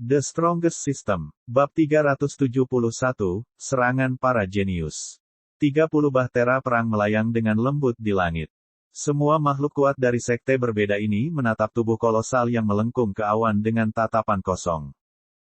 The Strongest System, Bab 371, Serangan Para Jenius. 30 bahtera perang melayang dengan lembut di langit. Semua makhluk kuat dari sekte berbeda ini menatap tubuh kolosal yang melengkung ke awan dengan tatapan kosong.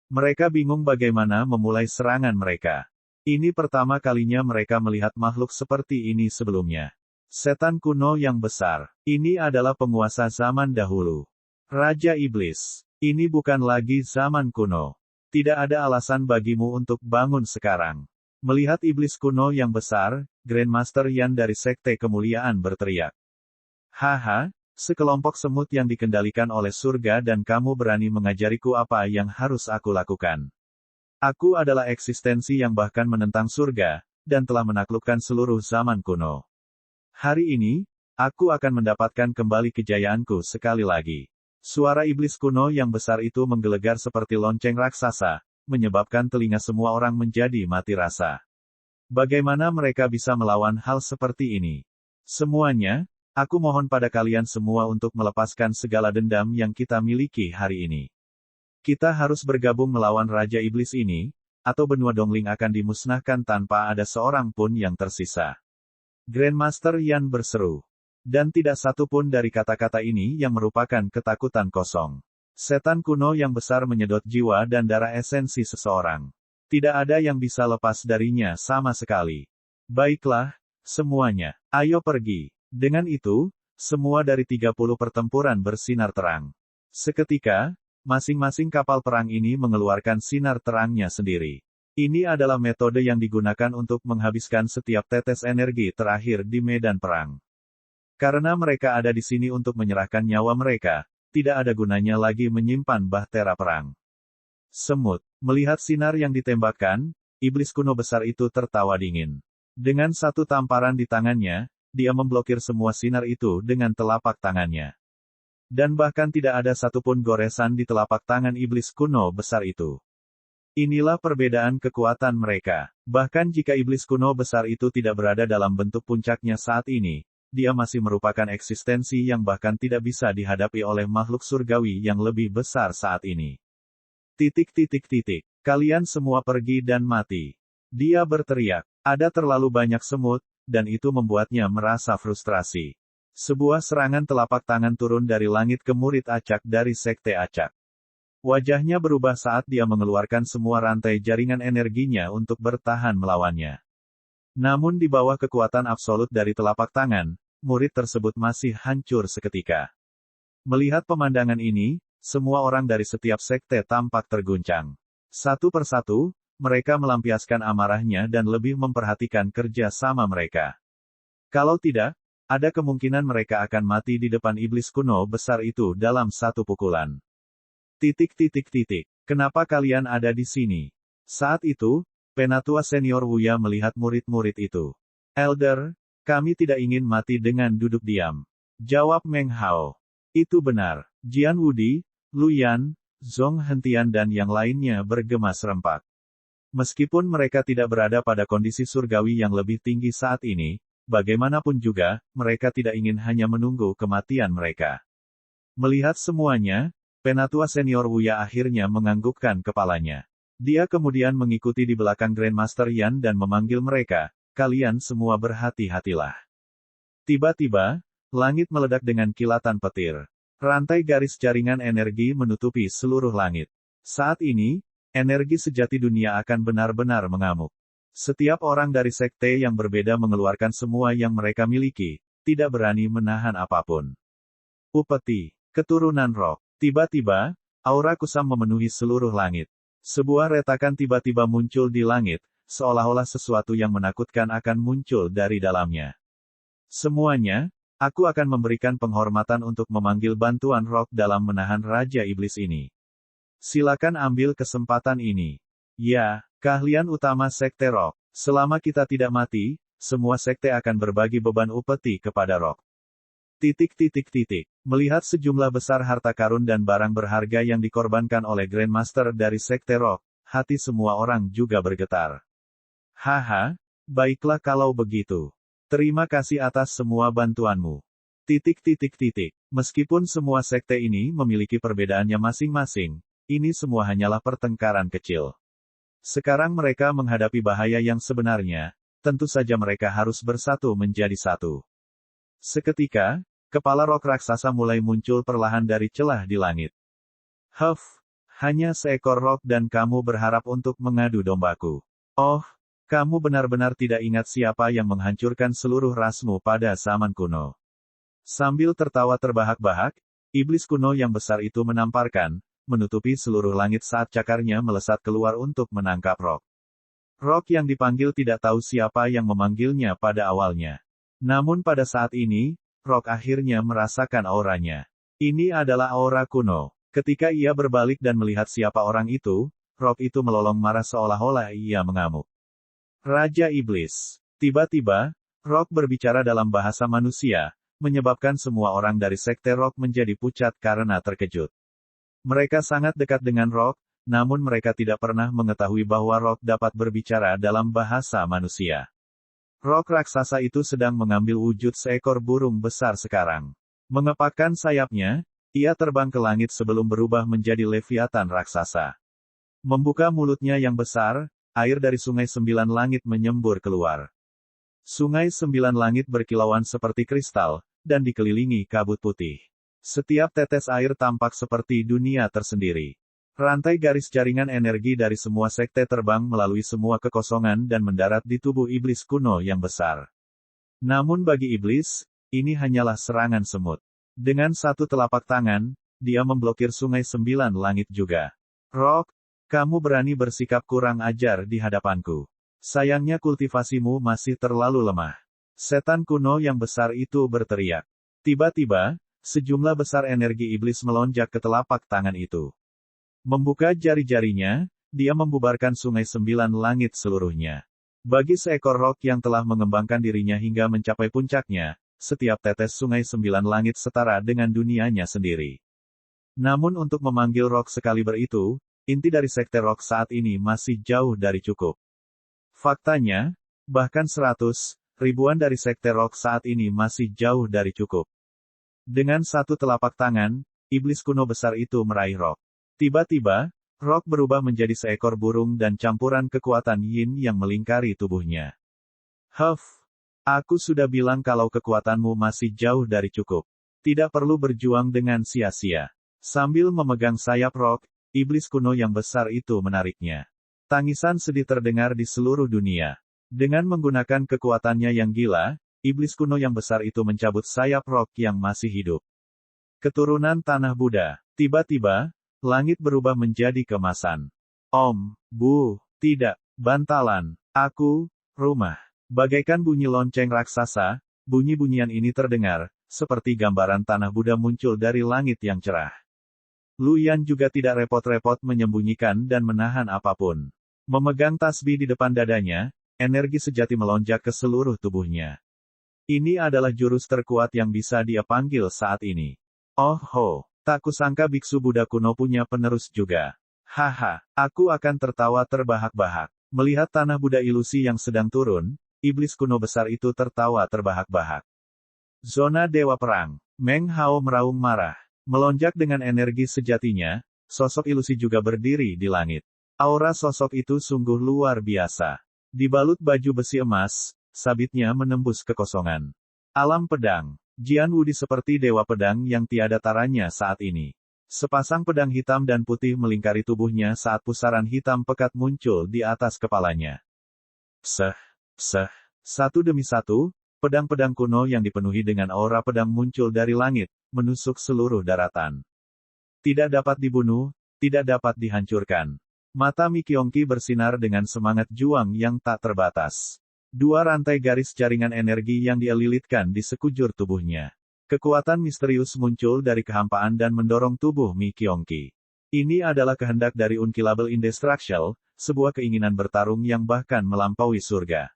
Mereka bingung bagaimana memulai serangan mereka. Ini pertama kalinya mereka melihat makhluk seperti ini sebelumnya. Setan kuno yang besar. Ini adalah penguasa zaman dahulu. Raja Iblis. Ini bukan lagi zaman kuno. Tidak ada alasan bagimu untuk bangun sekarang. Melihat iblis kuno yang besar, Grandmaster Yan dari Sekte Kemuliaan berteriak. Haha, sekelompok semut yang dikendalikan oleh surga dan kamu berani mengajariku apa yang harus aku lakukan. Aku adalah eksistensi yang bahkan menentang surga, dan telah menaklukkan seluruh zaman kuno. Hari ini, aku akan mendapatkan kembali kejayaanku sekali lagi. Suara iblis kuno yang besar itu menggelegar seperti lonceng raksasa, menyebabkan telinga semua orang menjadi mati rasa. Bagaimana mereka bisa melawan hal seperti ini? Semuanya, aku mohon pada kalian semua untuk melepaskan segala dendam yang kita miliki hari ini. Kita harus bergabung melawan Raja Iblis ini, atau benua Dongling akan dimusnahkan tanpa ada seorang pun yang tersisa. Grandmaster Yan berseru. Dan tidak satu pun dari kata-kata ini yang merupakan ketakutan kosong. Setan kuno yang besar menyedot jiwa dan darah esensi seseorang. Tidak ada yang bisa lepas darinya sama sekali. Baiklah, semuanya, ayo pergi. Dengan itu, semua dari 30 pertempuran bersinar terang. Seketika, masing-masing kapal perang ini mengeluarkan sinar terangnya sendiri. Ini adalah metode yang digunakan untuk menghabiskan setiap tetes energi terakhir di medan perang. Karena mereka ada di sini untuk menyerahkan nyawa mereka, tidak ada gunanya lagi menyimpan bahtera perang. Semut, melihat sinar yang ditembakkan, iblis kuno besar itu tertawa dingin. Dengan satu tamparan di tangannya, dia memblokir semua sinar itu dengan telapak tangannya. Dan bahkan tidak ada satupun goresan di telapak tangan iblis kuno besar itu. Inilah perbedaan kekuatan mereka. Bahkan jika iblis kuno besar itu tidak berada dalam bentuk puncaknya saat ini, dia masih merupakan eksistensi yang bahkan tidak bisa dihadapi oleh makhluk surgawi yang lebih besar saat ini. Kalian semua pergi dan mati. Dia berteriak. Ada terlalu banyak semut, dan itu membuatnya merasa frustrasi. Sebuah serangan telapak tangan turun dari langit ke murid acak dari Sekte Acak. Wajahnya berubah saat dia mengeluarkan semua rantai jaringan energinya untuk bertahan melawannya. Namun di bawah kekuatan absolut dari telapak tangan, murid tersebut masih hancur seketika. Melihat pemandangan ini, semua orang dari setiap sekte tampak terguncang. Satu persatu, mereka melampiaskan amarahnya dan lebih memperhatikan kerja sama mereka. Kalau tidak, ada kemungkinan mereka akan mati di depan iblis kuno besar itu dalam satu pukulan. Kenapa kalian ada di sini? Saat itu, Penatua Senior Wuya melihat murid-murid itu. Elder, kami tidak ingin mati dengan duduk diam. Jawab Meng Hao. Itu benar. Jian Wudi, Lu Yan, Zhong Hentian dan yang lainnya bergema serempak. Meskipun mereka tidak berada pada kondisi surgawi yang lebih tinggi saat ini, bagaimanapun juga, mereka tidak ingin hanya menunggu kematian mereka. Melihat semuanya, Penatua Senior Wuya akhirnya menganggukkan kepalanya. Dia kemudian mengikuti di belakang Grandmaster Yan dan memanggil mereka, kalian semua berhati-hatilah. Tiba-tiba, langit meledak dengan kilatan petir. Rantai garis jaringan energi menutupi seluruh langit. Saat ini, energi sejati dunia akan benar-benar mengamuk. Setiap orang dari sekte yang berbeda mengeluarkan semua yang mereka miliki, tidak berani menahan apapun. Upeti, keturunan roh. Tiba-tiba, aura kusam memenuhi seluruh langit. Sebuah retakan tiba-tiba muncul di langit, seolah-olah sesuatu yang menakutkan akan muncul dari dalamnya. Semuanya, aku akan memberikan penghormatan untuk memanggil bantuan roh dalam menahan Raja Iblis ini. Silakan ambil kesempatan ini. Ya, keahlian utama Sekte Roh. Selama kita tidak mati, semua sekte akan berbagi beban upeti kepada roh. Melihat sejumlah besar harta karun dan barang berharga yang dikorbankan oleh Grandmaster dari Sekte Roh, hati semua orang juga bergetar. Haha, baiklah kalau begitu. Terima kasih atas semua bantuanmu. Meskipun semua sekte ini memiliki perbedaannya masing-masing, ini semua hanyalah pertengkaran kecil. Sekarang mereka menghadapi bahaya yang sebenarnya, tentu saja mereka harus bersatu menjadi satu. Seketika, kepala roh raksasa mulai muncul perlahan dari celah di langit. Hanya seekor roh dan kamu berharap untuk mengadu dombaku. Oh, kamu benar-benar tidak ingat siapa yang menghancurkan seluruh rasmu pada zaman kuno. Sambil tertawa terbahak-bahak, iblis kuno yang besar itu menutupi seluruh langit saat cakarnya melesat keluar untuk menangkap Rock. Rock yang dipanggil tidak tahu siapa yang memanggilnya pada awalnya. Namun pada saat ini, Rock akhirnya merasakan auranya. Ini adalah aura kuno. Ketika ia berbalik dan melihat siapa orang itu, Rock itu melolong marah seolah-olah ia mengamuk. Raja Iblis. Tiba-tiba, Rock berbicara dalam bahasa manusia, menyebabkan semua orang dari sekte Rock menjadi pucat karena terkejut. Mereka sangat dekat dengan Rock, namun mereka tidak pernah mengetahui bahwa Rock dapat berbicara dalam bahasa manusia. Rock raksasa itu sedang mengambil wujud seekor burung besar sekarang. Mengepakkan sayapnya, ia terbang ke langit sebelum berubah menjadi Leviathan raksasa. Membuka mulutnya yang besar, air dari Sungai Sembilan Langit menyembur keluar. Sungai Sembilan Langit berkilauan seperti kristal, dan dikelilingi kabut putih. Setiap tetes air tampak seperti dunia tersendiri. Rantai garis jaringan energi dari semua sekte terbang melalui semua kekosongan dan mendarat di tubuh iblis kuno yang besar. Namun bagi iblis, ini hanyalah serangan semut. Dengan satu telapak tangan, dia memblokir Sungai Sembilan Langit juga. Rock, kamu berani bersikap kurang ajar di hadapanku. Sayangnya kultivasimu masih terlalu lemah. Setan kuno yang besar itu berteriak. Tiba-tiba, sejumlah besar energi iblis melonjak ke telapak tangan itu. Membuka jari-jarinya, dia membubarkan Sungai Sembilan Langit seluruhnya. Bagi seekor Rock yang telah mengembangkan dirinya hingga mencapai puncaknya, setiap tetes Sungai Sembilan Langit setara dengan dunianya sendiri. Namun untuk memanggil Rock sekaliber itu, inti dari sekte Rock saat ini masih jauh dari cukup. Faktanya, bahkan ribuan dari sekte Rock saat ini masih jauh dari cukup. Dengan satu telapak tangan, iblis kuno besar itu meraih Rock. Tiba-tiba, Rock berubah menjadi seekor burung dan campuran kekuatan yin yang melingkari tubuhnya. Aku sudah bilang kalau kekuatanmu masih jauh dari cukup. Tidak perlu berjuang dengan sia-sia. Sambil memegang sayap Rock, iblis kuno yang besar itu menariknya. Tangisan sedih terdengar di seluruh dunia. Dengan menggunakan kekuatannya yang gila, iblis kuno yang besar itu mencabut sayap Rock yang masih hidup. Keturunan Tanah Buddha. Tiba-tiba, langit berubah menjadi kemasan. Tidak, bantalan, aku, rumah. Bagaikan bunyi lonceng raksasa, bunyi-bunyian ini terdengar, seperti gambaran Tanah Buddha muncul dari langit yang cerah. Luyan juga tidak repot-repot menyembunyikan dan menahan apapun. Memegang tasbih di depan dadanya, energi sejati melonjak ke seluruh tubuhnya. Ini adalah jurus terkuat yang bisa dia panggil saat ini. Tak kusangka biksu Buddha kuno punya penerus juga. Aku akan tertawa terbahak-bahak. Melihat Tanah Buddha ilusi yang sedang turun, iblis kuno besar itu tertawa terbahak-bahak. Zona Dewa Perang. Meng Hao meraung marah. Melonjak dengan energi sejatinya, sosok ilusi juga berdiri di langit. Aura sosok itu sungguh luar biasa. Dibalut baju besi emas, sabitnya menembus kekosongan. Alam pedang. Jian Wudi seperti dewa pedang yang tiada taranya saat ini. Sepasang pedang hitam dan putih melingkari tubuhnya saat pusaran hitam pekat muncul di atas kepalanya. Satu demi satu, pedang-pedang kuno yang dipenuhi dengan aura pedang muncul dari langit, menusuk seluruh daratan. Tidak dapat dibunuh, tidak dapat dihancurkan. Mata Mi Kyongki bersinar dengan semangat juang yang tak terbatas. Dua rantai garis jaringan energi yang dia lilitkan di sekujur tubuhnya. Kekuatan misterius muncul dari kehampaan dan mendorong tubuh Mi Kyongki. Ini adalah kehendak dari Unkillable Indestructible, sebuah keinginan bertarung yang bahkan melampaui surga.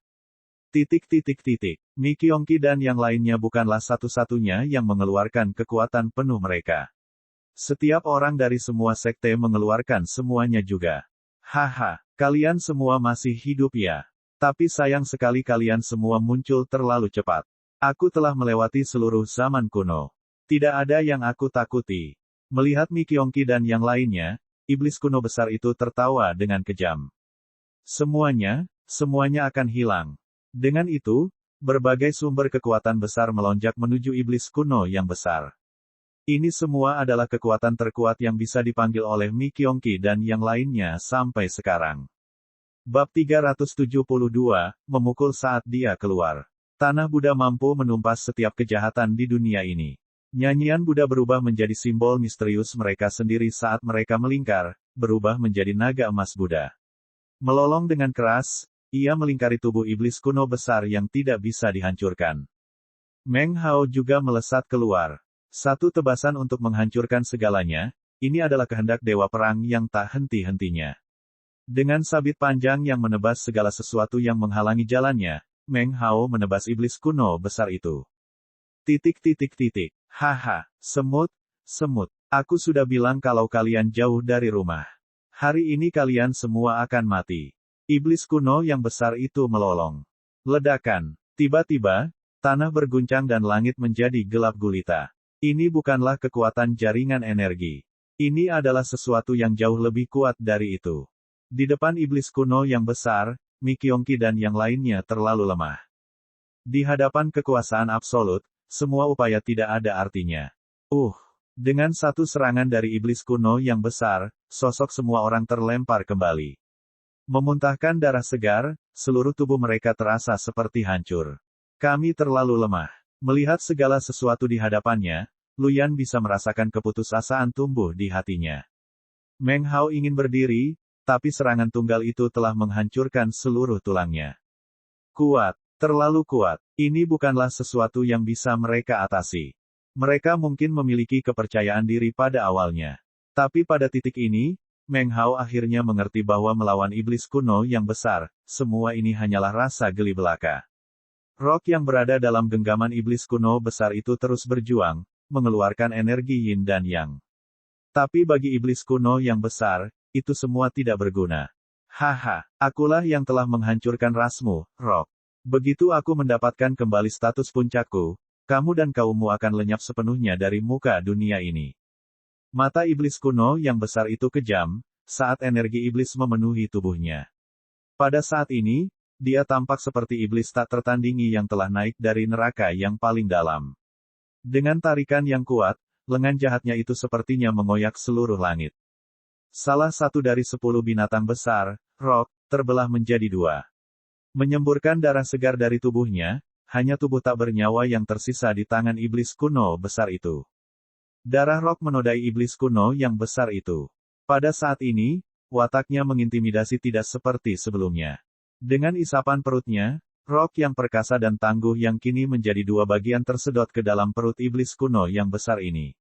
Mi Kyongki dan yang lainnya bukanlah satu-satunya yang mengeluarkan kekuatan penuh mereka. Setiap orang dari semua sekte mengeluarkan semuanya juga. Kalian semua masih hidup ya. Tapi sayang sekali kalian semua muncul terlalu cepat. Aku telah melewati seluruh zaman kuno. Tidak ada yang aku takuti. Melihat Mi Kyongki dan yang lainnya, iblis kuno besar itu tertawa dengan kejam. Semuanya akan hilang. Dengan itu, berbagai sumber kekuatan besar melonjak menuju iblis kuno yang besar. Ini semua adalah kekuatan terkuat yang bisa dipanggil oleh Mi Kyongki dan yang lainnya sampai sekarang. Bab 372, memukul saat dia keluar. Tanah Buddha mampu menumpas setiap kejahatan di dunia ini. Nyanyian Buddha berubah menjadi simbol misterius mereka sendiri saat mereka melingkar, berubah menjadi naga emas Buddha. Melolong dengan keras, ia melingkari tubuh iblis kuno besar yang tidak bisa dihancurkan. Meng Hao juga melesat keluar. Satu tebasan untuk menghancurkan segalanya, ini adalah kehendak Dewa Perang yang tak henti-hentinya. Dengan sabit panjang yang menebas segala sesuatu yang menghalangi jalannya, Meng Hao menebas iblis kuno besar itu. Haha, semut. Aku sudah bilang kalau kalian jauh dari rumah. Hari ini kalian semua akan mati. Iblis kuno yang besar itu melolong. Ledakan. Tiba-tiba, tanah berguncang dan langit menjadi gelap gulita. Ini bukanlah kekuatan jaringan energi. Ini adalah sesuatu yang jauh lebih kuat dari itu. Di depan iblis kuno yang besar, Mi Kyongki dan yang lainnya terlalu lemah. Di hadapan kekuasaan absolut, semua upaya tidak ada artinya. Dengan satu serangan dari iblis kuno yang besar, sosok semua orang terlempar kembali. Memuntahkan darah segar, seluruh tubuh mereka terasa seperti hancur. Kami terlalu lemah. Melihat segala sesuatu di hadapannya, Luyan bisa merasakan keputusasaan tumbuh di hatinya. Meng Hao ingin berdiri, tapi serangan tunggal itu telah menghancurkan seluruh tulangnya. Kuat, terlalu kuat. Ini bukanlah sesuatu yang bisa mereka atasi. Mereka mungkin memiliki kepercayaan diri pada awalnya. Tapi pada titik ini, Meng Hao akhirnya mengerti bahwa melawan iblis kuno yang besar, semua ini hanyalah rasa geli belaka. Rock yang berada dalam genggaman iblis kuno besar itu terus berjuang, mengeluarkan energi yin dan yang. Tapi bagi iblis kuno yang besar, itu semua tidak berguna. Haha, akulah yang telah menghancurkan rasmu, Rock. Begitu aku mendapatkan kembali status puncakku, kamu dan kaummu akan lenyap sepenuhnya dari muka dunia ini. Mata iblis kuno yang besar itu kejam, saat energi iblis memenuhi tubuhnya. Pada saat ini, dia tampak seperti iblis tak tertandingi yang telah naik dari neraka yang paling dalam. Dengan tarikan yang kuat, lengan jahatnya itu sepertinya mengoyak seluruh langit. Salah satu dari 10 binatang besar, Rock, terbelah menjadi 2. Menyemburkan darah segar dari tubuhnya, hanya tubuh tak bernyawa yang tersisa di tangan iblis kuno besar itu. Darah Rock menodai iblis kuno yang besar itu. Pada saat ini, wataknya mengintimidasi tidak seperti sebelumnya. Dengan isapan perutnya, Rock yang perkasa dan tangguh yang kini menjadi 2 bagian tersedot ke dalam perut iblis kuno yang besar ini.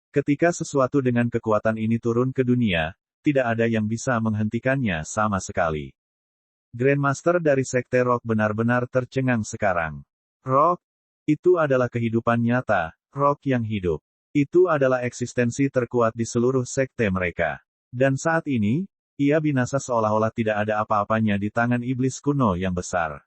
Ketika sesuatu dengan kekuatan ini turun ke dunia, tidak ada yang bisa menghentikannya sama sekali. Grandmaster dari Sekte Rock benar-benar tercengang sekarang. Rock, itu adalah kehidupan nyata, Rock yang hidup. Itu adalah eksistensi terkuat di seluruh sekte mereka. Dan saat ini, ia binasa seolah-olah tidak ada apa-apanya di tangan iblis kuno yang besar.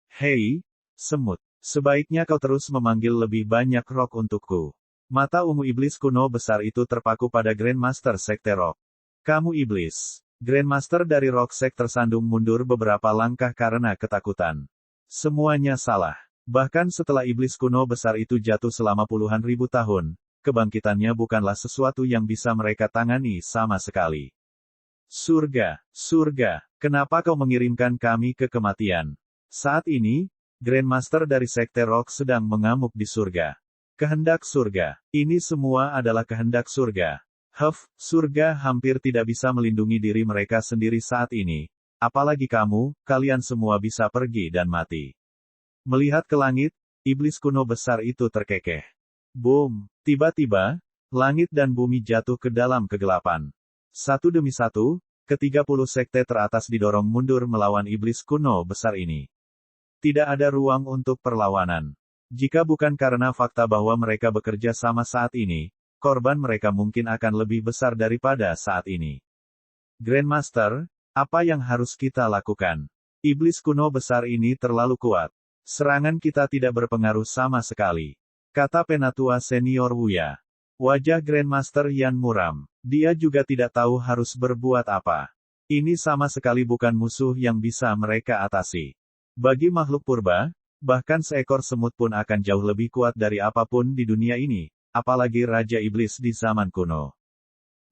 Hei, semut, sebaiknya kau terus memanggil lebih banyak Rock untukku. Mata ungu iblis kuno besar itu terpaku pada Grandmaster Sekte Rock. Kamu iblis. Grandmaster dari Rock Sect tersandung mundur beberapa langkah karena ketakutan. Semuanya salah. Bahkan setelah iblis kuno besar itu jatuh selama puluhan ribu tahun, kebangkitannya bukanlah sesuatu yang bisa mereka tangani sama sekali. Surga, kenapa kau mengirimkan kami ke kematian? Saat ini, Grandmaster dari Sekte Rock sedang mengamuk di surga. Kehendak surga. Ini semua adalah kehendak surga. Surga hampir tidak bisa melindungi diri mereka sendiri saat ini. Apalagi kamu, kalian semua bisa pergi dan mati. Melihat ke langit, iblis kuno besar itu terkekeh. Boom! Tiba-tiba, langit dan bumi jatuh ke dalam kegelapan. Satu demi satu, ke-30 sekte teratas didorong mundur melawan iblis kuno besar ini. Tidak ada ruang untuk perlawanan. Jika bukan karena fakta bahwa mereka bekerja sama saat ini, korban mereka mungkin akan lebih besar daripada saat ini. Grandmaster, apa yang harus kita lakukan? Iblis kuno besar ini terlalu kuat. Serangan kita tidak berpengaruh sama sekali. Kata penatua senior Wuya. Wajah Grandmaster Yan muram. Dia juga tidak tahu harus berbuat apa. Ini sama sekali bukan musuh yang bisa mereka atasi. Bagi makhluk purba, bahkan seekor semut pun akan jauh lebih kuat dari apapun di dunia ini, apalagi Raja Iblis di zaman kuno.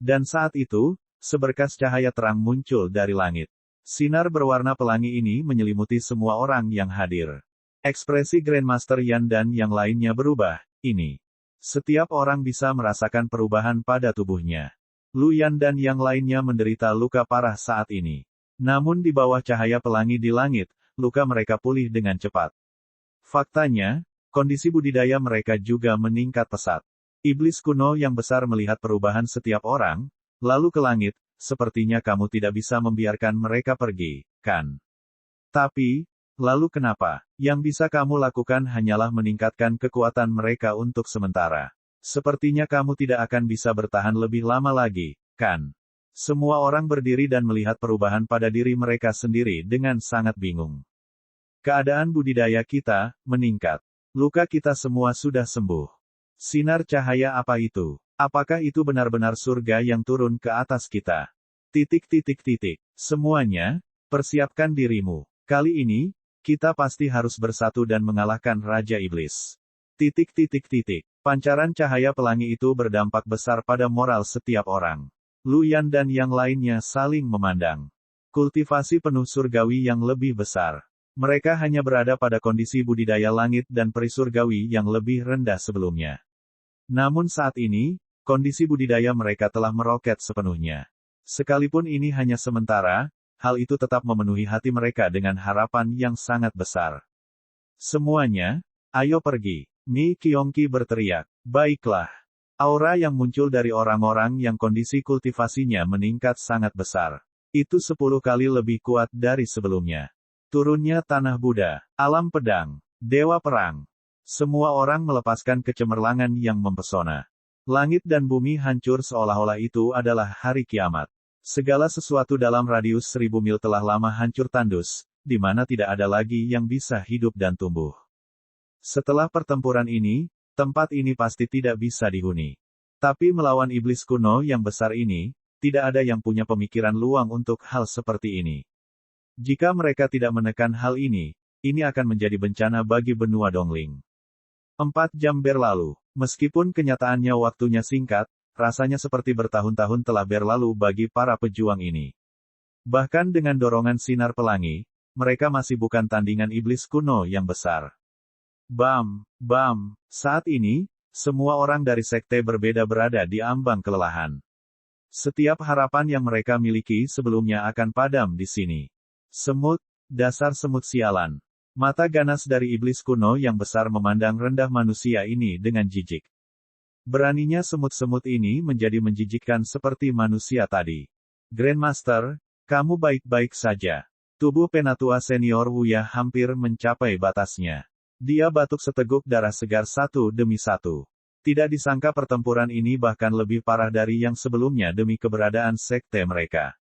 Dan saat itu, seberkas cahaya terang muncul dari langit. Sinar berwarna pelangi ini menyelimuti semua orang yang hadir. Ekspresi Grandmaster Yan dan yang lainnya berubah. Ini. Setiap orang bisa merasakan perubahan pada tubuhnya. Lu Yan dan yang lainnya menderita luka parah saat ini. Namun di bawah cahaya pelangi di langit, luka mereka pulih dengan cepat. Faktanya, kondisi budidaya mereka juga meningkat pesat. Iblis kuno yang besar melihat perubahan setiap orang, lalu ke langit, sepertinya kamu tidak bisa membiarkan mereka pergi, kan? Tapi, lalu kenapa? Yang bisa kamu lakukan hanyalah meningkatkan kekuatan mereka untuk sementara. Sepertinya kamu tidak akan bisa bertahan lebih lama lagi, kan? Semua orang berdiri dan melihat perubahan pada diri mereka sendiri dengan sangat bingung. Keadaan budidaya kita meningkat. Luka kita semua sudah sembuh. Sinar cahaya apa itu? Apakah itu benar-benar surga yang turun ke atas kita? Semuanya, persiapkan dirimu. Kali ini, kita pasti harus bersatu dan mengalahkan Raja Iblis. Pancaran cahaya pelangi itu berdampak besar pada moral setiap orang. Lu Yan dan yang lainnya saling memandang. Kultivasi penuh surgawi yang lebih besar. Mereka hanya berada pada kondisi budidaya langit dan peri surgawi yang lebih rendah sebelumnya. Namun saat ini, kondisi budidaya mereka telah meroket sepenuhnya. Sekalipun ini hanya sementara, hal itu tetap memenuhi hati mereka dengan harapan yang sangat besar. Semuanya, ayo pergi. Mi Kyongki berteriak. Baiklah. Aura yang muncul dari orang-orang yang kondisi kultivasinya meningkat sangat besar. Itu 10 kali lebih kuat dari sebelumnya. Turunnya tanah Buddha, alam pedang, dewa perang. Semua orang melepaskan kecemerlangan yang mempesona. Langit dan bumi hancur seolah-olah itu adalah hari kiamat. Segala sesuatu dalam radius 1000 mil telah lama hancur tandus, di mana tidak ada lagi yang bisa hidup dan tumbuh. Setelah pertempuran ini, tempat ini pasti tidak bisa dihuni. Tapi melawan iblis kuno yang besar ini, tidak ada yang punya pemikiran luang untuk hal seperti ini. Jika mereka tidak menekan hal ini akan menjadi bencana bagi benua Dongling. 4 jam berlalu. Meskipun kenyataannya waktunya singkat, rasanya seperti bertahun-tahun telah berlalu bagi para pejuang ini. Bahkan dengan dorongan sinar pelangi, mereka masih bukan tandingan iblis kuno yang besar. Bam, bam, saat ini, semua orang dari sekte berbeda berada di ambang kelelahan. Setiap harapan yang mereka miliki sebelumnya akan padam di sini. Semut, dasar semut sialan. Mata ganas dari iblis kuno yang besar memandang rendah manusia ini dengan jijik. Beraninya semut-semut ini menjadi menjijikkan seperti manusia tadi. Grandmaster, kamu baik-baik saja. Tubuh penatua senior Wuya hampir mencapai batasnya. Dia batuk seteguk darah segar satu demi satu. Tidak disangka pertempuran ini bahkan lebih parah dari yang sebelumnya demi keberadaan sekte mereka.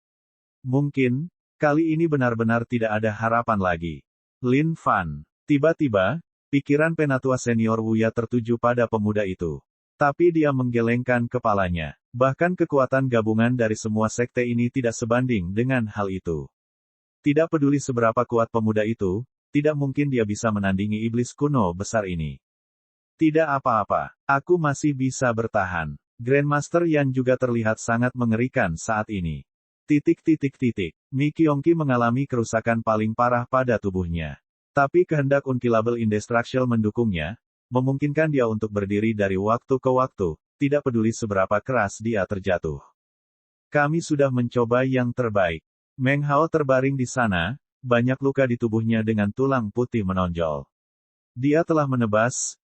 Mungkin, kali ini benar-benar tidak ada harapan lagi. Lin Fan. Tiba-tiba, pikiran penatua senior Wuya tertuju pada pemuda itu. Tapi dia menggelengkan kepalanya. Bahkan kekuatan gabungan dari semua sekte ini tidak sebanding dengan hal itu. Tidak peduli seberapa kuat pemuda itu, tidak mungkin dia bisa menandingi iblis kuno besar ini. Tidak apa-apa, aku masih bisa bertahan. Grandmaster Yan juga terlihat sangat mengerikan saat ini. Mi Kyongki mengalami kerusakan paling parah pada tubuhnya. Tapi kehendak Unkillable Indestructible mendukungnya, memungkinkan dia untuk berdiri dari waktu ke waktu, tidak peduli seberapa keras dia terjatuh. Kami sudah mencoba yang terbaik. Meng Hao terbaring di sana, banyak luka di tubuhnya dengan tulang putih menonjol. Dia telah menebas,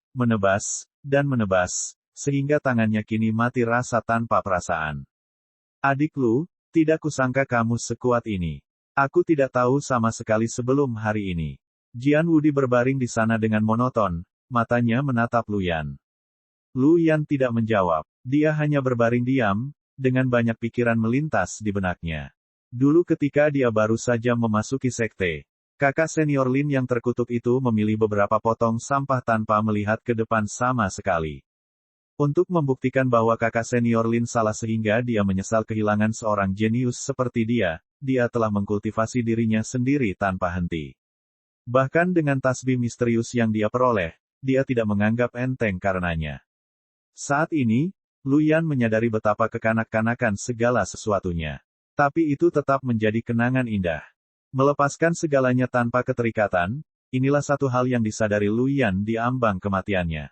dan menebas, sehingga tangannya kini mati rasa tanpa perasaan. Adik Lu, tidak kusangka kamu sekuat ini. Aku tidak tahu sama sekali sebelum hari ini. Jian Wudi berbaring di sana dengan monoton, matanya menatap Lu Yan. Lu Yan tidak menjawab. Dia hanya berbaring diam, dengan banyak pikiran melintas di benaknya. Dulu ketika dia baru saja memasuki sekte, kakak senior Lin yang terkutuk itu memilih beberapa potong sampah tanpa melihat ke depan sama sekali. Untuk membuktikan bahwa kakak senior Lin salah sehingga dia menyesal kehilangan seorang jenius seperti dia telah mengkultivasi dirinya sendiri tanpa henti. Bahkan dengan tasbih misterius yang dia peroleh, dia tidak menganggap enteng karenanya. Saat ini, Luyan menyadari betapa kekanak-kanakan segala sesuatunya. Tapi itu tetap menjadi kenangan indah. Melepaskan segalanya tanpa keterikatan, inilah satu hal yang disadari Luyan di ambang kematiannya.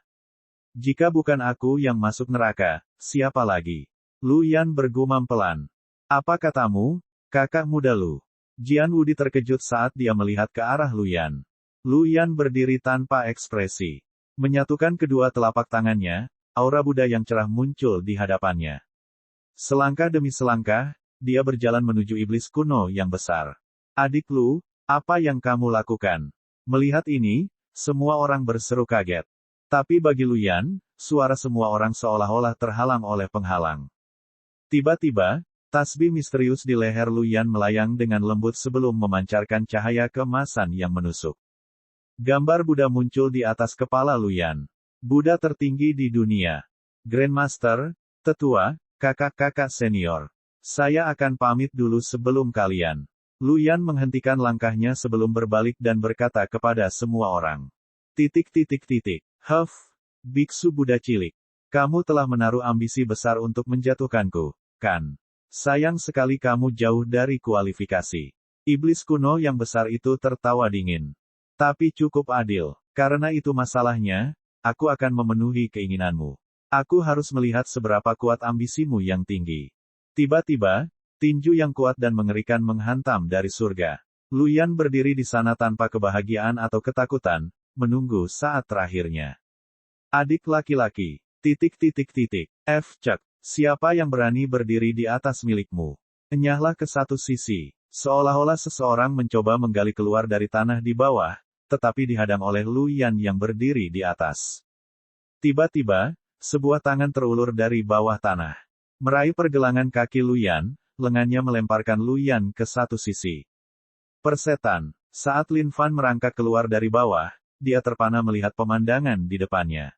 Jika bukan aku yang masuk neraka, siapa lagi? Luyan bergumam pelan. Apa katamu, kakak muda Lu? Jian Wudi terkejut saat dia melihat ke arah Luyan. Luyan berdiri tanpa ekspresi. Menyatukan kedua telapak tangannya, aura Buddha yang cerah muncul di hadapannya. Selangkah demi selangkah, dia berjalan menuju iblis kuno yang besar. Adik Lu, apa yang kamu lakukan? Melihat ini, semua orang berseru kaget. Tapi bagi Luyan, suara semua orang seolah-olah terhalang oleh penghalang. Tiba-tiba, tasbih misterius di leher Luyan melayang dengan lembut sebelum memancarkan cahaya keemasan yang menusuk. Gambar Buddha muncul di atas kepala Luyan. Buddha tertinggi di dunia. Grandmaster, tetua, kakak-kakak senior. Saya akan pamit dulu sebelum kalian. Luyan menghentikan langkahnya sebelum berbalik dan berkata kepada semua orang. Huff, biksu Buddha cilik. Kamu telah menaruh ambisi besar untuk menjatuhkanku, kan? Sayang sekali kamu jauh dari kualifikasi. Iblis kuno yang besar itu tertawa dingin. Tapi cukup adil. Karena itu masalahnya, aku akan memenuhi keinginanmu. Aku harus melihat seberapa kuat ambisimu yang tinggi. Tiba-tiba, tinju yang kuat dan mengerikan menghantam dari surga. Luyan berdiri di sana tanpa kebahagiaan atau ketakutan, menunggu saat terakhirnya. Adik laki-laki. Cek. Siapa yang berani berdiri di atas milikmu? Enyahlah ke satu sisi. Seolah-olah seseorang mencoba menggali keluar dari tanah di bawah, tetapi dihadang oleh Luyan yang berdiri di atas. Tiba-tiba, sebuah tangan terulur dari bawah tanah. Meraih pergelangan kaki Luyan, lengannya melemparkan Luyan ke satu sisi. Persetan. Saat Lin Fan merangkak keluar dari bawah, dia terpana melihat pemandangan di depannya.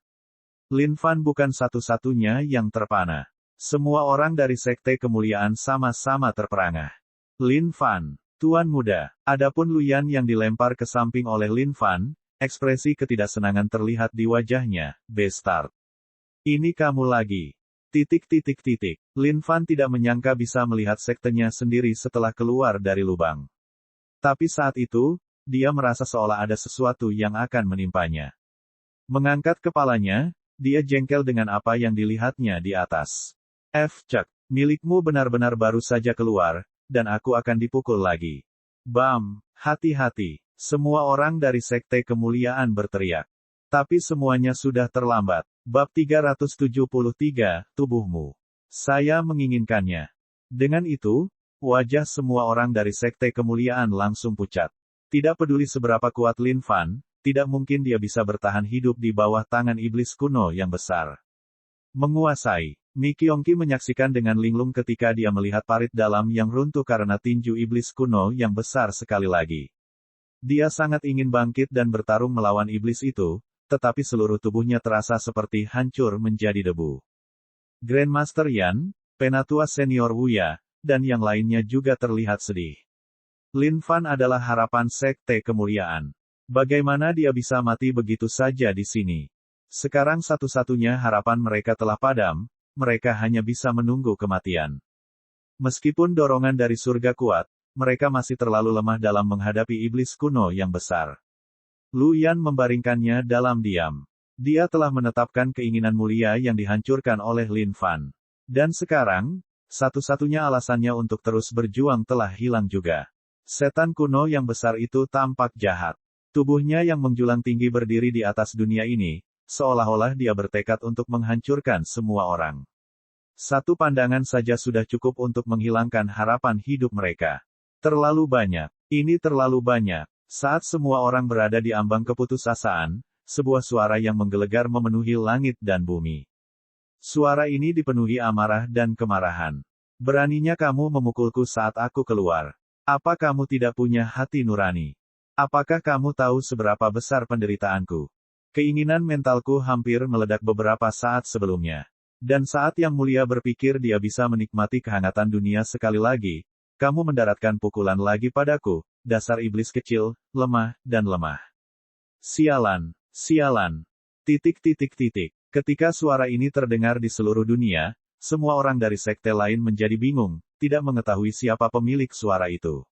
Lin Fan bukan satu-satunya yang terpana. Semua orang dari Sekte Kemuliaan sama-sama terperangah. Lin Fan, tuan muda. Adapun Luyan yang dilempar ke samping oleh Lin Fan, ekspresi ketidaksenangan terlihat di wajahnya. Bastard. Ini kamu lagi. Lin Fan tidak menyangka bisa melihat sektenya sendiri setelah keluar dari lubang. Tapi saat itu, dia merasa seolah ada sesuatu yang akan menimpanya. Mengangkat kepalanya, dia jengkel dengan apa yang dilihatnya di atas. Cek, milikmu benar-benar baru saja keluar, dan aku akan dipukul lagi. Bam, hati-hati. Semua orang dari Sekte Kemuliaan berteriak. Tapi semuanya sudah terlambat. Bab 373, tubuhmu. Saya menginginkannya. Dengan itu, wajah semua orang dari Sekte Kemuliaan langsung pucat. Tidak peduli seberapa kuat Lin Fan, tidak mungkin dia bisa bertahan hidup di bawah tangan iblis kuno yang besar. Menguasai. Mi Kyongki menyaksikan dengan linglung ketika dia melihat parit dalam yang runtuh karena tinju iblis kuno yang besar sekali lagi. Dia sangat ingin bangkit dan bertarung melawan iblis itu, tetapi seluruh tubuhnya terasa seperti hancur menjadi debu. Grandmaster Yan, penatua senior Wuya, dan yang lainnya juga terlihat sedih. Lin Fan adalah harapan Sekte Kemuliaan. Bagaimana dia bisa mati begitu saja di sini? Sekarang satu-satunya harapan mereka telah padam, mereka hanya bisa menunggu kematian. Meskipun dorongan dari surga kuat, mereka masih terlalu lemah dalam menghadapi iblis kuno yang besar. Luyan membaringkannya dalam diam. Dia telah menetapkan keinginan mulia yang dihancurkan oleh Lin Fan. Dan sekarang, satu-satunya alasannya untuk terus berjuang telah hilang juga. Setan kuno yang besar itu tampak jahat. Tubuhnya yang menjulang tinggi berdiri di atas dunia ini, seolah-olah dia bertekad untuk menghancurkan semua orang. Satu pandangan saja sudah cukup untuk menghilangkan harapan hidup mereka. Terlalu banyak. Ini terlalu banyak. Saat semua orang berada di ambang keputusasaan, sebuah suara yang menggelegar memenuhi langit dan bumi. Suara ini dipenuhi amarah dan kemarahan. Beraninya kamu memukulku saat aku keluar. Apa kamu tidak punya hati nurani? Apakah kamu tahu seberapa besar penderitaanku? Keinginan mentalku hampir meledak beberapa saat sebelumnya. Dan saat Yang Mulia berpikir dia bisa menikmati kehangatan dunia sekali lagi, kamu mendaratkan pukulan lagi padaku, dasar iblis kecil, lemah, dan lemah. Sialan, sialan. Titik. Ketika suara ini terdengar di seluruh dunia, semua orang dari sekte lain menjadi bingung, tidak mengetahui siapa pemilik suara itu.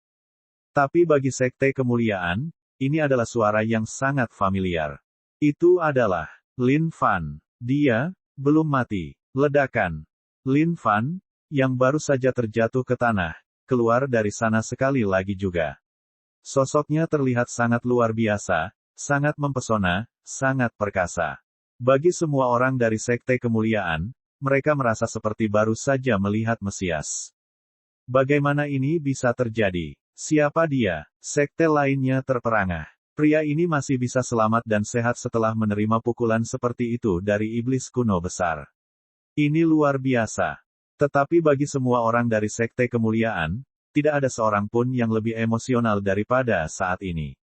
Tapi bagi sekte kemuliaan, ini adalah suara yang sangat familiar. Itu adalah Lin Fan. Dia belum mati. Ledakan. Lin Fan, yang baru saja terjatuh ke tanah, keluar dari sana sekali lagi juga. Sosoknya terlihat sangat luar biasa, sangat mempesona, sangat perkasa. Bagi semua orang dari sekte kemuliaan, mereka merasa seperti baru saja melihat Mesias. Bagaimana ini bisa terjadi? Siapa dia? Sekte lainnya terperangah. Pria ini masih bisa selamat dan sehat setelah menerima pukulan seperti itu dari iblis kuno besar. Ini luar biasa. Tetapi bagi semua orang dari sekte kemuliaan, tidak ada seorang pun yang lebih emosional daripada saat ini.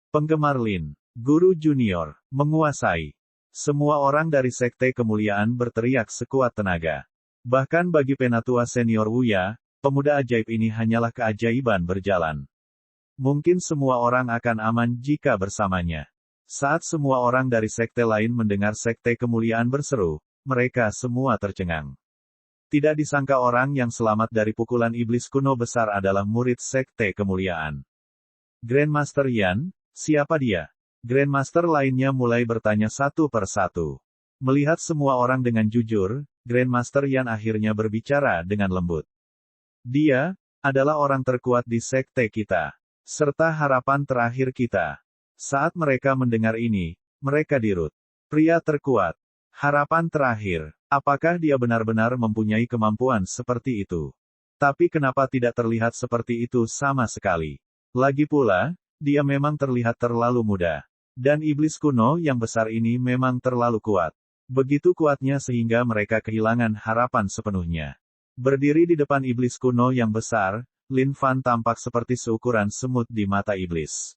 Penggemar Lin, guru junior, menguasai. Semua orang dari sekte kemuliaan berteriak sekuat tenaga. Bahkan bagi penatua senior Wuya, pemuda ajaib ini hanyalah keajaiban berjalan. Mungkin semua orang akan aman jika bersamanya. Saat semua orang dari sekte lain mendengar sekte kemuliaan berseru, mereka semua tercengang. Tidak disangka orang yang selamat dari pukulan iblis kuno besar adalah murid sekte kemuliaan. Grandmaster Yan, siapa dia? Grandmaster lainnya mulai bertanya satu per satu. Melihat semua orang dengan jujur, Grandmaster Yan akhirnya berbicara dengan lembut. Dia adalah orang terkuat di sekte kita, serta harapan terakhir kita. Saat mereka mendengar ini, mereka dirut. Pria terkuat. Harapan terakhir. Apakah dia benar-benar mempunyai kemampuan seperti itu? Tapi kenapa tidak terlihat seperti itu sama sekali? Lagi pula, dia memang terlihat terlalu muda. Dan iblis kuno yang besar ini memang terlalu kuat. Begitu kuatnya sehingga mereka kehilangan harapan sepenuhnya. Berdiri di depan iblis kuno yang besar, Lin Fan tampak seperti seukuran semut di mata iblis.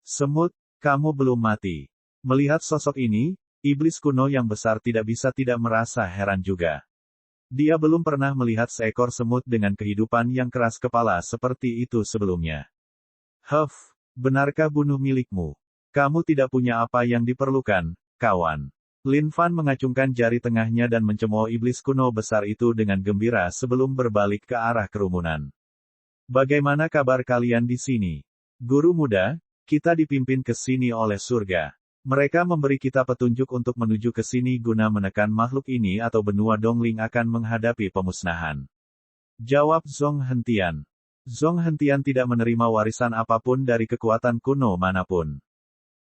Semut, kamu belum mati. Melihat sosok ini, iblis kuno yang besar tidak bisa tidak merasa heran juga. Dia belum pernah melihat seekor semut dengan kehidupan yang keras kepala seperti itu sebelumnya. Huff, benarkah bunuh milikmu? Kamu tidak punya apa yang diperlukan, kawan. Lin Fan mengacungkan jari tengahnya dan mencemooh iblis kuno besar itu dengan gembira sebelum berbalik ke arah kerumunan. Bagaimana kabar kalian di sini? Guru muda, kita dipimpin ke sini oleh surga. Mereka memberi kita petunjuk untuk menuju ke sini guna menekan makhluk ini atau benua Dongling akan menghadapi pemusnahan. Jawab Zhong Hentian. Zhong Hentian tidak menerima warisan apapun dari kekuatan kuno manapun.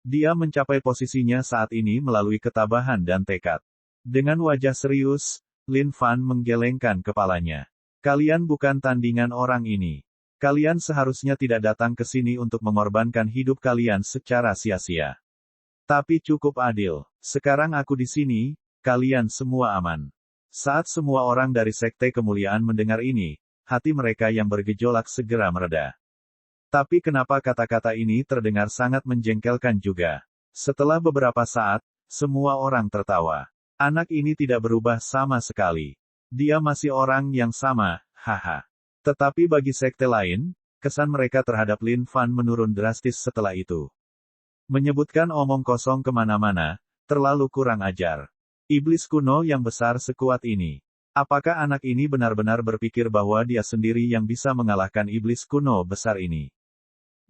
Dia mencapai posisinya saat ini melalui ketabahan dan tekad. Dengan wajah serius, Lin Fan menggelengkan kepalanya. Kalian bukan tandingan orang ini. Kalian seharusnya tidak datang ke sini untuk mengorbankan hidup kalian secara sia-sia. Tapi cukup adil. Sekarang aku di sini, kalian semua aman. Saat semua orang dari sekte kemuliaan mendengar ini, hati mereka yang bergejolak segera mereda. Tapi kenapa kata-kata ini terdengar sangat menjengkelkan juga? Setelah beberapa saat, semua orang tertawa. Anak ini tidak berubah sama sekali. Dia masih orang yang sama, haha. Tetapi bagi sekte lain, kesan mereka terhadap Lin Fan menurun drastis setelah itu. Menyebutkan omong kosong kemana-mana, terlalu kurang ajar. Iblis kuno yang besar sekuat ini. Apakah anak ini benar-benar berpikir bahwa dia sendiri yang bisa mengalahkan iblis kuno besar ini?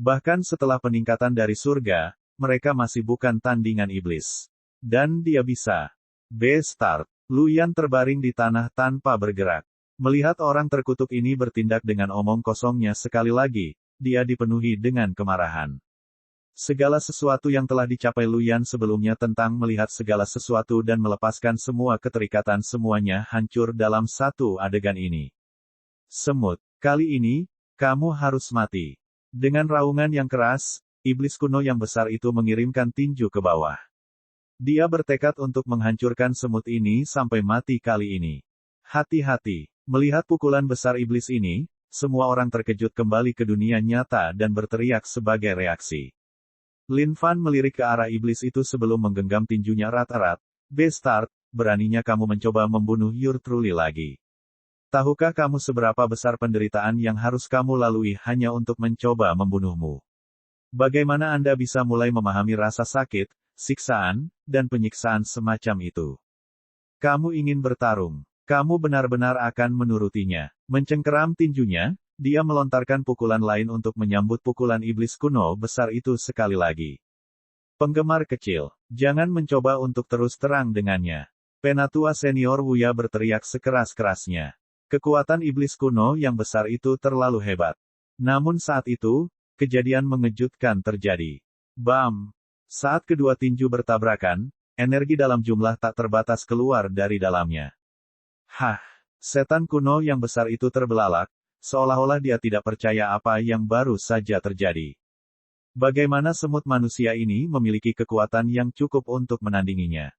Bahkan setelah peningkatan dari surga, mereka masih bukan tandingan iblis. Dan dia bisa. B-Start. Luyan terbaring di tanah tanpa bergerak. Melihat orang terkutuk ini bertindak dengan omong kosongnya sekali lagi, dia dipenuhi dengan kemarahan. Segala sesuatu yang telah dicapai Luyan sebelumnya tentang melihat segala sesuatu dan melepaskan semua keterikatan semuanya hancur dalam satu adegan ini. Semut, kali ini, kamu harus mati. Dengan raungan yang keras, iblis kuno yang besar itu mengirimkan tinju ke bawah. Dia bertekad untuk menghancurkan semut ini sampai mati kali ini. Hati-hati, melihat pukulan besar iblis ini, semua orang terkejut kembali ke dunia nyata dan berteriak sebagai reaksi. Lin Fan melirik ke arah iblis itu sebelum menggenggam tinjunya erat-erat. Bastard, beraninya kamu mencoba membunuh Your Truly lagi. Tahukah kamu seberapa besar penderitaan yang harus kamu lalui hanya untuk mencoba membunuhmu? Bagaimana Anda bisa mulai memahami rasa sakit, siksaan, dan penyiksaan semacam itu? Kamu ingin bertarung. Kamu benar-benar akan menurutinya. Mencengkeram tinjunya, dia melontarkan pukulan lain untuk menyambut pukulan iblis kuno besar itu sekali lagi. Penggemar kecil, jangan mencoba untuk terus terang dengannya. Penatua senior Wuya berteriak sekeras-kerasnya. Kekuatan iblis kuno yang besar itu terlalu hebat. Namun saat itu, kejadian mengejutkan terjadi. Bam! Saat kedua tinju bertabrakan, energi dalam jumlah tak terbatas keluar dari dalamnya. Hah! Setan kuno yang besar itu terbelalak, seolah-olah dia tidak percaya apa yang baru saja terjadi. Bagaimana semut manusia ini memiliki kekuatan yang cukup untuk menandinginya?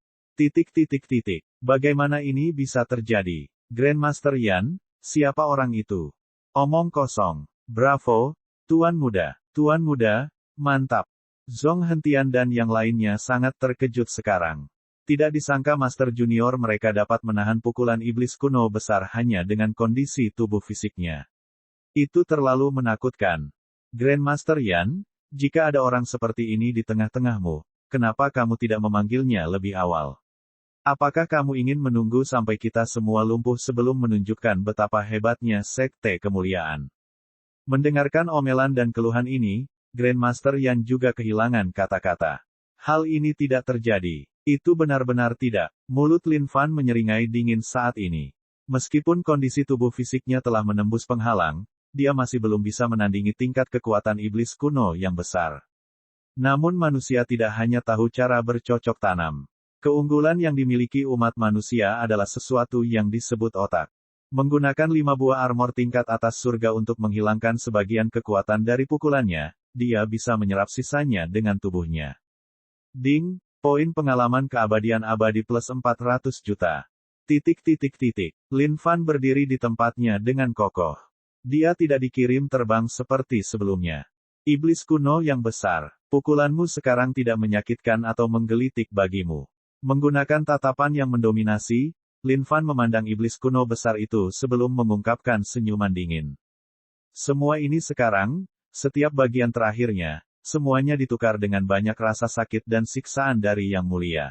Bagaimana ini bisa terjadi? Grandmaster Yan, siapa orang itu? Omong kosong. Bravo, Tuan Muda. Tuan Muda, mantap. Zhong Hentian dan yang lainnya sangat terkejut sekarang. Tidak disangka Master Junior mereka dapat menahan pukulan iblis kuno besar hanya dengan kondisi tubuh fisiknya. Itu terlalu menakutkan. Grandmaster Yan, jika ada orang seperti ini di tengah-tengahmu, kenapa kamu tidak memanggilnya lebih awal? Apakah kamu ingin menunggu sampai kita semua lumpuh sebelum menunjukkan betapa hebatnya Sekte Kemuliaan? Mendengarkan omelan dan keluhan ini, Grandmaster Yan juga kehilangan kata-kata. Hal ini tidak terjadi. Itu benar-benar tidak. Mulut Lin Fan menyeringai dingin saat ini. Meskipun kondisi tubuh fisiknya telah menembus penghalang, dia masih belum bisa menandingi tingkat kekuatan iblis kuno yang besar. Namun manusia tidak hanya tahu cara bercocok tanam. Keunggulan yang dimiliki umat manusia adalah sesuatu yang disebut otak. Menggunakan 5 buah armor tingkat atas surga untuk menghilangkan sebagian kekuatan dari pukulannya, dia bisa menyerap sisanya dengan tubuhnya. Ding! Poin pengalaman keabadian abadi plus 400 juta. Lin Fan berdiri di tempatnya dengan kokoh. Dia tidak dikirim terbang seperti sebelumnya. Iblis kuno yang besar, pukulanmu sekarang tidak menyakitkan atau menggelitik bagimu. Menggunakan tatapan yang mendominasi, Lin Fan memandang iblis kuno besar itu sebelum mengungkapkan senyuman dingin. Semua ini sekarang, setiap bagian terakhirnya, semuanya ditukar dengan banyak rasa sakit dan siksaan dari Yang Mulia.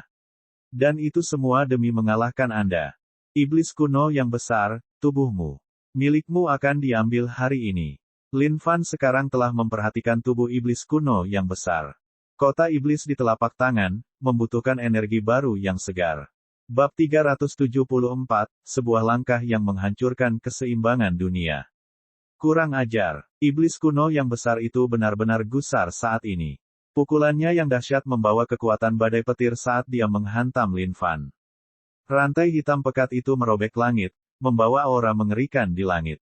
Dan itu semua demi mengalahkan Anda. Iblis kuno yang besar, tubuhmu. Milikmu akan diambil hari ini. Lin Fan sekarang telah memperhatikan tubuh iblis kuno yang besar. Kota iblis di telapak tangan, membutuhkan energi baru yang segar. Bab 374, sebuah langkah yang menghancurkan keseimbangan dunia. Kurang ajar. Iblis kuno yang besar itu benar-benar gusar saat ini. Pukulannya yang dahsyat membawa kekuatan badai petir saat dia menghantam Lin Fan. Rantai hitam pekat itu merobek langit, membawa aura mengerikan di langit.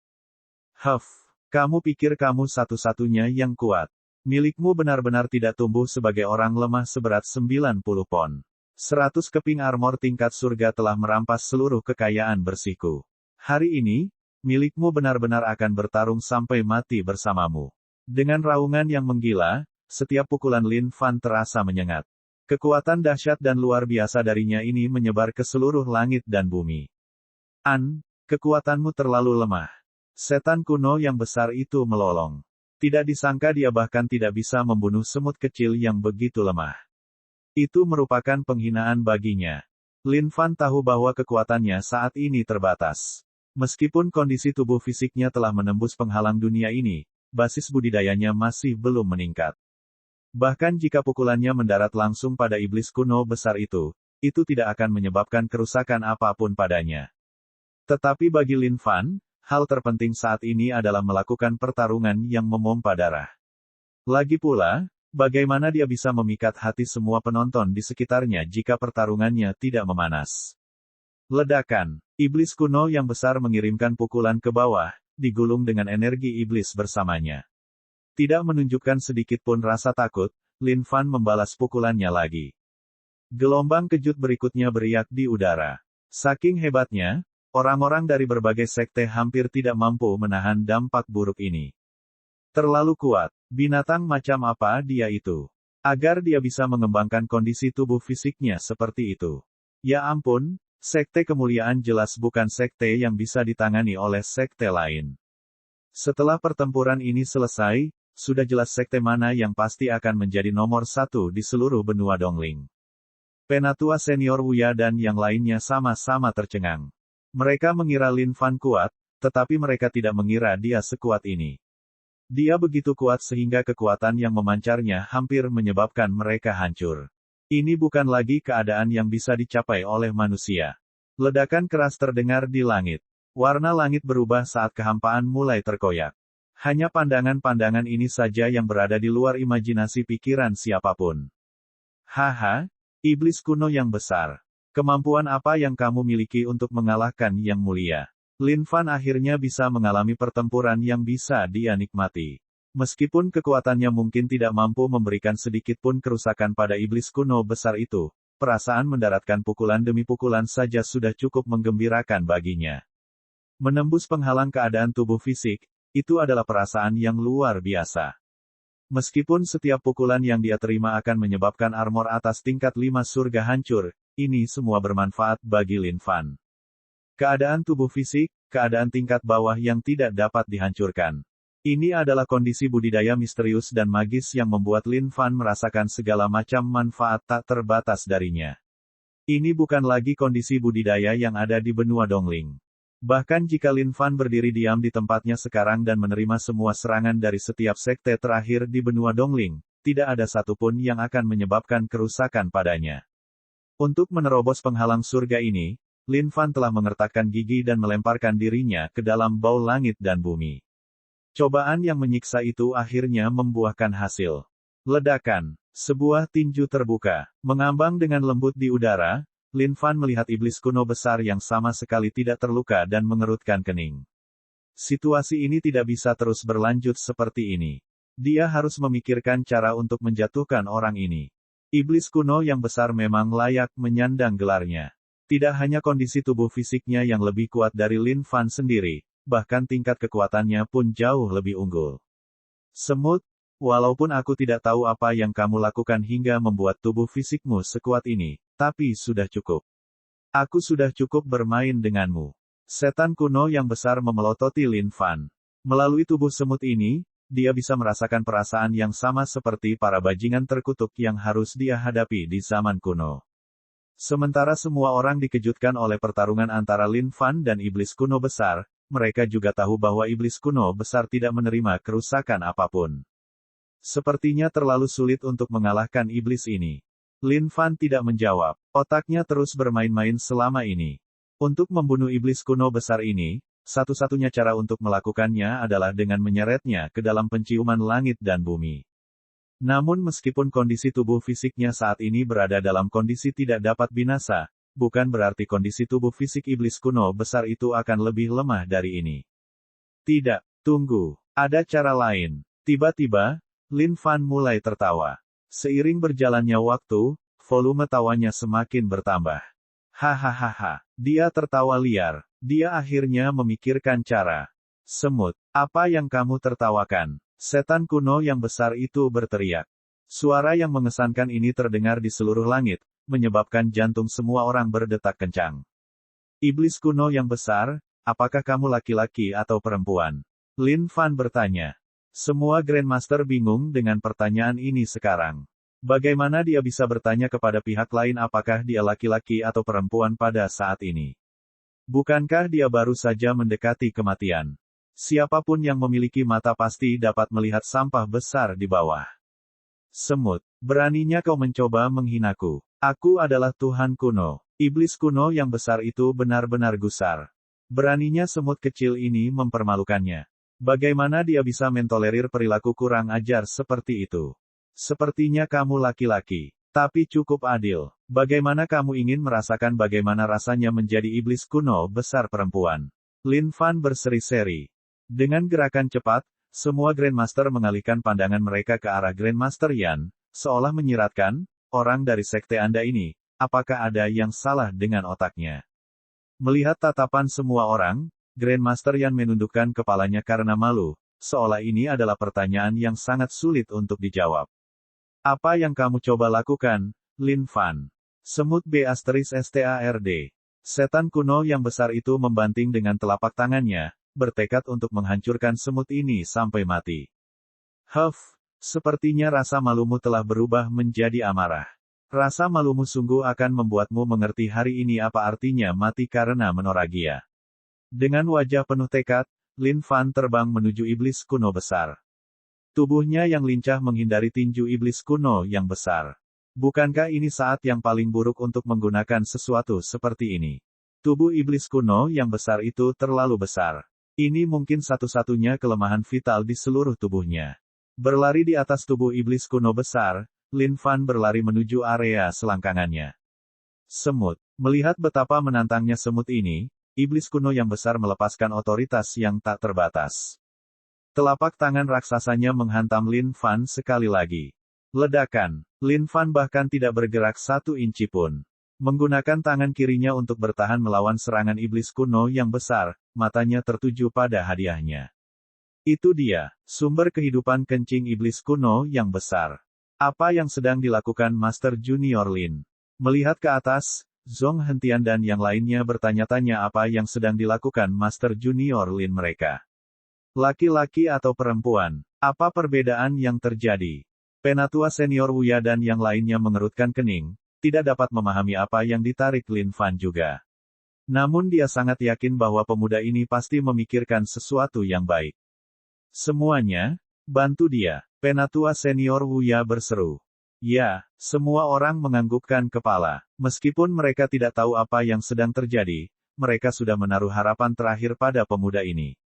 Huff, kamu pikir kamu satu-satunya yang kuat. Milikmu benar-benar tidak tumbuh sebagai orang lemah seberat 90 pon. 100 keping armor tingkat surga telah merampas seluruh kekayaan bersihku. Hari ini, milikmu benar-benar akan bertarung sampai mati bersamamu. Dengan raungan yang menggila, setiap pukulan Lin Fan terasa menyengat. Kekuatan dahsyat dan luar biasa darinya ini menyebar ke seluruh langit dan bumi. Kekuatanmu terlalu lemah. Setan kuno yang besar itu melolong. Tidak disangka dia bahkan tidak bisa membunuh semut kecil yang begitu lemah. Itu merupakan penghinaan baginya. Lin Fan tahu bahwa kekuatannya saat ini terbatas. Meskipun kondisi tubuh fisiknya telah menembus penghalang dunia ini, basis budidayanya masih belum meningkat. Bahkan jika pukulannya mendarat langsung pada iblis kuno besar itu tidak akan menyebabkan kerusakan apapun padanya. Tetapi bagi Lin Fan, hal terpenting saat ini adalah melakukan pertarungan yang memompa darah. Lagi pula, bagaimana dia bisa memikat hati semua penonton di sekitarnya jika pertarungannya tidak memanas? Ledakan. Iblis kuno yang besar mengirimkan pukulan ke bawah, digulung dengan energi iblis bersamanya. Tidak menunjukkan sedikit pun rasa takut, Lin Fan membalas pukulannya lagi. Gelombang kejut berikutnya beriak di udara. Saking hebatnya, orang-orang dari berbagai sekte hampir tidak mampu menahan dampak buruk ini. Terlalu kuat. Binatang macam apa dia itu? Agar dia bisa mengembangkan kondisi tubuh fisiknya seperti itu. Ya ampun, sekte kemuliaan jelas bukan sekte yang bisa ditangani oleh sekte lain. Setelah pertempuran ini selesai, sudah jelas sekte mana yang pasti akan menjadi nomor satu di seluruh benua Dongling. Penatua senior Wuya dan yang lainnya sama-sama tercengang. Mereka mengira Lin Fan kuat, tetapi mereka tidak mengira dia sekuat ini. Dia begitu kuat sehingga kekuatan yang memancarnya hampir menyebabkan mereka hancur. Ini bukan lagi keadaan yang bisa dicapai oleh manusia. Ledakan keras terdengar di langit. Warna langit berubah saat kehampaan mulai terkoyak. Hanya pandangan-pandangan ini saja yang berada di luar imajinasi pikiran siapapun. Haha, iblis kuno yang besar. Kemampuan apa yang kamu miliki untuk mengalahkan yang mulia? Lin Fan akhirnya bisa mengalami pertempuran yang bisa dia nikmati. Meskipun kekuatannya mungkin tidak mampu memberikan sedikit pun kerusakan pada iblis kuno besar itu, perasaan mendaratkan pukulan demi pukulan saja sudah cukup menggembirakan baginya. Menembus penghalang keadaan tubuh fisik, itu adalah perasaan yang luar biasa. Meskipun setiap pukulan yang dia terima akan menyebabkan armor atas tingkat 5 surga hancur, ini semua bermanfaat bagi Lin Fan. Keadaan tubuh fisik, keadaan tingkat bawah yang tidak dapat dihancurkan. Ini adalah kondisi budidaya misterius dan magis yang membuat Lin Fan merasakan segala macam manfaat tak terbatas darinya. Ini bukan lagi kondisi budidaya yang ada di benua Dongling. Bahkan jika Lin Fan berdiri diam di tempatnya sekarang dan menerima semua serangan dari setiap sekte terakhir di benua Dongling, tidak ada satupun yang akan menyebabkan kerusakan padanya. Untuk menerobos penghalang surga ini, Lin Fan telah mengertakkan gigi dan melemparkan dirinya ke dalam bau langit dan bumi. Cobaan yang menyiksa itu akhirnya membuahkan hasil. Ledakan, sebuah tinju terbuka, mengambang dengan lembut di udara. Lin Fan melihat iblis kuno besar yang sama sekali tidak terluka dan mengerutkan kening. Situasi ini tidak bisa terus berlanjut seperti ini. Dia harus memikirkan cara untuk menjatuhkan orang ini. Iblis kuno yang besar memang layak menyandang gelarnya. Tidak hanya kondisi tubuh fisiknya yang lebih kuat dari Lin Fan sendiri, bahkan tingkat kekuatannya pun jauh lebih unggul. Semut, walaupun aku tidak tahu apa yang kamu lakukan hingga membuat tubuh fisikmu sekuat ini, tapi sudah cukup. Aku sudah cukup bermain denganmu. Setan kuno yang besar memelototi Lin Fan. Melalui tubuh semut ini, dia bisa merasakan perasaan yang sama seperti para bajingan terkutuk yang harus dia hadapi di zaman kuno. Sementara semua orang dikejutkan oleh pertarungan antara Lin Fan dan iblis kuno besar, mereka juga tahu bahwa iblis kuno besar tidak menerima kerusakan apapun. Sepertinya terlalu sulit untuk mengalahkan iblis ini. Lin Fan tidak menjawab. Otaknya terus bermain-main selama ini. Untuk membunuh iblis kuno besar ini, satu-satunya cara untuk melakukannya adalah dengan menyeretnya ke dalam penciuman langit dan bumi. Namun meskipun kondisi tubuh fisiknya saat ini berada dalam kondisi tidak dapat binasa, bukan berarti kondisi tubuh fisik iblis kuno besar itu akan lebih lemah dari ini. Tidak, tunggu, ada cara lain. Tiba-tiba, Lin Fan mulai tertawa. Seiring berjalannya waktu, volume tawanya semakin bertambah. Hahaha, dia tertawa liar. Dia akhirnya memikirkan cara. Semut, apa yang kamu tertawakan? Setan kuno yang besar itu berteriak. Suara yang mengesankan ini terdengar di seluruh langit, menyebabkan jantung semua orang berdetak kencang. Iblis kuno yang besar, apakah kamu laki-laki atau perempuan? Lin Fan bertanya. Semua Grandmaster bingung dengan pertanyaan ini sekarang. Bagaimana dia bisa bertanya kepada pihak lain apakah dia laki-laki atau perempuan pada saat ini? Bukankah dia baru saja mendekati kematian? Siapapun yang memiliki mata pasti dapat melihat sampah besar di bawah. Semut, beraninya kau mencoba menghinaku. Aku adalah Tuhan kuno. Iblis kuno yang besar itu benar-benar gusar. Beraninya semut kecil ini mempermalukannya. Bagaimana dia bisa mentolerir perilaku kurang ajar seperti itu? Sepertinya kamu laki-laki, tapi cukup adil. Bagaimana kamu ingin merasakan bagaimana rasanya menjadi iblis kuno besar perempuan? Lin Fan berseri-seri. Dengan gerakan cepat, semua Grandmaster mengalihkan pandangan mereka ke arah Grandmaster Yan, seolah menyiratkan, orang dari sekte Anda ini, apakah ada yang salah dengan otaknya? Melihat tatapan semua orang, Grandmaster Yan menundukkan kepalanya karena malu, seolah ini adalah pertanyaan yang sangat sulit untuk dijawab. Apa yang kamu coba lakukan, Lin Fan? Semut B***STARD. Setan kuno yang besar itu membanting dengan telapak tangannya, bertekad untuk menghancurkan semut ini sampai mati. Sepertinya rasa malumu telah berubah menjadi amarah. Rasa malumu sungguh akan membuatmu mengerti hari ini apa artinya mati karena menoragia. Dengan wajah penuh tekad, Lin Fan terbang menuju iblis kuno besar. Tubuhnya yang lincah menghindari tinju iblis kuno yang besar. Bukankah ini saat yang paling buruk untuk menggunakan sesuatu seperti ini? Tubuh iblis kuno yang besar itu terlalu besar. Ini mungkin satu-satunya kelemahan vital di seluruh tubuhnya. Berlari di atas tubuh iblis kuno besar, Lin Fan berlari menuju area selangkangannya. Semut. Melihat betapa menantangnya semut ini, iblis kuno yang besar melepaskan otoritas yang tak terbatas. Telapak tangan raksasanya menghantam Lin Fan sekali lagi. Ledakan. Lin Fan bahkan tidak bergerak 1 inci pun. Menggunakan tangan kirinya untuk bertahan melawan serangan iblis kuno yang besar, matanya tertuju pada hadiahnya. Itu dia, sumber kehidupan kencing iblis kuno yang besar. Apa yang sedang dilakukan Master Junior Lin? Melihat ke atas, Zhong Hentian dan yang lainnya bertanya-tanya apa yang sedang dilakukan Master Junior Lin mereka. Laki-laki atau perempuan? Apa perbedaan yang terjadi? Penatua senior Wuya dan yang lainnya mengerutkan kening, tidak dapat memahami apa yang ditarik Lin Fan juga. Namun dia sangat yakin bahwa pemuda ini pasti memikirkan sesuatu yang baik. Semuanya, bantu dia, Penatua senior Wuya berseru. Ya, semua orang menganggukkan kepala. Meskipun mereka tidak tahu apa yang sedang terjadi, mereka sudah menaruh harapan terakhir pada pemuda ini.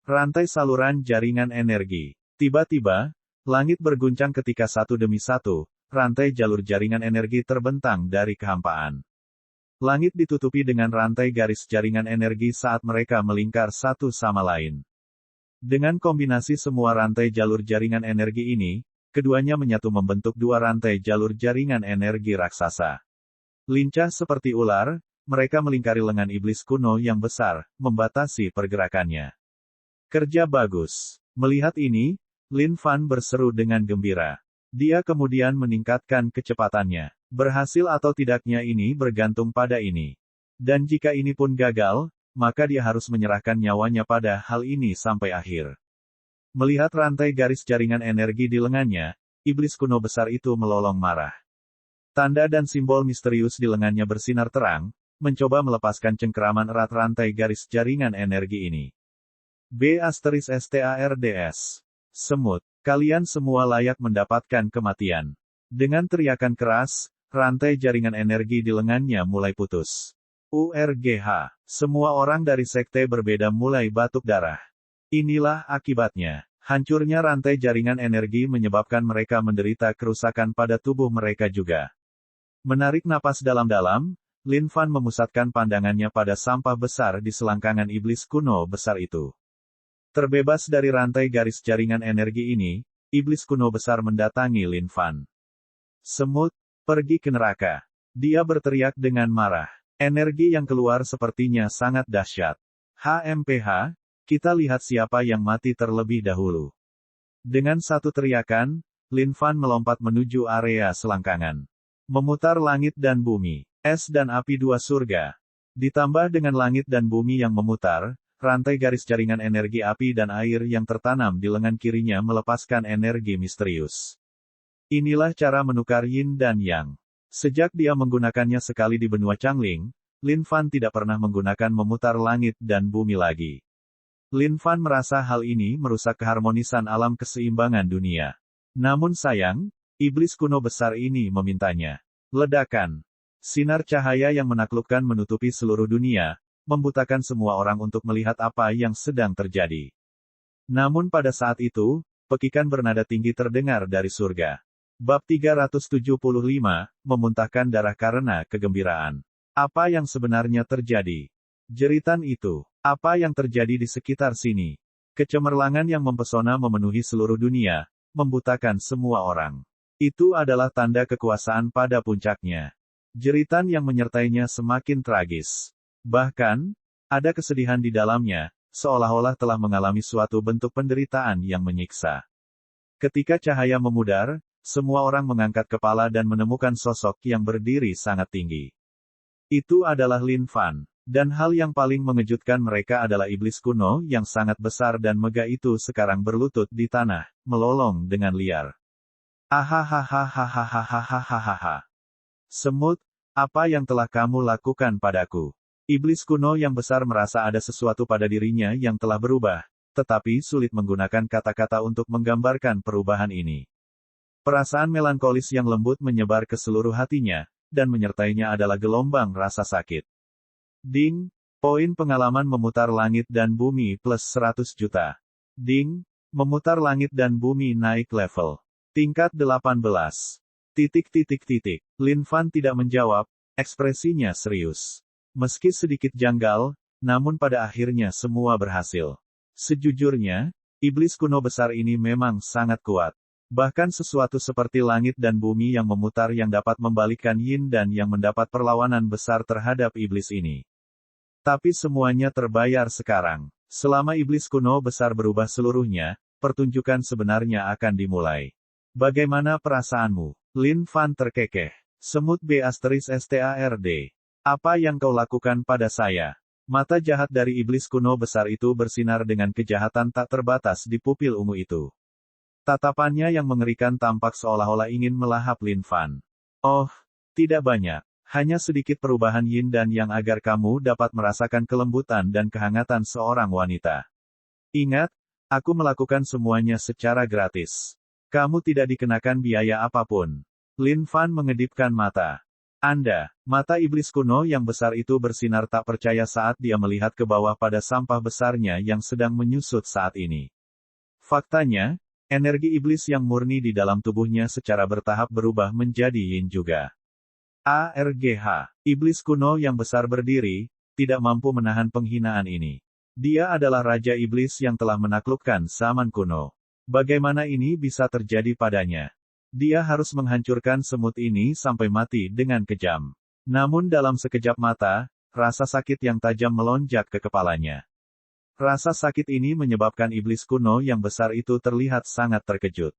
Rantai saluran jaringan energi. Tiba-tiba, langit berguncang ketika satu demi satu, rantai jalur jaringan energi terbentang dari kehampaan. Langit ditutupi dengan rantai garis jaringan energi saat mereka melingkar satu sama lain. Dengan kombinasi semua rantai jalur jaringan energi ini, keduanya menyatu membentuk 2 rantai jalur jaringan energi raksasa. Lincah seperti ular, mereka melingkari lengan iblis kuno yang besar, membatasi pergerakannya. Kerja bagus. Melihat ini, Lin Fan berseru dengan gembira. Dia kemudian meningkatkan kecepatannya. Berhasil atau tidaknya ini bergantung pada ini. Dan jika ini pun gagal, maka dia harus menyerahkan nyawanya pada hal ini sampai akhir. Melihat rantai garis jaringan energi di lengannya, iblis kuno besar itu melolong marah. Tanda dan simbol misterius di lengannya bersinar terang, mencoba melepaskan cengkeraman erat rantai garis jaringan energi ini. B***STARDS. Semut, kalian semua layak mendapatkan kematian. Dengan teriakan keras, rantai jaringan energi di lengannya mulai putus. URGH, semua orang dari sekte berbeda mulai batuk darah. Inilah akibatnya. Hancurnya rantai jaringan energi menyebabkan mereka menderita kerusakan pada tubuh mereka juga. Menarik napas dalam-dalam, Lin Fan memusatkan pandangannya pada sampah besar di selangkangan iblis kuno besar itu. Terbebas dari rantai garis jaringan energi ini, iblis kuno besar mendatangi Lin Fan. Semut, pergi ke neraka. Dia berteriak dengan marah. Energi yang keluar sepertinya sangat dahsyat. HMPH, kita lihat siapa yang mati terlebih dahulu. Dengan satu teriakan, Lin Fan melompat menuju area selangkangan. Memutar langit dan bumi, es dan api 2 surga. Ditambah dengan langit dan bumi yang memutar, rantai garis jaringan energi api dan air yang tertanam di lengan kirinya melepaskan energi misterius. Inilah cara menukar yin dan yang. Sejak dia menggunakannya sekali di benua Changling, Lin Fan tidak pernah menggunakan memutar langit dan bumi lagi. Lin Fan merasa hal ini merusak keharmonisan alam keseimbangan dunia. Namun sayang, iblis kuno besar ini memintanya. Ledakan. Sinar cahaya yang menaklukkan menutupi seluruh dunia, membutakan semua orang untuk melihat apa yang sedang terjadi. Namun pada saat itu, pekikan bernada tinggi terdengar dari surga. Bab 375, memuntahkan darah karena kegembiraan. Apa yang sebenarnya terjadi? Jeritan itu. Apa yang terjadi di sekitar sini? Kecemerlangan yang mempesona memenuhi seluruh dunia, membutakan semua orang. Itu adalah tanda kekuasaan pada puncaknya. Jeritan yang menyertainya semakin tragis. Bahkan, ada kesedihan di dalamnya, seolah-olah telah mengalami suatu bentuk penderitaan yang menyiksa. Ketika cahaya memudar, semua orang mengangkat kepala dan menemukan sosok yang berdiri sangat tinggi. Itu adalah Lin Fan. Dan hal yang paling mengejutkan mereka adalah iblis kuno yang sangat besar dan megah itu sekarang berlutut di tanah, melolong dengan liar. Ahahaha. Semut, apa yang telah kamu lakukan padaku? Iblis kuno yang besar merasa ada sesuatu pada dirinya yang telah berubah, tetapi sulit menggunakan kata-kata untuk menggambarkan perubahan ini. Perasaan melankolis yang lembut menyebar ke seluruh hatinya, dan menyertainya adalah gelombang rasa sakit. Ding, poin pengalaman memutar langit dan bumi plus 100 juta. Ding, memutar langit dan bumi naik level. Tingkat 18. Lin Fan tidak menjawab, ekspresinya serius. Meski sedikit janggal, namun pada akhirnya semua berhasil. Sejujurnya, iblis kuno besar ini memang sangat kuat. Bahkan sesuatu seperti langit dan bumi yang memutar yang dapat membalikkan yin dan yang mendapat perlawanan besar terhadap iblis ini. Tapi semuanya terbayar sekarang. Selama iblis kuno besar berubah seluruhnya, pertunjukan sebenarnya akan dimulai. Bagaimana perasaanmu? Lin Fan terkekeh. Semut B***STARD. Apa yang kau lakukan pada saya? Mata jahat dari iblis kuno besar itu bersinar dengan kejahatan tak terbatas di pupil ungu itu. Tatapannya yang mengerikan tampak seolah-olah ingin melahap Lin Fan. Oh, tidak banyak. Hanya sedikit perubahan yin dan yang agar kamu dapat merasakan kelembutan dan kehangatan seorang wanita. Ingat, aku melakukan semuanya secara gratis. Kamu tidak dikenakan biaya apapun. Lin Fan mengedipkan mata. Mata iblis kuno yang besar itu bersinar tak percaya saat dia melihat ke bawah pada sampah besarnya yang sedang menyusut saat ini. Faktanya, energi iblis yang murni di dalam tubuhnya secara bertahap berubah menjadi yin juga. ARGH, iblis kuno yang besar berdiri, tidak mampu menahan penghinaan ini. Dia adalah Raja Iblis yang telah menaklukkan zaman kuno. Bagaimana ini bisa terjadi padanya? Dia harus menghancurkan semut ini sampai mati dengan kejam. Namun dalam sekejap mata, rasa sakit yang tajam melonjak ke kepalanya. Rasa sakit ini menyebabkan iblis kuno yang besar itu terlihat sangat terkejut.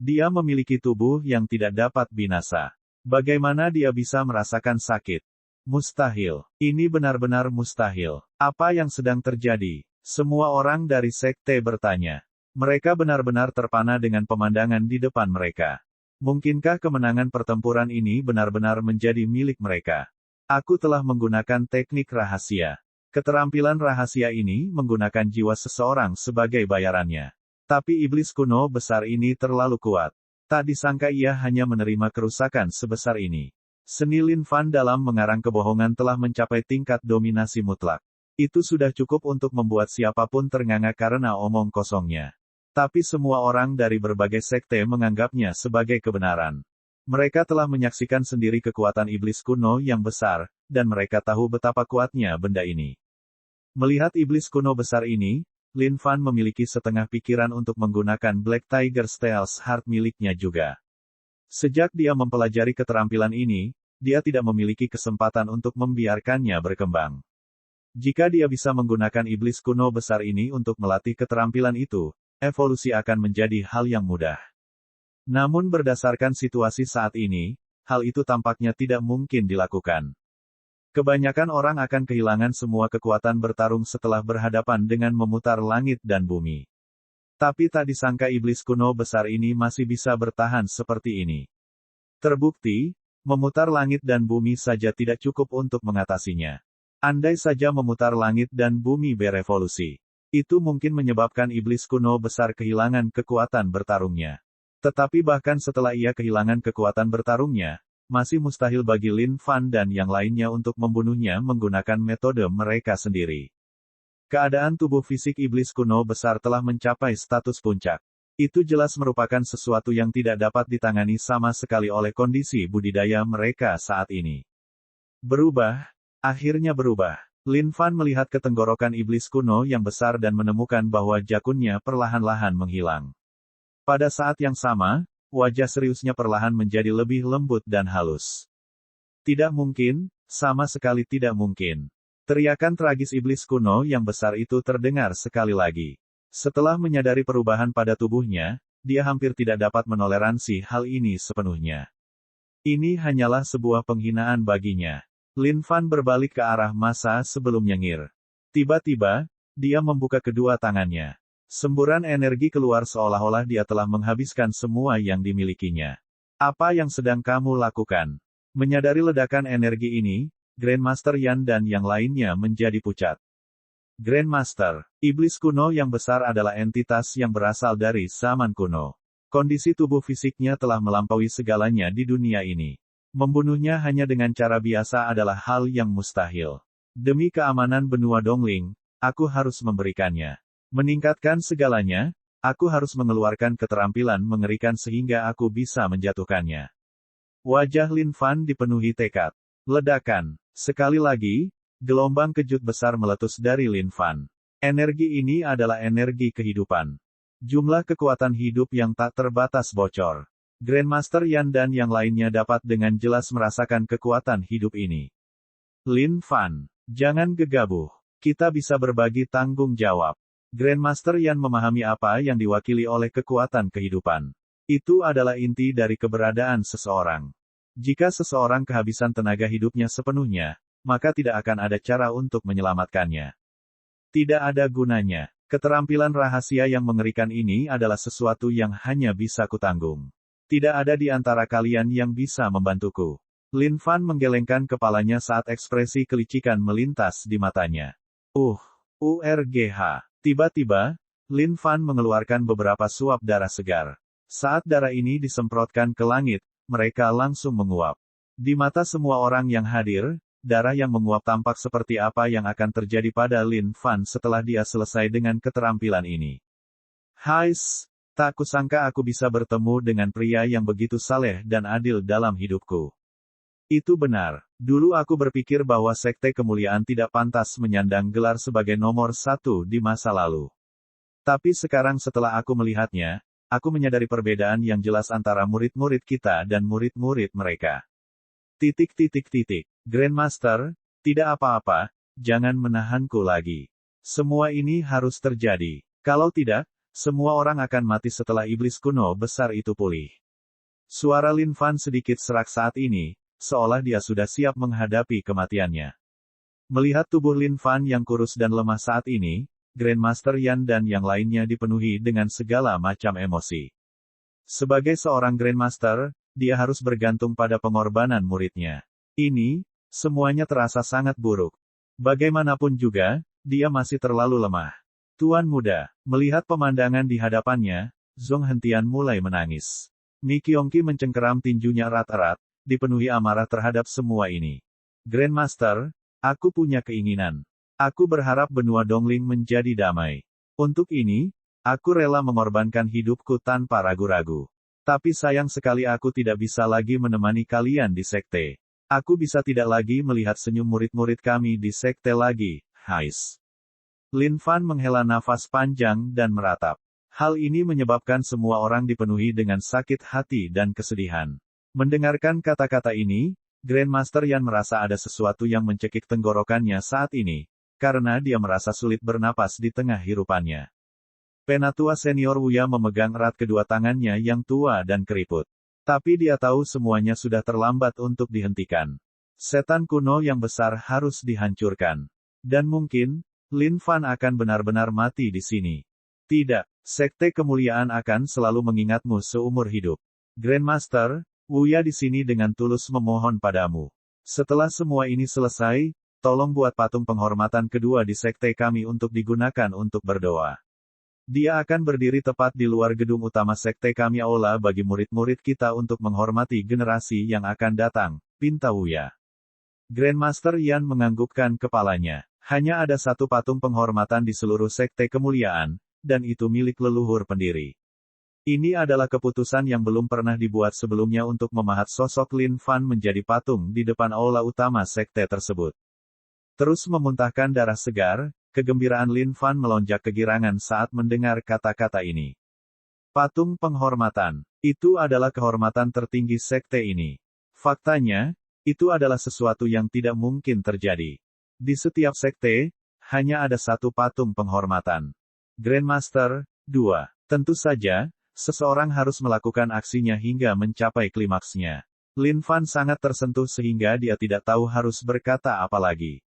Dia memiliki tubuh yang tidak dapat binasa. Bagaimana dia bisa merasakan sakit? Mustahil. Ini benar-benar mustahil. Apa yang sedang terjadi? Semua orang dari sekte bertanya. Mereka benar-benar terpana dengan pemandangan di depan mereka. Mungkinkah kemenangan pertempuran ini benar-benar menjadi milik mereka? Aku telah menggunakan teknik rahasia. Keterampilan rahasia ini menggunakan jiwa seseorang sebagai bayarannya. Tapi iblis kuno besar ini terlalu kuat. Tak disangka ia hanya menerima kerusakan sebesar ini. Seni Lin Fan dalam mengarang kebohongan telah mencapai tingkat dominasi mutlak. Itu sudah cukup untuk membuat siapapun ternganga karena omong kosongnya. Tapi semua orang dari berbagai sekte menganggapnya sebagai kebenaran. Mereka telah menyaksikan sendiri kekuatan iblis kuno yang besar, dan mereka tahu betapa kuatnya benda ini. Melihat iblis kuno besar ini, Lin Fan memiliki setengah pikiran untuk menggunakan Black Tiger Stealth Heart miliknya juga. Sejak dia mempelajari keterampilan ini, dia tidak memiliki kesempatan untuk membiarkannya berkembang. Jika dia bisa menggunakan iblis kuno besar ini untuk melatih keterampilan itu, evolusi akan menjadi hal yang mudah. Namun berdasarkan situasi saat ini, hal itu tampaknya tidak mungkin dilakukan. Kebanyakan orang akan kehilangan semua kekuatan bertarung setelah berhadapan dengan memutar langit dan bumi. Tapi tak disangka iblis kuno besar ini masih bisa bertahan seperti ini. Terbukti, memutar langit dan bumi saja tidak cukup untuk mengatasinya. Andai saja memutar langit dan bumi berevolusi, itu mungkin menyebabkan iblis kuno besar kehilangan kekuatan bertarungnya. Tetapi bahkan setelah ia kehilangan kekuatan bertarungnya, masih mustahil bagi Lin Fan dan yang lainnya untuk membunuhnya menggunakan metode mereka sendiri. Keadaan tubuh fisik iblis kuno besar telah mencapai status puncak. Itu jelas merupakan sesuatu yang tidak dapat ditangani sama sekali oleh kondisi budidaya mereka saat ini. Akhirnya berubah. Lin Fan melihat ke tenggorokan iblis kuno yang besar dan menemukan bahwa jakunnya perlahan-lahan menghilang. Pada saat yang sama, wajah seriusnya perlahan menjadi lebih lembut dan halus. Tidak mungkin, sama sekali tidak mungkin. Teriakan tragis iblis kuno yang besar itu terdengar sekali lagi. Setelah menyadari perubahan pada tubuhnya, dia hampir tidak dapat menoleransi hal ini sepenuhnya. Ini hanyalah sebuah penghinaan baginya. Lin Fan berbalik ke arah masa sebelum nyengir. Tiba-tiba, dia membuka kedua tangannya. Semburan energi keluar seolah-olah dia telah menghabiskan semua yang dimilikinya. Apa yang sedang kamu lakukan? Menyadari ledakan energi ini, Grandmaster Yan dan yang lainnya menjadi pucat. Grandmaster, iblis kuno yang besar adalah entitas yang berasal dari zaman kuno. Kondisi tubuh fisiknya telah melampaui segalanya di dunia ini. Membunuhnya hanya dengan cara biasa adalah hal yang mustahil. Demi keamanan benua Dongling, aku harus memberikannya. Meningkatkan segalanya, aku harus mengeluarkan keterampilan mengerikan sehingga aku bisa menjatuhkannya. Wajah Lin Fan dipenuhi tekad. Ledakan. Sekali lagi, gelombang kejut besar meletus dari Lin Fan. Energi ini adalah energi kehidupan. Jumlah kekuatan hidup yang tak terbatas bocor. Grandmaster Yan dan yang lainnya dapat dengan jelas merasakan kekuatan hidup ini. Lin Fan, jangan gegabah. Kita bisa berbagi tanggung jawab. Grandmaster Yan memahami apa yang diwakili oleh kekuatan kehidupan. Itu adalah inti dari keberadaan seseorang. Jika seseorang kehabisan tenaga hidupnya sepenuhnya, maka tidak akan ada cara untuk menyelamatkannya. Tidak ada gunanya. Keterampilan rahasia yang mengerikan ini adalah sesuatu yang hanya bisa kutanggung. Tidak ada di antara kalian yang bisa membantuku. Lin Fan menggelengkan kepalanya saat ekspresi kelicikan melintas di matanya. URGH. Tiba-tiba, Lin Fan mengeluarkan beberapa suap darah segar. Saat darah ini disemprotkan ke langit, mereka langsung menguap. Di mata semua orang yang hadir, darah yang menguap tampak seperti apa yang akan terjadi pada Lin Fan setelah dia selesai dengan keterampilan ini. Hais, tak kusangka aku bisa bertemu dengan pria yang begitu saleh dan adil dalam hidupku. Itu benar. Dulu aku berpikir bahwa Sekte Kemuliaan tidak pantas menyandang gelar sebagai nomor satu di masa lalu. Tapi sekarang setelah aku melihatnya, aku menyadari perbedaan yang jelas antara murid-murid kita dan murid-murid mereka. Grandmaster, tidak apa-apa, jangan menahanku lagi. Semua ini harus terjadi. Kalau tidak, semua orang akan mati setelah iblis kuno besar itu pulih. Suara Lin Fan sedikit serak saat ini, seolah dia sudah siap menghadapi kematiannya. Melihat tubuh Lin Fan yang kurus dan lemah saat ini, Grandmaster Yan dan yang lainnya dipenuhi dengan segala macam emosi. Sebagai seorang Grandmaster, dia harus bergantung pada pengorbanan muridnya. Ini, semuanya terasa sangat buruk. Bagaimanapun juga, dia masih terlalu lemah. Tuan muda, melihat pemandangan di hadapannya, Zhong Hentian mulai menangis. Mi Qiongqi mencengkeram tinjunya erat-erat, dipenuhi amarah terhadap semua ini. Grandmaster, aku punya keinginan. Aku berharap benua Dongling menjadi damai. Untuk ini, aku rela mengorbankan hidupku tanpa ragu-ragu. Tapi sayang sekali aku tidak bisa lagi menemani kalian di sekte. Aku bisa tidak lagi melihat senyum murid-murid kami di sekte lagi, Hais. Lin Fan menghela nafas panjang dan meratap. Hal ini menyebabkan semua orang dipenuhi dengan sakit hati dan kesedihan. Mendengarkan kata-kata ini, Grandmaster Yan merasa ada sesuatu yang mencekik tenggorokannya saat ini, karena dia merasa sulit bernapas di tengah hirupannya. Penatua senior Wuya memegang erat kedua tangannya yang tua dan keriput. Tapi dia tahu semuanya sudah terlambat untuk dihentikan. Setan kuno yang besar harus dihancurkan. Dan mungkin, Lin Fan akan benar-benar mati di sini. Tidak, Sekte Kemuliaan akan selalu mengingatmu seumur hidup. Grandmaster, Wuya di sini dengan tulus memohon padamu. Setelah semua ini selesai, tolong buat patung penghormatan kedua di sekte kami untuk digunakan untuk berdoa. Dia akan berdiri tepat di luar gedung utama sekte kami aula bagi murid-murid kita untuk menghormati generasi yang akan datang, pinta Wuya. Grandmaster Yan menganggukkan kepalanya. Hanya ada satu patung penghormatan di seluruh sekte kemuliaan, dan itu milik leluhur pendiri. Ini adalah keputusan yang belum pernah dibuat sebelumnya untuk memahat sosok Lin Fan menjadi patung di depan aula utama sekte tersebut. Terus memuntahkan darah segar, kegembiraan Lin Fan melonjak kegirangan saat mendengar kata-kata ini. Patung penghormatan. Itu adalah kehormatan tertinggi sekte ini. Faktanya, itu adalah sesuatu yang tidak mungkin terjadi. Di setiap sekte, hanya ada satu patung penghormatan. Grandmaster, 2. Tentu saja, seseorang harus melakukan aksinya hingga mencapai klimaksnya. Lin Fan sangat tersentuh sehingga dia tidak tahu harus berkata apa lagi.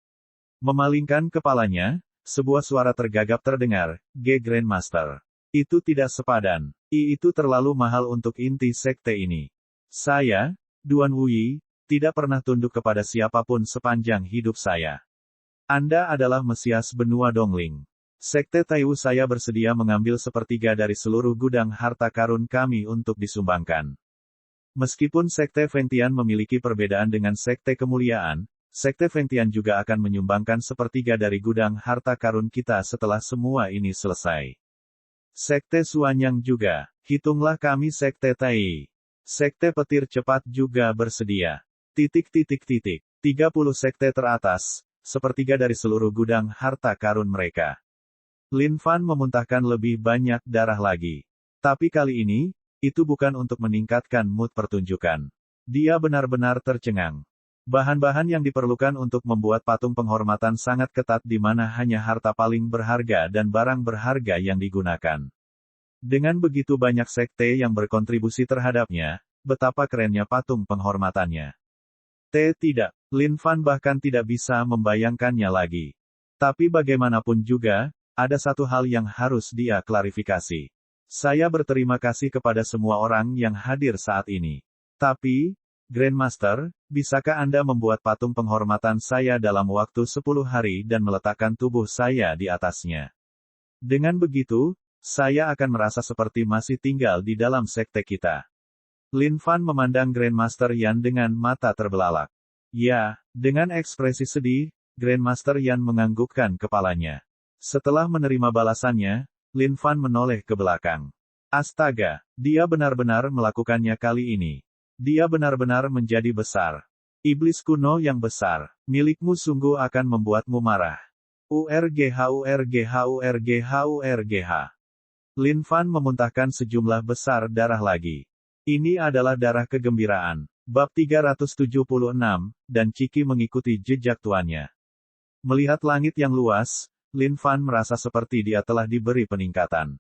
Memalingkan kepalanya, sebuah suara tergagap terdengar, "G Grandmaster. Itu tidak sepadan. Itu terlalu mahal untuk inti sekte ini. Saya, Duan Wuyi, tidak pernah tunduk kepada siapapun sepanjang hidup saya. Anda adalah Mesias benua Dongling. Sekte Taiwu saya bersedia mengambil sepertiga dari seluruh gudang harta karun kami untuk disumbangkan. Meskipun Sekte Fengtian memiliki perbedaan dengan Sekte Kemuliaan, Sekte Fengtian juga akan menyumbangkan sepertiga dari gudang harta karun kita setelah semua ini selesai. Sekte Suanyang juga, hitunglah kami Sekte Tai. Sekte Petir Cepat juga bersedia. 30 sekte teratas, sepertiga dari seluruh gudang harta karun mereka. Lin Fan memuntahkan lebih banyak darah lagi. Tapi kali ini, itu bukan untuk meningkatkan mood pertunjukan. Dia benar-benar tercengang. Bahan-bahan yang diperlukan untuk membuat patung penghormatan sangat ketat di mana hanya harta paling berharga dan barang berharga yang digunakan. Dengan begitu banyak sekte yang berkontribusi terhadapnya, betapa kerennya patung penghormatannya. Tidak, Lin Fan bahkan tidak bisa membayangkannya lagi. Tapi bagaimanapun juga, ada satu hal yang harus dia klarifikasi. Saya berterima kasih kepada semua orang yang hadir saat ini. Tapi, Grandmaster, bisakah Anda membuat patung penghormatan saya dalam waktu 10 hari dan meletakkan tubuh saya di atasnya? Dengan begitu, saya akan merasa seperti masih tinggal di dalam sekte kita. Lin Fan memandang Grandmaster Yan dengan mata terbelalak. Ya, dengan ekspresi sedih, Grandmaster Yan menganggukkan kepalanya. Setelah menerima balasannya, Lin Fan menoleh ke belakang. Astaga, dia benar-benar melakukannya kali ini. Dia benar-benar menjadi besar. Iblis kuno yang besar, milikmu sungguh akan membuatmu marah. Urgh. Lin Fan memuntahkan sejumlah besar darah lagi. Ini adalah darah kegembiraan. Bab 376, dan Ciki mengikuti jejak tuannya. Melihat langit yang luas, Lin Fan merasa seperti dia telah diberi peningkatan.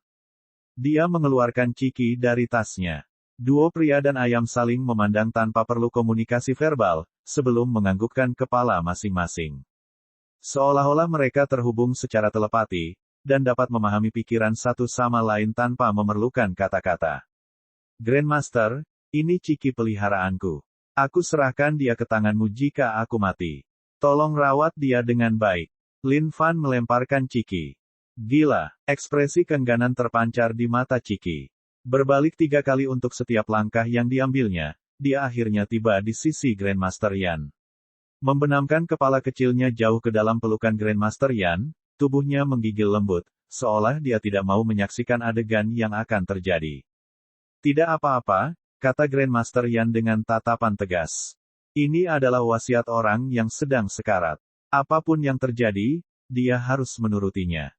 Dia mengeluarkan Ciki dari tasnya. Duo pria dan ayam saling memandang tanpa perlu komunikasi verbal, sebelum menganggukkan kepala masing-masing. Seolah-olah mereka terhubung secara telepati, dan dapat memahami pikiran satu sama lain tanpa memerlukan kata-kata. Grandmaster, ini Ciki peliharaanku. Aku serahkan dia ke tanganmu jika aku mati. Tolong rawat dia dengan baik. Lin Fan melemparkan Ciki. Gila, ekspresi keengganan terpancar di mata Ciki. Berbalik 3 kali untuk setiap langkah yang diambilnya, dia akhirnya tiba di sisi Grandmaster Yan. Membenamkan kepala kecilnya jauh ke dalam pelukan Grandmaster Yan, tubuhnya menggigil lembut, seolah dia tidak mau menyaksikan adegan yang akan terjadi. Tidak apa-apa, kata Grandmaster Yan dengan tatapan tegas. Ini adalah wasiat orang yang sedang sekarat. Apapun yang terjadi, dia harus menurutinya.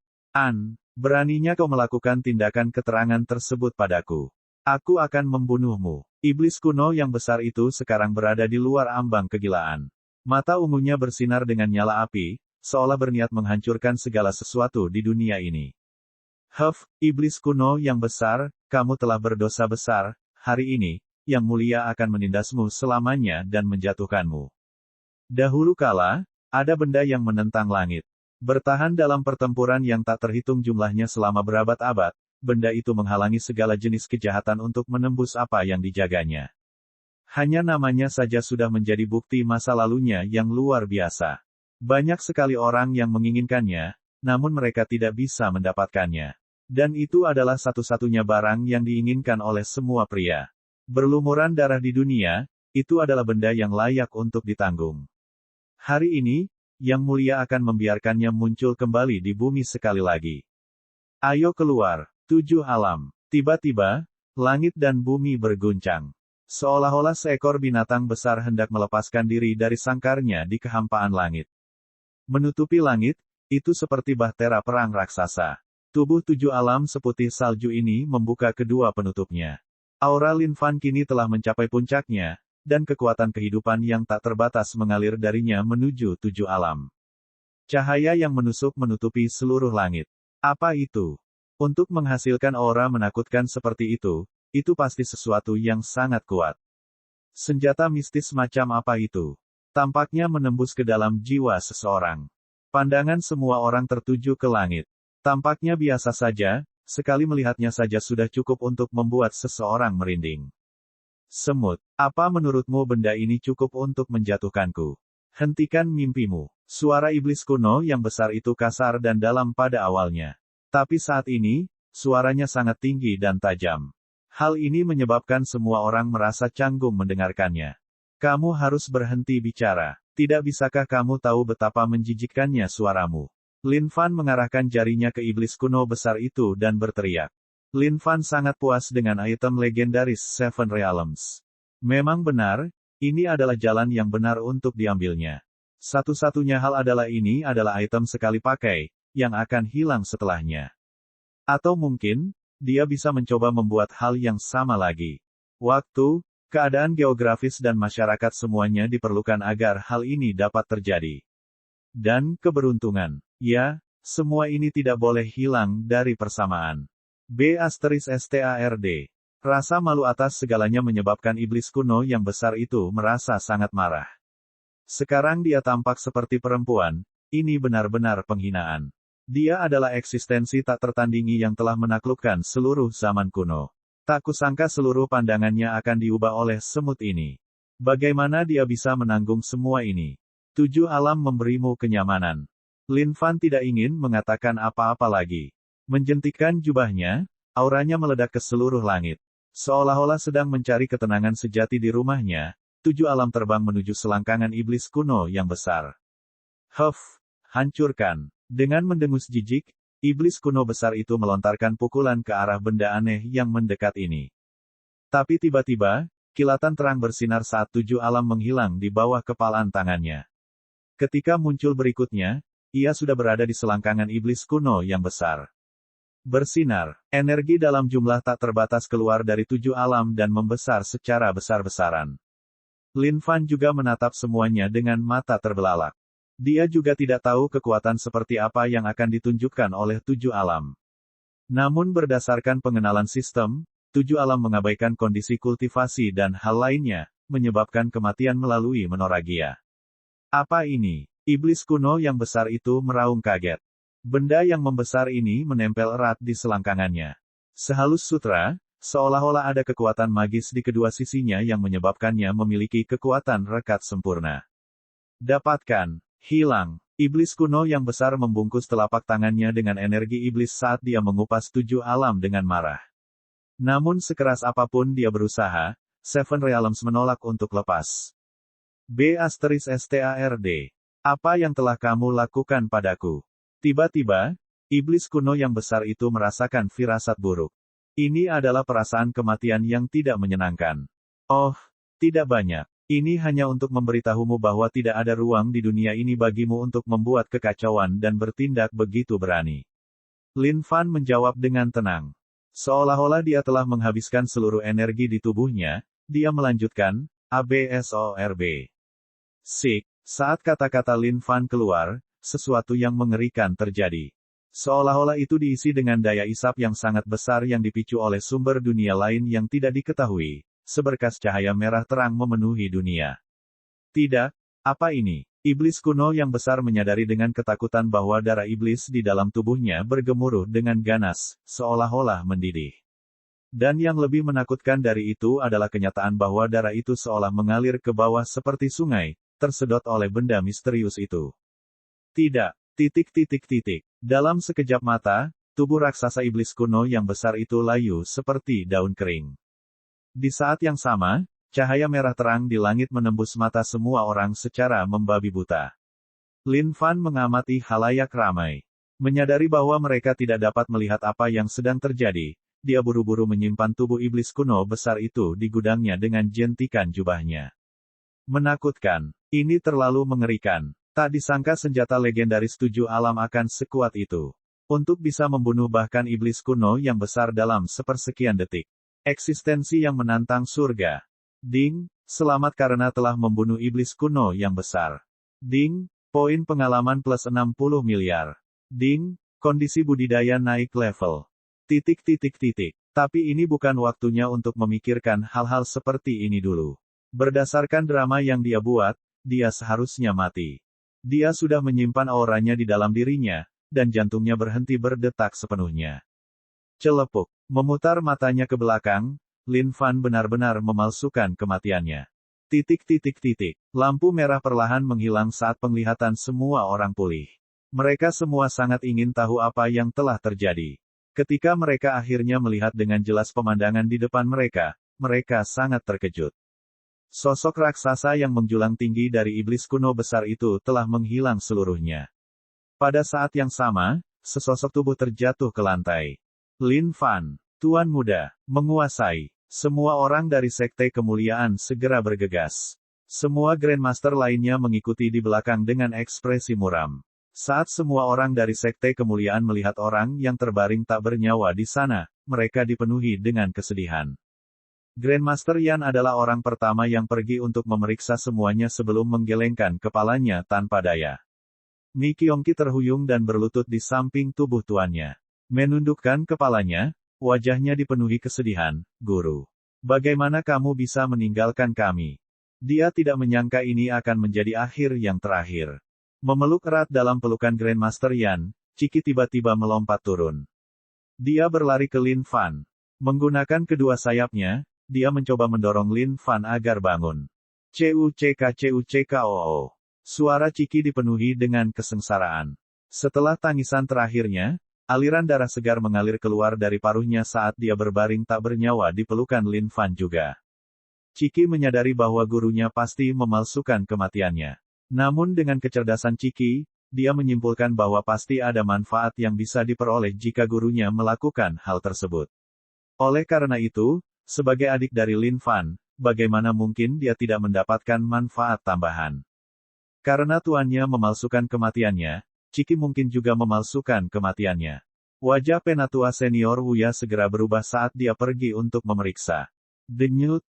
Beraninya kau melakukan tindakan keterangan tersebut padaku. Aku akan membunuhmu. Iblis kuno yang besar itu sekarang berada di luar ambang kegilaan. Mata ungunya bersinar dengan nyala api, seolah berniat menghancurkan segala sesuatu di dunia ini. Iblis kuno yang besar, kamu telah berdosa besar, hari ini, Yang Mulia akan menindasmu selamanya dan menjatuhkanmu. Dahulu kala, ada benda yang menentang langit. Bertahan dalam pertempuran yang tak terhitung jumlahnya selama berabad-abad, benda itu menghalangi segala jenis kejahatan untuk menembus apa yang dijaganya. Hanya namanya saja sudah menjadi bukti masa lalunya yang luar biasa. Banyak sekali orang yang menginginkannya, namun mereka tidak bisa mendapatkannya. Dan itu adalah satu-satunya barang yang diinginkan oleh semua pria. Berlumuran darah di dunia, itu adalah benda yang layak untuk ditanggung. Hari ini, Yang Mulia akan membiarkannya muncul kembali di bumi sekali lagi. Ayo keluar, 7 alam. Tiba-tiba, langit dan bumi berguncang. Seolah-olah seekor binatang besar hendak melepaskan diri dari sangkarnya di kehampaan langit. Menutupi langit, itu seperti bahtera perang raksasa. Tubuh 7 alam seputih salju ini membuka kedua penutupnya. Aura Lin Fan kini telah mencapai puncaknya, dan kekuatan kehidupan yang tak terbatas mengalir darinya menuju 7 alam. Cahaya yang menusuk menutupi seluruh langit. Apa itu? Untuk menghasilkan aura menakutkan seperti itu pasti sesuatu yang sangat kuat. Senjata mistis macam apa itu? Tampaknya menembus ke dalam jiwa seseorang. Pandangan semua orang tertuju ke langit. Tampaknya biasa saja, sekali melihatnya saja sudah cukup untuk membuat seseorang merinding. Semut, apa menurutmu benda ini cukup untuk menjatuhkanku? Hentikan mimpimu. Suara iblis kuno yang besar itu kasar dan dalam pada awalnya. Tapi saat ini, suaranya sangat tinggi dan tajam. Hal ini menyebabkan semua orang merasa canggung mendengarkannya. Kamu harus berhenti bicara. Tidak bisakah kamu tahu betapa menjijikkannya suaramu? Lin Fan mengarahkan jarinya ke iblis kuno besar itu dan berteriak. Lin Fan sangat puas dengan item legendaris Seven Realms. Memang benar, ini adalah jalan yang benar untuk diambilnya. Satu-satunya hal adalah ini adalah item sekali pakai, yang akan hilang setelahnya. Atau mungkin, dia bisa mencoba membuat hal yang sama lagi. Waktu, keadaan geografis dan masyarakat semuanya diperlukan agar hal ini dapat terjadi. Dan keberuntungan. Ya, semua ini tidak boleh hilang dari persamaan. B***STARD. Rasa malu atas segalanya menyebabkan iblis kuno yang besar itu merasa sangat marah. Sekarang dia tampak seperti perempuan, ini benar-benar penghinaan. Dia adalah eksistensi tak tertandingi yang telah menaklukkan seluruh zaman kuno. Tak kusangka seluruh pandangannya akan diubah oleh semut ini. Bagaimana dia bisa menanggung semua ini? 7 alam memberimu kenyamanan. Lin Fan tidak ingin mengatakan apa-apa lagi. Menjentikkan jubahnya, auranya meledak ke seluruh langit. Seolah-olah sedang mencari ketenangan sejati di rumahnya, 7 alam terbang menuju selangkangan iblis kuno yang besar. Huff, hancurkan. Dengan mendengus jijik, iblis kuno besar itu melontarkan pukulan ke arah benda aneh yang mendekat ini. Tapi tiba-tiba, kilatan terang bersinar saat 7 alam menghilang di bawah kepalan tangannya. Ketika muncul berikutnya, ia sudah berada di selangkangan iblis kuno yang besar. Bersinar, energi dalam jumlah tak terbatas keluar dari 7 alam dan membesar secara besar-besaran. Lin Fan juga menatap semuanya dengan mata terbelalak. Dia juga tidak tahu kekuatan seperti apa yang akan ditunjukkan oleh 7 alam. Namun berdasarkan pengenalan sistem, 7 alam mengabaikan kondisi kultivasi dan hal lainnya, menyebabkan kematian melalui menoragia. Apa ini? Iblis kuno yang besar itu meraung kaget. Benda yang membesar ini menempel erat di selangkangannya. Sehalus sutra, seolah-olah ada kekuatan magis di kedua sisinya yang menyebabkannya memiliki kekuatan rekat sempurna. Dapatkan. Hilang. Iblis kuno yang besar membungkus telapak tangannya dengan energi iblis saat dia mengupas 7 alam dengan marah. Namun sekeras apapun dia berusaha, Seven Realms menolak untuk lepas. B***STARD. Apa yang telah kamu lakukan padaku? Tiba-tiba, iblis kuno yang besar itu merasakan firasat buruk. Ini adalah perasaan kematian yang tidak menyenangkan. Oh, tidak banyak. Ini hanya untuk memberitahumu bahwa tidak ada ruang di dunia ini bagimu untuk membuat kekacauan dan bertindak begitu berani. Lin Fan menjawab dengan tenang. Seolah-olah dia telah menghabiskan seluruh energi di tubuhnya, dia melanjutkan, ABSORB. Sik, saat kata-kata Lin Fan keluar, sesuatu yang mengerikan terjadi. Seolah-olah itu diisi dengan daya isap yang sangat besar yang dipicu oleh sumber dunia lain yang tidak diketahui. Seberkas cahaya merah terang memenuhi dunia. Tidak, apa ini? Iblis kuno yang besar menyadari dengan ketakutan bahwa darah iblis di dalam tubuhnya bergemuruh dengan ganas, seolah-olah mendidih. Dan yang lebih menakutkan dari itu adalah kenyataan bahwa darah itu seolah mengalir ke bawah seperti sungai, tersedot oleh benda misterius itu. Tidak, Dalam sekejap mata, tubuh raksasa iblis kuno yang besar itu layu seperti daun kering. Di saat yang sama, cahaya merah terang di langit menembus mata semua orang secara membabi buta. Lin Fan mengamati halayak ramai. Menyadari bahwa mereka tidak dapat melihat apa yang sedang terjadi, dia buru-buru menyimpan tubuh iblis kuno besar itu di gudangnya dengan jentikan jubahnya. Menakutkan. Ini terlalu mengerikan. Tak disangka senjata legendaris 7 alam akan sekuat itu. Untuk bisa membunuh bahkan iblis kuno yang besar dalam sepersekian detik. Eksistensi yang menantang surga. Ding, selamat karena telah membunuh iblis kuno yang besar. Ding, poin pengalaman plus 60 miliar. Ding, kondisi budidaya naik level. Tapi ini bukan waktunya untuk memikirkan hal-hal seperti ini dulu. Berdasarkan drama yang dia buat, dia seharusnya mati. Dia sudah menyimpan auranya di dalam dirinya, dan jantungnya berhenti berdetak sepenuhnya. Celepuk. Memutar matanya ke belakang, Lin Fan benar-benar memalsukan kematiannya. Lampu merah perlahan menghilang saat penglihatan semua orang pulih. Mereka semua sangat ingin tahu apa yang telah terjadi. Ketika mereka akhirnya melihat dengan jelas pemandangan di depan mereka, mereka sangat terkejut. Sosok raksasa yang menjulang tinggi dari iblis kuno besar itu telah menghilang seluruhnya. Pada saat yang sama, sesosok tubuh terjatuh ke lantai. Lin Fan, Tuan Muda, menguasai. Semua orang dari Sekte Kemuliaan segera bergegas. Semua Grandmaster lainnya mengikuti di belakang dengan ekspresi muram. Saat semua orang dari Sekte Kemuliaan melihat orang yang terbaring tak bernyawa di sana, mereka dipenuhi dengan kesedihan. Grandmaster Yan adalah orang pertama yang pergi untuk memeriksa semuanya sebelum menggelengkan kepalanya tanpa daya. Mi Kyongki terhuyung dan berlutut di samping tubuh tuannya. Menundukkan kepalanya, wajahnya dipenuhi kesedihan. Guru, bagaimana kamu bisa meninggalkan kami? Dia tidak menyangka ini akan menjadi akhir yang terakhir. Memeluk erat dalam pelukan Grandmaster Yan, Ciki tiba-tiba melompat turun. Dia berlari ke Lin Fan. Menggunakan kedua sayapnya, dia mencoba mendorong Lin Fan agar bangun. Cuckoo. Suara Ciki dipenuhi dengan kesengsaraan. Setelah tangisan terakhirnya, aliran darah segar mengalir keluar dari paruhnya saat dia berbaring tak bernyawa di pelukan Lin Fan juga. Ciki menyadari bahwa gurunya pasti memalsukan kematiannya. Namun dengan kecerdasan Ciki, dia menyimpulkan bahwa pasti ada manfaat yang bisa diperoleh jika gurunya melakukan hal tersebut. Oleh karena itu, sebagai adik dari Lin Fan, bagaimana mungkin dia tidak mendapatkan manfaat tambahan? Karena tuannya memalsukan kematiannya, Ciki mungkin juga memalsukan kematiannya. Wajah penatua senior Wuya segera berubah saat dia pergi untuk memeriksa. Denyut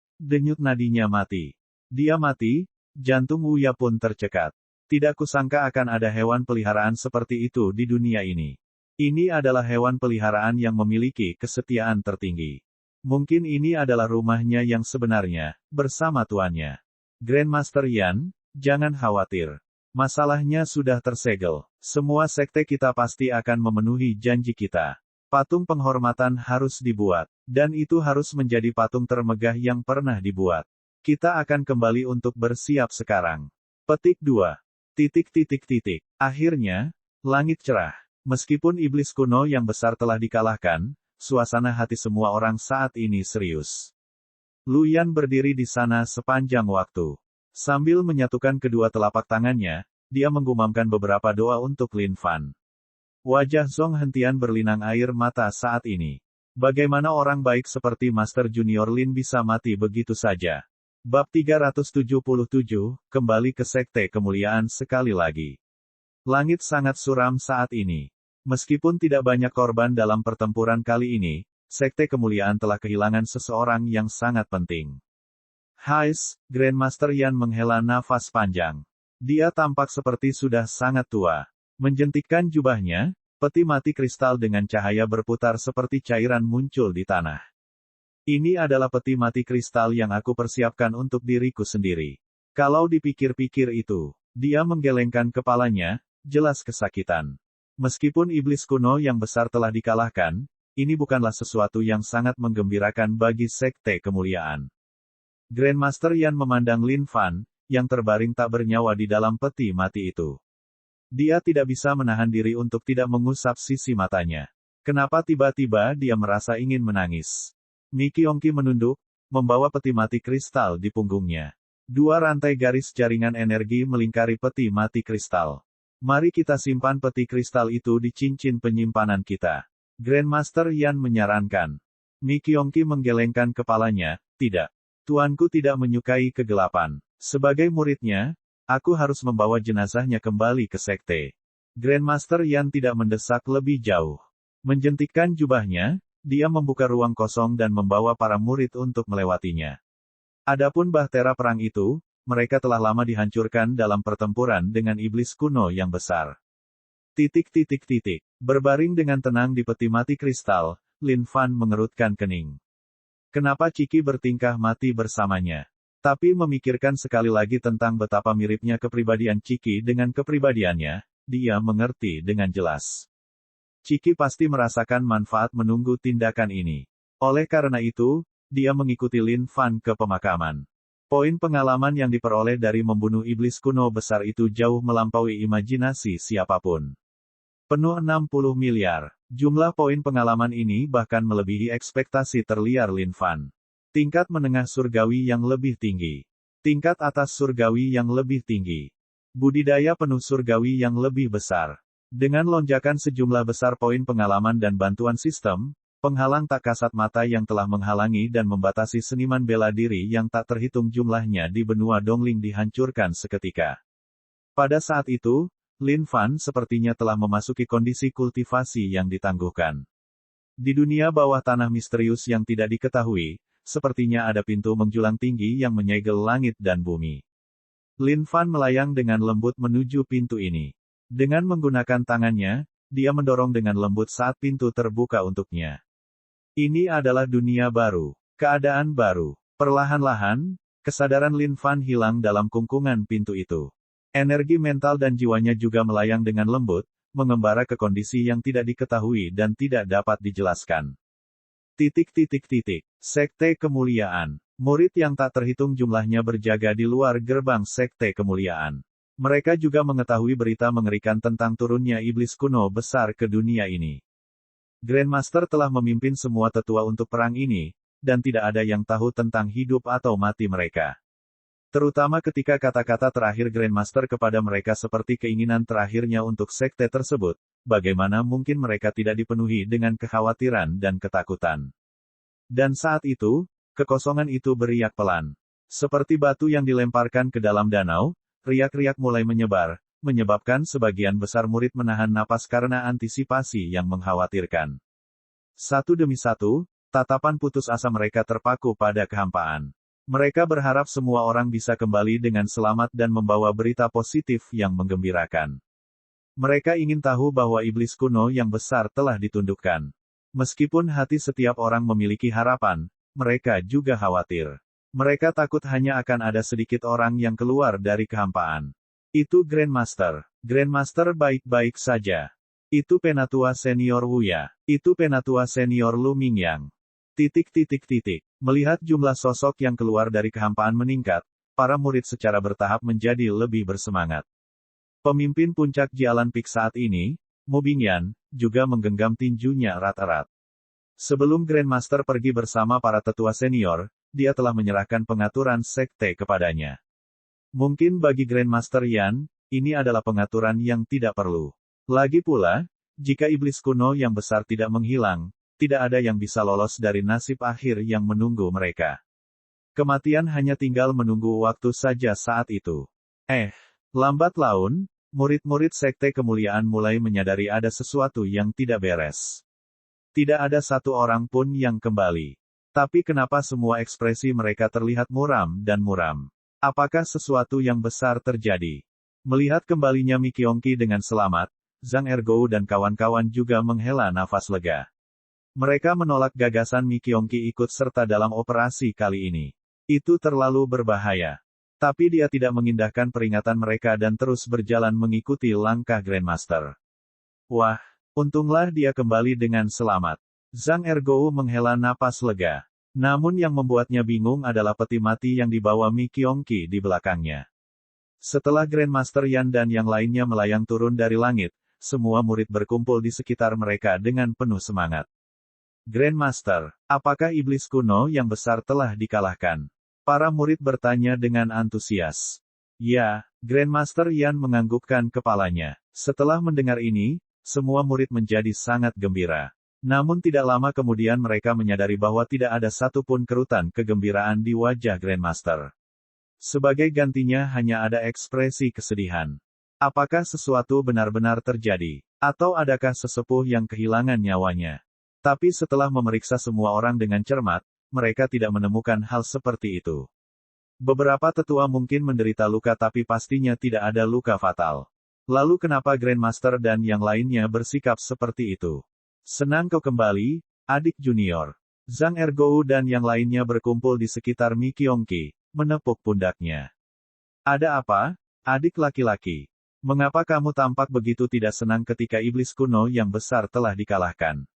nadinya mati. Dia mati. Jantung Wuya pun tercekat. Tidak kusangka akan ada hewan peliharaan seperti itu di dunia ini. Ini adalah hewan peliharaan yang memiliki kesetiaan tertinggi. Mungkin ini adalah rumahnya yang sebenarnya, bersama tuannya. Grandmaster Yan, jangan khawatir. Masalahnya sudah tersegel. Semua sekte kita pasti akan memenuhi janji kita. Patung penghormatan harus dibuat. Dan itu harus menjadi patung termegah yang pernah dibuat. Kita akan kembali untuk bersiap sekarang. Petik 2. Akhirnya, langit cerah. Meskipun iblis kuno yang besar telah dikalahkan, suasana hati semua orang saat ini serius. Luyan berdiri di sana sepanjang waktu. Sambil menyatukan kedua telapak tangannya, dia menggumamkan beberapa doa untuk Lin Fan. Wajah Zong Hentian berlinang air mata saat ini. Bagaimana orang baik seperti Master Junior Lin bisa mati begitu saja? Bab 377, kembali ke Sekte Kemuliaan sekali lagi. Langit sangat suram saat ini. Meskipun tidak banyak korban dalam pertempuran kali ini, Sekte Kemuliaan telah kehilangan seseorang yang sangat penting. Hais, Grandmaster Yan menghela nafas panjang. Dia tampak seperti sudah sangat tua. Menjentikkan jubahnya, peti mati kristal dengan cahaya berputar seperti cairan muncul di tanah. Ini adalah peti mati kristal yang aku persiapkan untuk diriku sendiri. Kalau dipikir-pikir itu, dia menggelengkan kepalanya, jelas kesakitan. Meskipun iblis kuno yang besar telah dikalahkan, ini bukanlah sesuatu yang sangat menggembirakan bagi Sekte Kemuliaan. Grandmaster Yan memandang Lin Fan, yang terbaring tak bernyawa di dalam peti mati itu. Dia tidak bisa menahan diri untuk tidak mengusap sisi matanya. Kenapa tiba-tiba dia merasa ingin menangis? Mi Kyongki menunduk, membawa peti mati kristal di punggungnya. Dua rantai garis jaringan energi melingkari peti mati kristal. Mari kita simpan peti kristal itu di cincin penyimpanan kita. Grandmaster Yan menyarankan. Mi Kyongki menggelengkan kepalanya, tidak. Tuanku tidak menyukai kegelapan. Sebagai muridnya, aku harus membawa jenazahnya kembali ke sekte. Grandmaster Yan tidak mendesak lebih jauh. Menjentikkan jubahnya, dia membuka ruang kosong dan membawa para murid untuk melewatinya. Adapun bahtera perang itu, mereka telah lama dihancurkan dalam pertempuran dengan iblis kuno yang besar. Berbaring dengan tenang di peti mati kristal, Lin Fan mengerutkan kening. Kenapa Ciki bertingkah mati bersamanya? Tapi memikirkan sekali lagi tentang betapa miripnya kepribadian Ciki dengan kepribadiannya, dia mengerti dengan jelas. Ciki pasti merasakan manfaat menunggu tindakan ini. Oleh karena itu, dia mengikuti Lin Fan ke pemakaman. Poin pengalaman yang diperoleh dari membunuh iblis kuno besar itu jauh melampaui imajinasi siapapun. Penuh 60 miliar. Jumlah poin pengalaman ini bahkan melebihi ekspektasi terliar Lin Fan. Tingkat menengah surgawi yang lebih tinggi. Tingkat atas surgawi yang lebih tinggi. Budidaya penuh surgawi yang lebih besar. Dengan lonjakan sejumlah besar poin pengalaman dan bantuan sistem, penghalang tak kasat mata yang telah menghalangi dan membatasi seniman bela diri yang tak terhitung jumlahnya di benua Dongling dihancurkan seketika. Pada saat itu, Lin Fan sepertinya telah memasuki kondisi kultivasi yang ditangguhkan. Di dunia bawah tanah misterius yang tidak diketahui, sepertinya ada pintu menjulang tinggi yang menyegel langit dan bumi. Lin Fan melayang dengan lembut menuju pintu ini. Dengan menggunakan tangannya, dia mendorong dengan lembut saat pintu terbuka untuknya. Ini adalah dunia baru, keadaan baru. Perlahan-lahan, kesadaran Lin Fan hilang dalam kungkungan pintu itu. Energi mental dan jiwanya juga melayang dengan lembut, mengembara ke kondisi yang tidak diketahui dan tidak dapat dijelaskan. Sekte kemuliaan. Murid yang tak terhitung jumlahnya berjaga di luar gerbang sekte kemuliaan. Mereka juga mengetahui berita mengerikan tentang turunnya iblis kuno besar ke dunia ini. Grandmaster telah memimpin semua tetua untuk perang ini, dan tidak ada yang tahu tentang hidup atau mati mereka. Terutama ketika kata-kata terakhir Grandmaster kepada mereka seperti keinginan terakhirnya untuk sekte tersebut, bagaimana mungkin mereka tidak dipenuhi dengan kekhawatiran dan ketakutan. Dan saat itu, kekosongan itu beriak pelan. Seperti batu yang dilemparkan ke dalam danau, riak-riak mulai menyebar, menyebabkan sebagian besar murid menahan napas karena antisipasi yang mengkhawatirkan. Satu demi satu, tatapan putus asa mereka terpaku pada kehampaan. Mereka berharap semua orang bisa kembali dengan selamat dan membawa berita positif yang menggembirakan. Mereka ingin tahu bahwa iblis kuno yang besar telah ditundukkan. Meskipun hati setiap orang memiliki harapan, mereka juga khawatir. Mereka takut hanya akan ada sedikit orang yang keluar dari kehampaan. Itu Grandmaster. Grandmaster baik-baik saja. Itu Penatua Senior Wuya. Itu Penatua Senior Lu Mingyang. Melihat jumlah sosok yang keluar dari kehampaan meningkat, para murid secara bertahap menjadi lebih bersemangat. Pemimpin puncak Jialan Peak saat ini, Mu Bingyan, juga menggenggam tinjunya erat-erat. Sebelum Grandmaster pergi bersama para tetua senior, dia telah menyerahkan pengaturan sekte kepadanya. Mungkin bagi Grandmaster Yan, ini adalah pengaturan yang tidak perlu. Lagi pula, jika iblis kuno yang besar tidak menghilang, tidak ada yang bisa lolos dari nasib akhir yang menunggu mereka. Kematian hanya tinggal menunggu waktu saja saat itu. Lambat laun, murid-murid sekte kemuliaan mulai menyadari ada sesuatu yang tidak beres. Tidak ada satu orang pun yang kembali. Tapi kenapa semua ekspresi mereka terlihat muram dan muram? Apakah sesuatu yang besar terjadi? Melihat kembalinya Mi Qiongqi dengan selamat, Zhang Ergou dan kawan-kawan juga menghela nafas lega. Mereka menolak gagasan Mi Qiongqi ikut serta dalam operasi kali ini. Itu terlalu berbahaya. Tapi dia tidak mengindahkan peringatan mereka dan terus berjalan mengikuti langkah Grandmaster. Wah, untunglah dia kembali dengan selamat. Zhang Ergou menghela napas lega. Namun yang membuatnya bingung adalah peti mati yang dibawa Mi Qiongqi di belakangnya. Setelah Grandmaster Yan dan yang lainnya melayang turun dari langit, semua murid berkumpul di sekitar mereka dengan penuh semangat. Grandmaster, apakah iblis kuno yang besar telah dikalahkan? Para murid bertanya dengan antusias. Ya, Grandmaster Yan menganggukkan kepalanya. Setelah mendengar ini, semua murid menjadi sangat gembira. Namun tidak lama kemudian mereka menyadari bahwa tidak ada satupun kerutan kegembiraan di wajah Grandmaster. Sebagai gantinya hanya ada ekspresi kesedihan. Apakah sesuatu benar-benar terjadi? Atau adakah sesepuh yang kehilangan nyawanya? Tapi setelah memeriksa semua orang dengan cermat, mereka tidak menemukan hal seperti itu. Beberapa tetua mungkin menderita luka tapi pastinya tidak ada luka fatal. Lalu kenapa Grandmaster dan yang lainnya bersikap seperti itu? Senang kau kembali, adik junior. Zhang Ergou dan yang lainnya berkumpul di sekitar Mi Qiongqi, menepuk pundaknya. Ada apa, adik laki-laki? Mengapa kamu tampak begitu tidak senang ketika iblis kuno yang besar telah dikalahkan?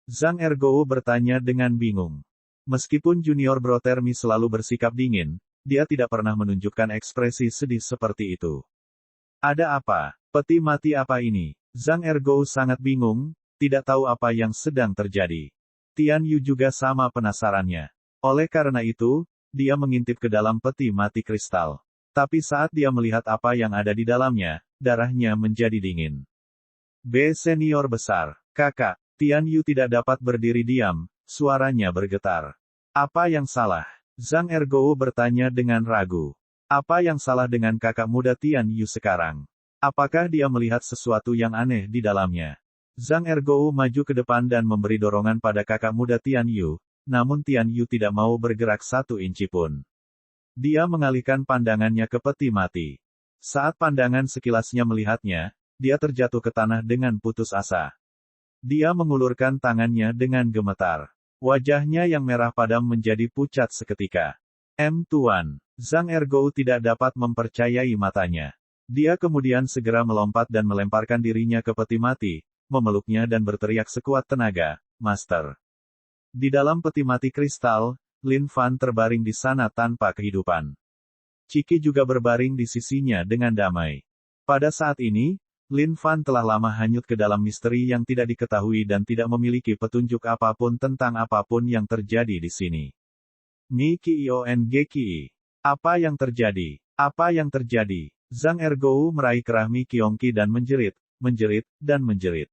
Zhang Ergou bertanya dengan bingung. Meskipun junior brother Mi selalu bersikap dingin, dia tidak pernah menunjukkan ekspresi sedih seperti itu. Ada apa? Peti mati apa ini? Zhang Ergou sangat bingung, tidak tahu apa yang sedang terjadi. Tian Yu juga sama penasarannya. Oleh karena itu, dia mengintip ke dalam peti mati kristal. Tapi saat dia melihat apa yang ada di dalamnya, darahnya menjadi dingin. B. Senior besar. Kakak, Tian Yu tidak dapat berdiri diam, suaranya bergetar. Apa yang salah? Zhang Ergou bertanya dengan ragu. Apa yang salah dengan kakak muda Tian Yu sekarang? Apakah dia melihat sesuatu yang aneh di dalamnya? Zhang Ergou maju ke depan dan memberi dorongan pada kakak muda Tian Yu, namun Tian Yu tidak mau bergerak 1 inci pun. Dia mengalihkan pandangannya ke peti mati. Saat pandangan sekilasnya melihatnya, dia terjatuh ke tanah dengan putus asa. Dia mengulurkan tangannya dengan gemetar. Wajahnya yang merah padam menjadi pucat seketika. Tuan. Zhang Ergou tidak dapat mempercayai matanya. Dia kemudian segera melompat dan melemparkan dirinya ke peti mati, memeluknya dan berteriak sekuat tenaga, Master. Di dalam peti mati kristal, Lin Fan terbaring di sana tanpa kehidupan. Ciki juga berbaring di sisinya dengan damai. Pada saat ini, Lin Fan telah lama hanyut ke dalam misteri yang tidak diketahui dan tidak memiliki petunjuk apapun tentang apapun yang terjadi di sini. Mi Qiongqi. Apa yang terjadi? Apa yang terjadi? Zhang Ergou meraih kerah Mi Qiongqi dan menjerit, dan menjerit.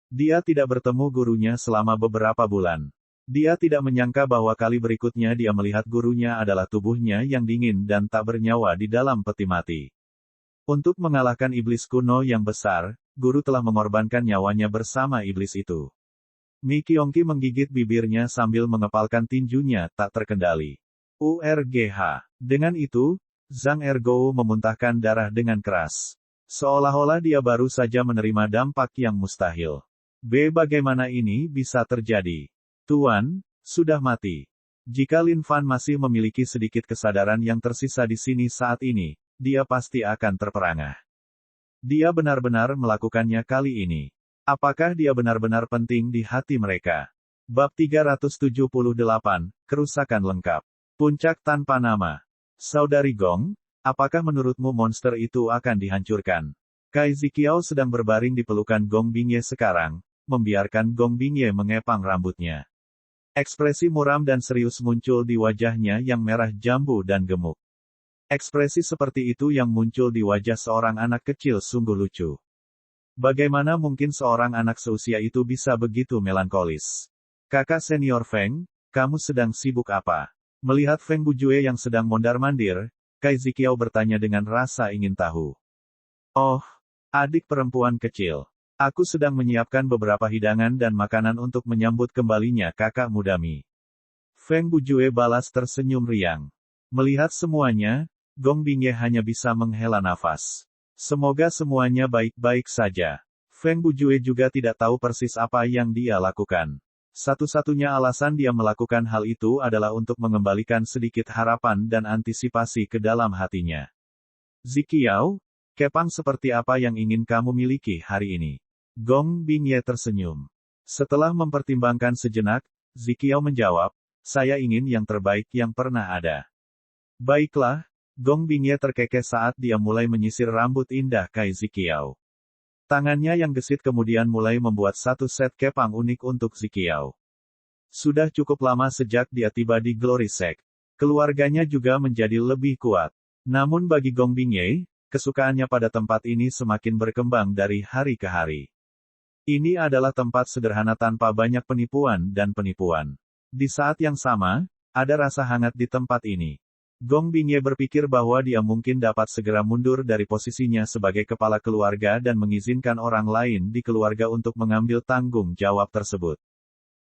Dia tidak bertemu gurunya selama beberapa bulan. Dia tidak menyangka bahwa kali berikutnya dia melihat gurunya adalah tubuhnya yang dingin dan tak bernyawa di dalam peti mati. Untuk mengalahkan iblis kuno yang besar, guru telah mengorbankan nyawanya bersama iblis itu. Mi Qiongqi menggigit bibirnya sambil mengepalkan tinjunya tak terkendali. URGH. Dengan itu, Zhang Ergou memuntahkan darah dengan keras. Seolah-olah dia baru saja menerima dampak yang mustahil. Bagaimana ini bisa terjadi? Tuan, sudah mati. Jika Lin Fan masih memiliki sedikit kesadaran yang tersisa di sini saat ini, dia pasti akan terperangah. Dia benar-benar melakukannya kali ini. Apakah dia benar-benar penting di hati mereka? Bab 378, Kerusakan Lengkap. Puncak tanpa nama. Saudari Gong, apakah menurutmu monster itu akan dihancurkan? Kai Ziqiao sedang berbaring di pelukan Gong Bingye sekarang, membiarkan Gong Bingye mengepang rambutnya. Ekspresi muram dan serius muncul di wajahnya yang merah jambu dan gemuk. Ekspresi seperti itu yang muncul di wajah seorang anak kecil sungguh lucu. Bagaimana mungkin seorang anak seusia itu bisa begitu melankolis? Kakak senior Feng, kamu sedang sibuk apa? Melihat Feng Bujue yang sedang mondar-mandir, Kai Ziqiao bertanya dengan rasa ingin tahu. Oh, adik perempuan kecil. Aku sedang menyiapkan beberapa hidangan dan makanan untuk menyambut kembalinya kakak muda Mi. Feng Bujue balas tersenyum riang. Melihat semuanya, Gong Bingye hanya bisa menghela nafas. Semoga semuanya baik-baik saja. Feng Bujue juga tidak tahu persis apa yang dia lakukan. Satu-satunya alasan dia melakukan hal itu adalah untuk mengembalikan sedikit harapan dan antisipasi ke dalam hatinya. Ziqiao, kepang seperti apa yang ingin kamu miliki hari ini? Gong Bingye tersenyum. Setelah mempertimbangkan sejenak, Ziqiao menjawab, saya ingin yang terbaik yang pernah ada. Baiklah, Gong Bingye terkekeh saat dia mulai menyisir rambut indah Kai Ziqiao. Tangannya yang gesit kemudian mulai membuat satu set kepang unik untuk Ziqiao. Sudah cukup lama sejak dia tiba di Glory Sect. Keluarganya juga menjadi lebih kuat. Namun bagi Gong Bingye, kesukaannya pada tempat ini semakin berkembang dari hari ke hari. Ini adalah tempat sederhana tanpa banyak penipuan dan penipuan. Di saat yang sama, ada rasa hangat di tempat ini. Gong Bingye berpikir bahwa dia mungkin dapat segera mundur dari posisinya sebagai kepala keluarga dan mengizinkan orang lain di keluarga untuk mengambil tanggung jawab tersebut.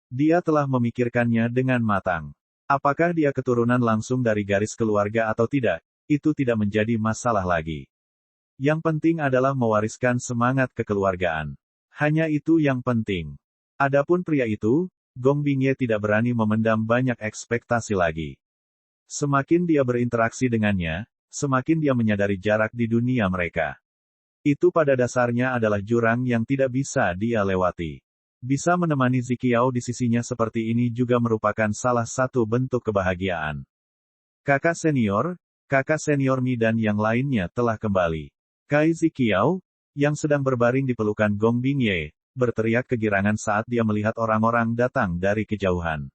Dia telah memikirkannya dengan matang. Apakah dia keturunan langsung dari garis keluarga atau tidak, itu tidak menjadi masalah lagi. Yang penting adalah mewariskan semangat kekeluargaan. Hanya itu yang penting. Adapun pria itu, Gong Bingye tidak berani memendam banyak ekspektasi lagi. Semakin dia berinteraksi dengannya, semakin dia menyadari jarak di dunia mereka. Itu pada dasarnya adalah jurang yang tidak bisa dia lewati. Bisa menemani Ziqiao di sisinya seperti ini juga merupakan salah satu bentuk kebahagiaan. Kakak senior Mi dan yang lainnya telah kembali. Kai Ziqiao, yang sedang berbaring di pelukan Gong Bingye, berteriak kegirangan saat dia melihat orang-orang datang dari kejauhan.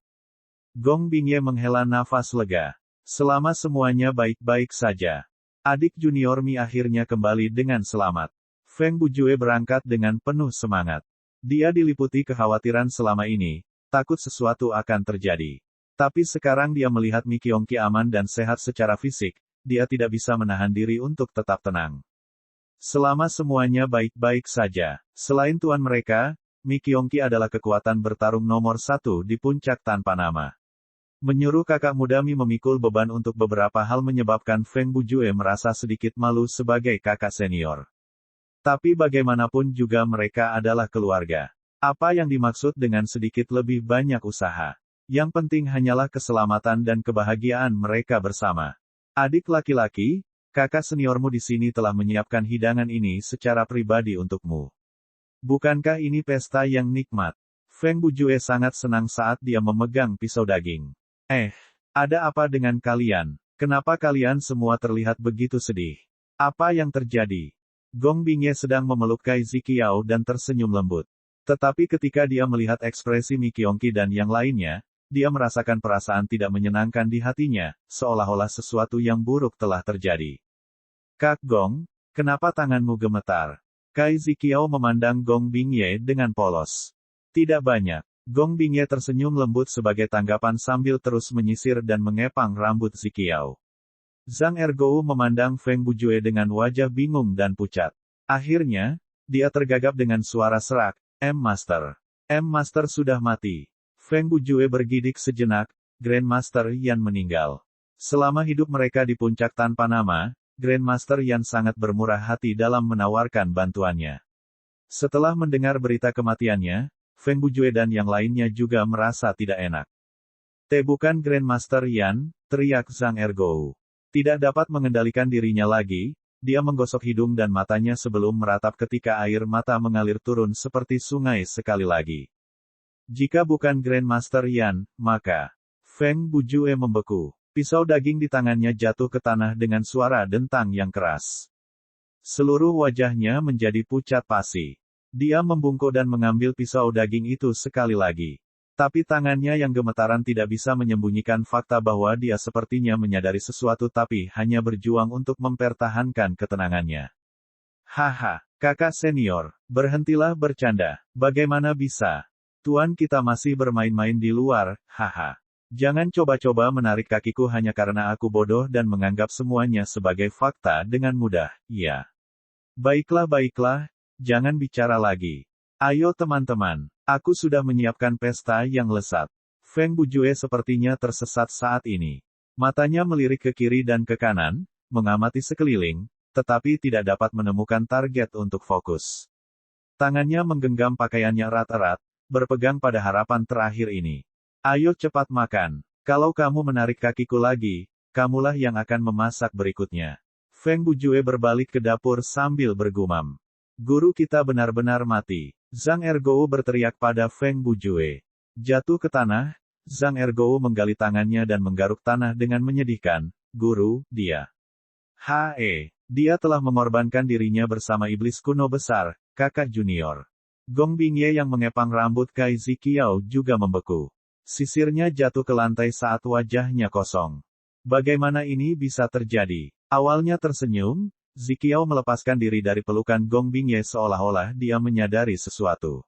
Gong Bingye menghela nafas lega. Selama semuanya baik-baik saja. Adik junior Mi akhirnya kembali dengan selamat. Feng Bujue berangkat dengan penuh semangat. Dia diliputi kekhawatiran selama ini, takut sesuatu akan terjadi. Tapi sekarang dia melihat Mi Qiongqi aman dan sehat secara fisik, dia tidak bisa menahan diri untuk tetap tenang. Selama semuanya baik-baik saja, selain tuan mereka, Mi Qiongqi adalah kekuatan bertarung nomor 1 di puncak tanpa nama. Menyuruh kakak muda Mi memikul beban untuk beberapa hal menyebabkan Feng Bujue merasa sedikit malu sebagai kakak senior. Tapi bagaimanapun juga mereka adalah keluarga. Apa yang dimaksud dengan sedikit lebih banyak usaha? Yang penting hanyalah keselamatan dan kebahagiaan mereka bersama. Adik laki-laki, kakak seniormu di sini telah menyiapkan hidangan ini secara pribadi untukmu. Bukankah ini pesta yang nikmat? Feng Bujue sangat senang saat dia memegang pisau daging. Ada apa dengan kalian? Kenapa kalian semua terlihat begitu sedih? Apa yang terjadi? Gong Bingye sedang memeluk Kai Ziqiao dan tersenyum lembut. Tetapi ketika dia melihat ekspresi Mi Qiongqi dan yang lainnya, dia merasakan perasaan tidak menyenangkan di hatinya, seolah-olah sesuatu yang buruk telah terjadi. Kak Gong, kenapa tanganmu gemetar? Kai Ziqiao memandang Gong Bingye dengan polos. Tidak banyak. Gong Bingye tersenyum lembut sebagai tanggapan sambil terus menyisir dan mengepang rambut Ziqiao. Zhang Ergou memandang Feng Bujue dengan wajah bingung dan pucat. Akhirnya, dia tergagap dengan suara serak, Master. Master sudah mati. Feng Bujue bergidik sejenak, Grandmaster Yan meninggal. Selama hidup mereka di puncak tanpa nama, Grandmaster Yan sangat bermurah hati dalam menawarkan bantuannya. Setelah mendengar berita kematiannya, Feng Bujue dan yang lainnya juga merasa tidak enak. Bukan Grandmaster Yan, teriak Zhang Ergou. Tidak dapat mengendalikan dirinya lagi, dia menggosok hidung dan matanya sebelum meratap ketika air mata mengalir turun seperti sungai sekali lagi. Jika bukan Grandmaster Yan, maka Feng Bujue membeku. Pisau daging di tangannya jatuh ke tanah dengan suara dentang yang keras. Seluruh wajahnya menjadi pucat pasi. Dia membungkuk dan mengambil pisau daging itu sekali lagi. Tapi tangannya yang gemetaran tidak bisa menyembunyikan fakta bahwa dia sepertinya menyadari sesuatu tapi hanya berjuang untuk mempertahankan ketenangannya. Haha, kakak senior, berhentilah bercanda, bagaimana bisa? Tuan kita masih bermain-main di luar, haha. Jangan coba-coba menarik kakiku hanya karena aku bodoh dan menganggap semuanya sebagai fakta dengan mudah, ya. Baiklah, jangan bicara lagi. Ayo teman-teman. Aku sudah menyiapkan pesta yang lezat. Feng Bujue sepertinya tersesat saat ini. Matanya melirik ke kiri dan ke kanan, mengamati sekeliling, tetapi tidak dapat menemukan target untuk fokus. Tangannya menggenggam pakaiannya erat-erat, berpegang pada harapan terakhir ini. Ayo cepat makan. Kalau kamu menarik kakiku lagi, kamulah yang akan memasak berikutnya. Feng Bujue berbalik ke dapur sambil bergumam. Guru kita benar-benar mati. Zhang Ergou berteriak pada Feng Bujue. Jatuh ke tanah, Zhang Ergou menggali tangannya dan menggaruk tanah dengan menyedihkan. Guru, dia. Dia telah mengorbankan dirinya bersama iblis kuno besar, kakak junior. Gong Bingye yang mengepang rambut Kai Ziqiao juga membeku. Sisirnya jatuh ke lantai saat wajahnya kosong. Bagaimana ini bisa terjadi? Awalnya tersenyum, Ziqiao melepaskan diri dari pelukan Gong Bingye seolah-olah dia menyadari sesuatu.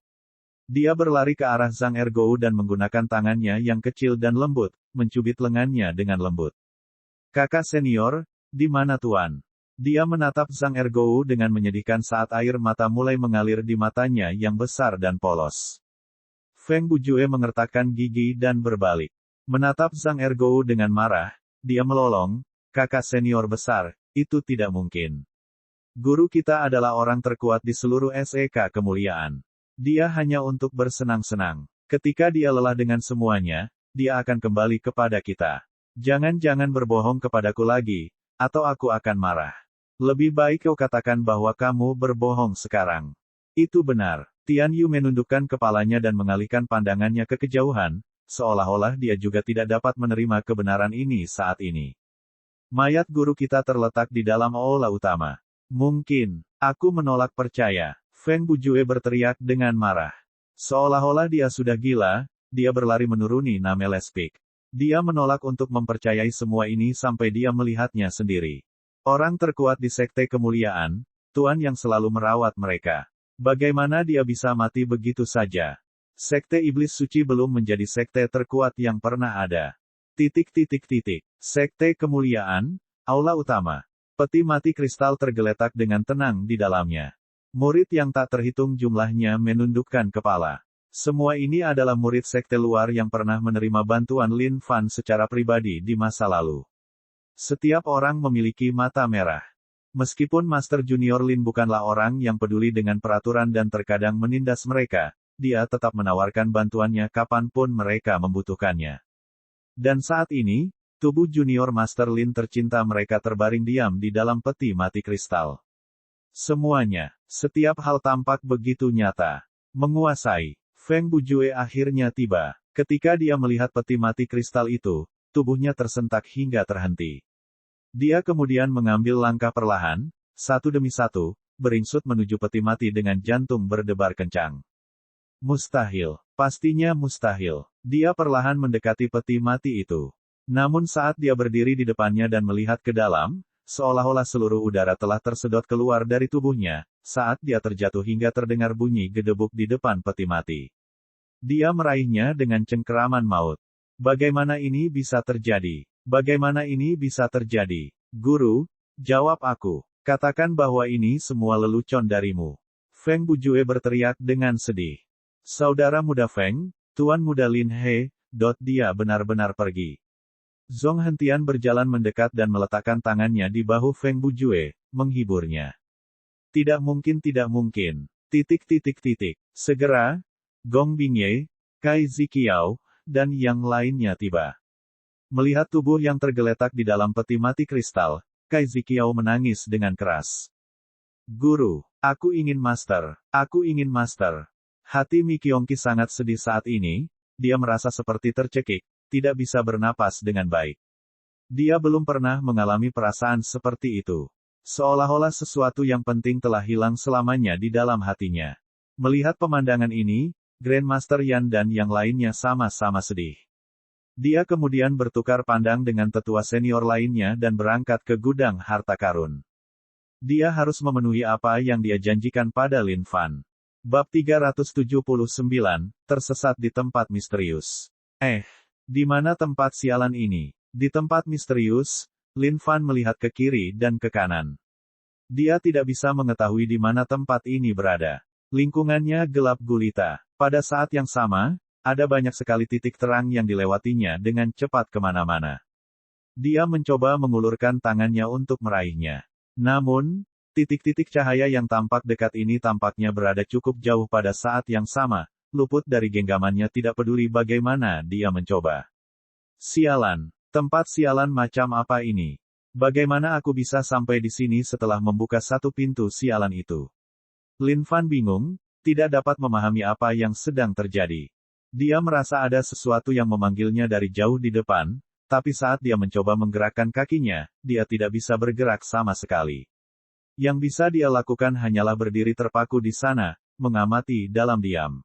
Dia berlari ke arah Zhang Ergou dan menggunakan tangannya yang kecil dan lembut, mencubit lengannya dengan lembut. Kakak senior, di mana tuan? Dia menatap Zhang Ergou dengan menyedihkan saat air mata mulai mengalir di matanya yang besar dan polos. Feng Bujue mengertakkan gigi dan berbalik. Menatap Zhang Ergou dengan marah, dia melolong, kakak senior besar. Itu tidak mungkin. Guru kita adalah orang terkuat di seluruh SEK kemuliaan. Dia hanya untuk bersenang-senang. Ketika dia lelah dengan semuanya, dia akan kembali kepada kita. Jangan-jangan berbohong kepadaku lagi, atau aku akan marah. Lebih baik kau katakan bahwa kamu berbohong sekarang. Itu benar. Tian Yu menundukkan kepalanya dan mengalihkan pandangannya ke kejauhan, seolah-olah dia juga tidak dapat menerima kebenaran ini saat ini. Mayat guru kita terletak di dalam aula utama. Mungkin, aku menolak percaya. Feng Bujue berteriak dengan marah. Seolah-olah dia sudah gila, dia berlari menuruni Namelespik. Dia menolak untuk mempercayai semua ini sampai dia melihatnya sendiri. Orang terkuat di Sekte Kemuliaan, Tuan yang selalu merawat mereka. Bagaimana dia bisa mati begitu saja? Sekte Iblis Suci belum menjadi sekte terkuat yang pernah ada. Sekte Kemuliaan, aula utama. Peti mati kristal tergeletak dengan tenang di dalamnya. Murid yang tak terhitung jumlahnya menundukkan kepala. Semua ini adalah murid sekte luar yang pernah menerima bantuan Lin Fan secara pribadi di masa lalu. Setiap orang memiliki mata merah. Meskipun Master Junior Lin bukanlah orang yang peduli dengan peraturan dan terkadang menindas mereka, dia tetap menawarkan bantuannya kapanpun mereka membutuhkannya. Dan saat ini, tubuh Junior Master Lin tercinta mereka terbaring diam di dalam peti mati kristal. Semuanya, setiap hal tampak begitu nyata. Menguasai. Feng Bujue akhirnya tiba. Ketika dia melihat peti mati kristal itu, tubuhnya tersentak hingga terhenti. Dia kemudian mengambil langkah perlahan, satu demi satu, beringsut menuju peti mati dengan jantung berdebar kencang. Mustahil. Pastinya mustahil. Dia perlahan mendekati peti mati itu. Namun saat dia berdiri di depannya dan melihat ke dalam, seolah-olah seluruh udara telah tersedot keluar dari tubuhnya, saat dia terjatuh hingga terdengar bunyi gedebuk di depan peti mati. Dia meraihnya dengan cengkeraman maut. Bagaimana ini bisa terjadi? Bagaimana ini bisa terjadi? Guru, jawab aku. Katakan bahwa ini semua lelucon darimu. Feng Bujue berteriak dengan sedih. Saudara muda Feng, Tuan muda Lin He, dia benar-benar pergi. Zhong Hentian berjalan mendekat dan meletakkan tangannya di bahu Feng Bujue, menghiburnya. Tidak mungkin. Segera, Gong Bingye, Kai Ziqiao, dan yang lainnya tiba. Melihat tubuh yang tergeletak di dalam peti mati kristal, Kai Ziqiao menangis dengan keras. Guru, aku ingin master. Hati Mi Qiongqi sangat sedih saat ini, dia merasa seperti tercekik, tidak bisa bernapas dengan baik. Dia belum pernah mengalami perasaan seperti itu. Seolah-olah sesuatu yang penting telah hilang selamanya di dalam hatinya. Melihat pemandangan ini, Grandmaster Yan dan yang lainnya sama-sama sedih. Dia kemudian bertukar pandang dengan tetua senior lainnya dan berangkat ke gudang harta karun. Dia harus memenuhi apa yang dia janjikan pada Lin Fan. Bab 379, tersesat di tempat misterius. Di mana tempat sialan ini? Di tempat misterius, Lin Fan melihat ke kiri dan ke kanan. Dia tidak bisa mengetahui di mana tempat ini berada. Lingkungannya gelap gulita. Pada saat yang sama, ada banyak sekali titik terang yang dilewatinya dengan cepat kemana-mana. Dia mencoba mengulurkan tangannya untuk meraihnya. Namun, titik-titik cahaya yang tampak dekat ini tampaknya berada cukup jauh pada saat yang sama, luput dari genggamannya tidak peduli bagaimana dia mencoba. Sialan. Tempat sialan macam apa ini? Bagaimana aku bisa sampai di sini setelah membuka satu pintu sialan itu? Lin Fan bingung, tidak dapat memahami apa yang sedang terjadi. Dia merasa ada sesuatu yang memanggilnya dari jauh di depan, tapi saat dia mencoba menggerakkan kakinya, dia tidak bisa bergerak sama sekali. Yang bisa dia lakukan hanyalah berdiri terpaku di sana, mengamati dalam diam.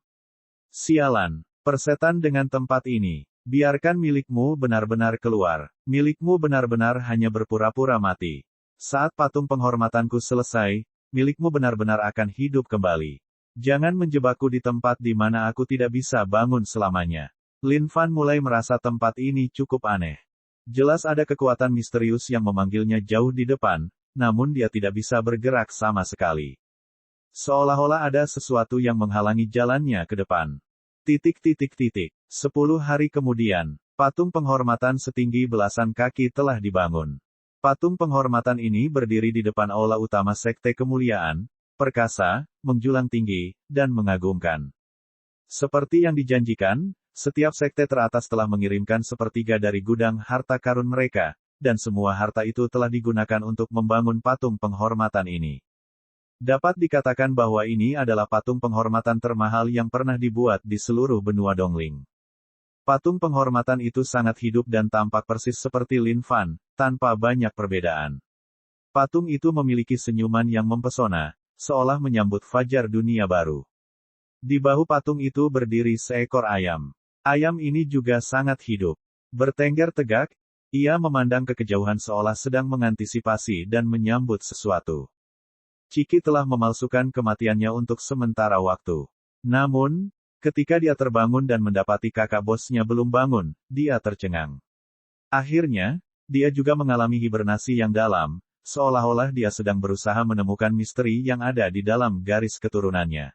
Sialan, persetan dengan tempat ini. Biarkan milikmu benar-benar keluar. Milikmu benar-benar hanya berpura-pura mati. Saat patung penghormatanku selesai, milikmu benar-benar akan hidup kembali. Jangan menjebakku di tempat di mana aku tidak bisa bangun selamanya. Lin Fan mulai merasa tempat ini cukup aneh. Jelas ada kekuatan misterius yang memanggilnya jauh di depan, namun dia tidak bisa bergerak sama sekali. Seolah-olah ada sesuatu yang menghalangi jalannya ke depan. 10 hari kemudian, patung penghormatan setinggi belasan kaki telah dibangun. Patung penghormatan ini berdiri di depan aula utama Sekte Kemuliaan, perkasa, menjulang tinggi, dan mengagumkan. Seperti yang dijanjikan, setiap sekte teratas telah mengirimkan sepertiga dari gudang harta karun mereka, dan semua harta itu telah digunakan untuk membangun patung penghormatan ini. Dapat dikatakan bahwa ini adalah patung penghormatan termahal yang pernah dibuat di seluruh benua Dongling. Patung penghormatan itu sangat hidup dan tampak persis seperti Lin Fan, tanpa banyak perbedaan. Patung itu memiliki senyuman yang mempesona, seolah menyambut fajar dunia baru. Di bahu patung itu berdiri seekor ayam. Ayam ini juga sangat hidup. Bertengger tegak, ia memandang ke kejauhan seolah sedang mengantisipasi dan menyambut sesuatu. Ciki telah memalsukan kematiannya untuk sementara waktu. Namun, ketika dia terbangun dan mendapati kakak bosnya belum bangun, dia tercengang. Akhirnya, dia juga mengalami hibernasi yang dalam, seolah-olah dia sedang berusaha menemukan misteri yang ada di dalam garis keturunannya.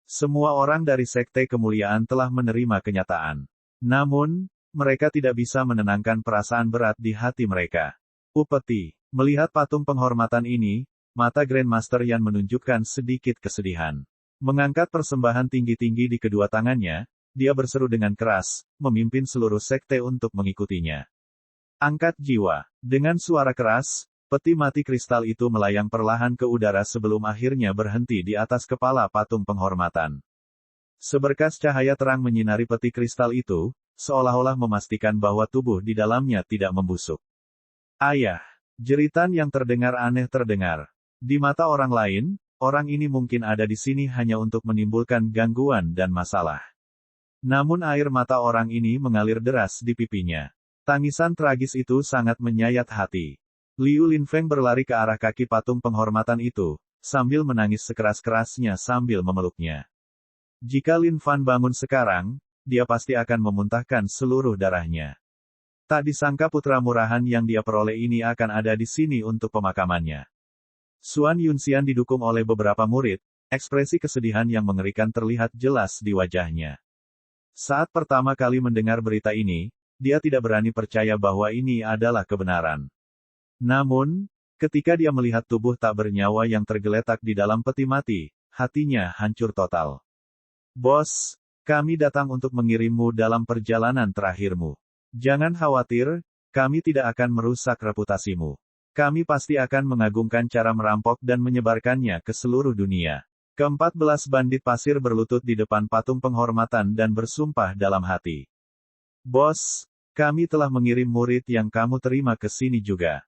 Semua orang dari Sekte Kemuliaan telah menerima kenyataan. Namun, mereka tidak bisa menenangkan perasaan berat di hati mereka. Upeti, melihat patung penghormatan ini, mata Grandmaster Yan menunjukkan sedikit kesedihan. Mengangkat persembahan tinggi-tinggi di kedua tangannya, dia berseru dengan keras, memimpin seluruh sekte untuk mengikutinya. Angkat jiwa. Dengan suara keras, peti mati kristal itu melayang perlahan ke udara sebelum akhirnya berhenti di atas kepala patung penghormatan. Seberkas cahaya terang menyinari peti kristal itu, seolah-olah memastikan bahwa tubuh di dalamnya tidak membusuk. Ayah! Jeritan yang terdengar aneh terdengar. Di mata orang lain, orang ini mungkin ada di sini hanya untuk menimbulkan gangguan dan masalah. Namun air mata orang ini mengalir deras di pipinya. Tangisan tragis itu sangat menyayat hati. Liu Linfeng berlari ke arah kaki patung penghormatan itu, sambil menangis sekeras-kerasnya sambil memeluknya. Jika Lin Fan bangun sekarang, dia pasti akan memuntahkan seluruh darahnya. Tak disangka putra murahan yang dia peroleh ini akan ada di sini untuk pemakamannya. Xuan Yunxian didukung oleh beberapa murid, ekspresi kesedihan yang mengerikan terlihat jelas di wajahnya. Saat pertama kali mendengar berita ini, dia tidak berani percaya bahwa ini adalah kebenaran. Namun, ketika dia melihat tubuh tak bernyawa yang tergeletak di dalam peti mati, hatinya hancur total. Bos, kami datang untuk mengirimmu dalam perjalanan terakhirmu. Jangan khawatir, kami tidak akan merusak reputasimu. Kami pasti akan mengagungkan cara merampok dan menyebarkannya ke seluruh dunia. Ke-14 bandit pasir berlutut di depan patung penghormatan dan bersumpah dalam hati. Bos, kami telah mengirim murid yang kamu terima ke sini juga.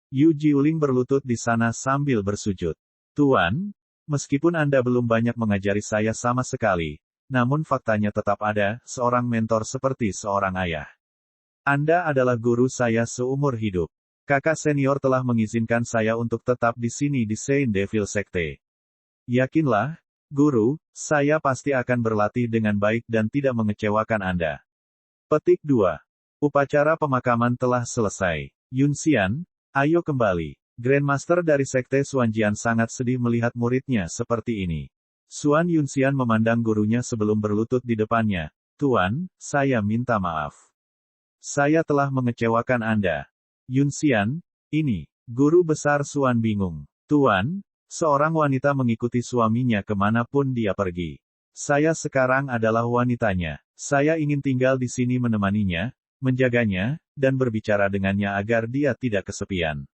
Yu Jiuling berlutut di sana sambil bersujud. Tuan, meskipun Anda belum banyak mengajari saya sama sekali, namun faktanya tetap ada, seorang mentor seperti seorang ayah. Anda adalah guru saya seumur hidup. Kakak senior telah mengizinkan saya untuk tetap di sini di Saint Devil Sekte. Yakinlah, guru, saya pasti akan berlatih dengan baik dan tidak mengecewakan Anda. Petik 2. Upacara pemakaman telah selesai. Yunxian, ayo kembali. Grandmaster dari Sekte Xuanjian sangat sedih melihat muridnya seperti ini. Xuan Yunxian memandang gurunya sebelum berlutut di depannya. Tuan, saya minta maaf. Saya telah mengecewakan Anda. Yunxian, ini. Guru besar Xuan bingung. Tuan, seorang wanita mengikuti suaminya kemanapun dia pergi. Saya sekarang adalah wanitanya. Saya ingin tinggal di sini menemaninya, menjaganya, dan berbicara dengannya agar dia tidak kesepian.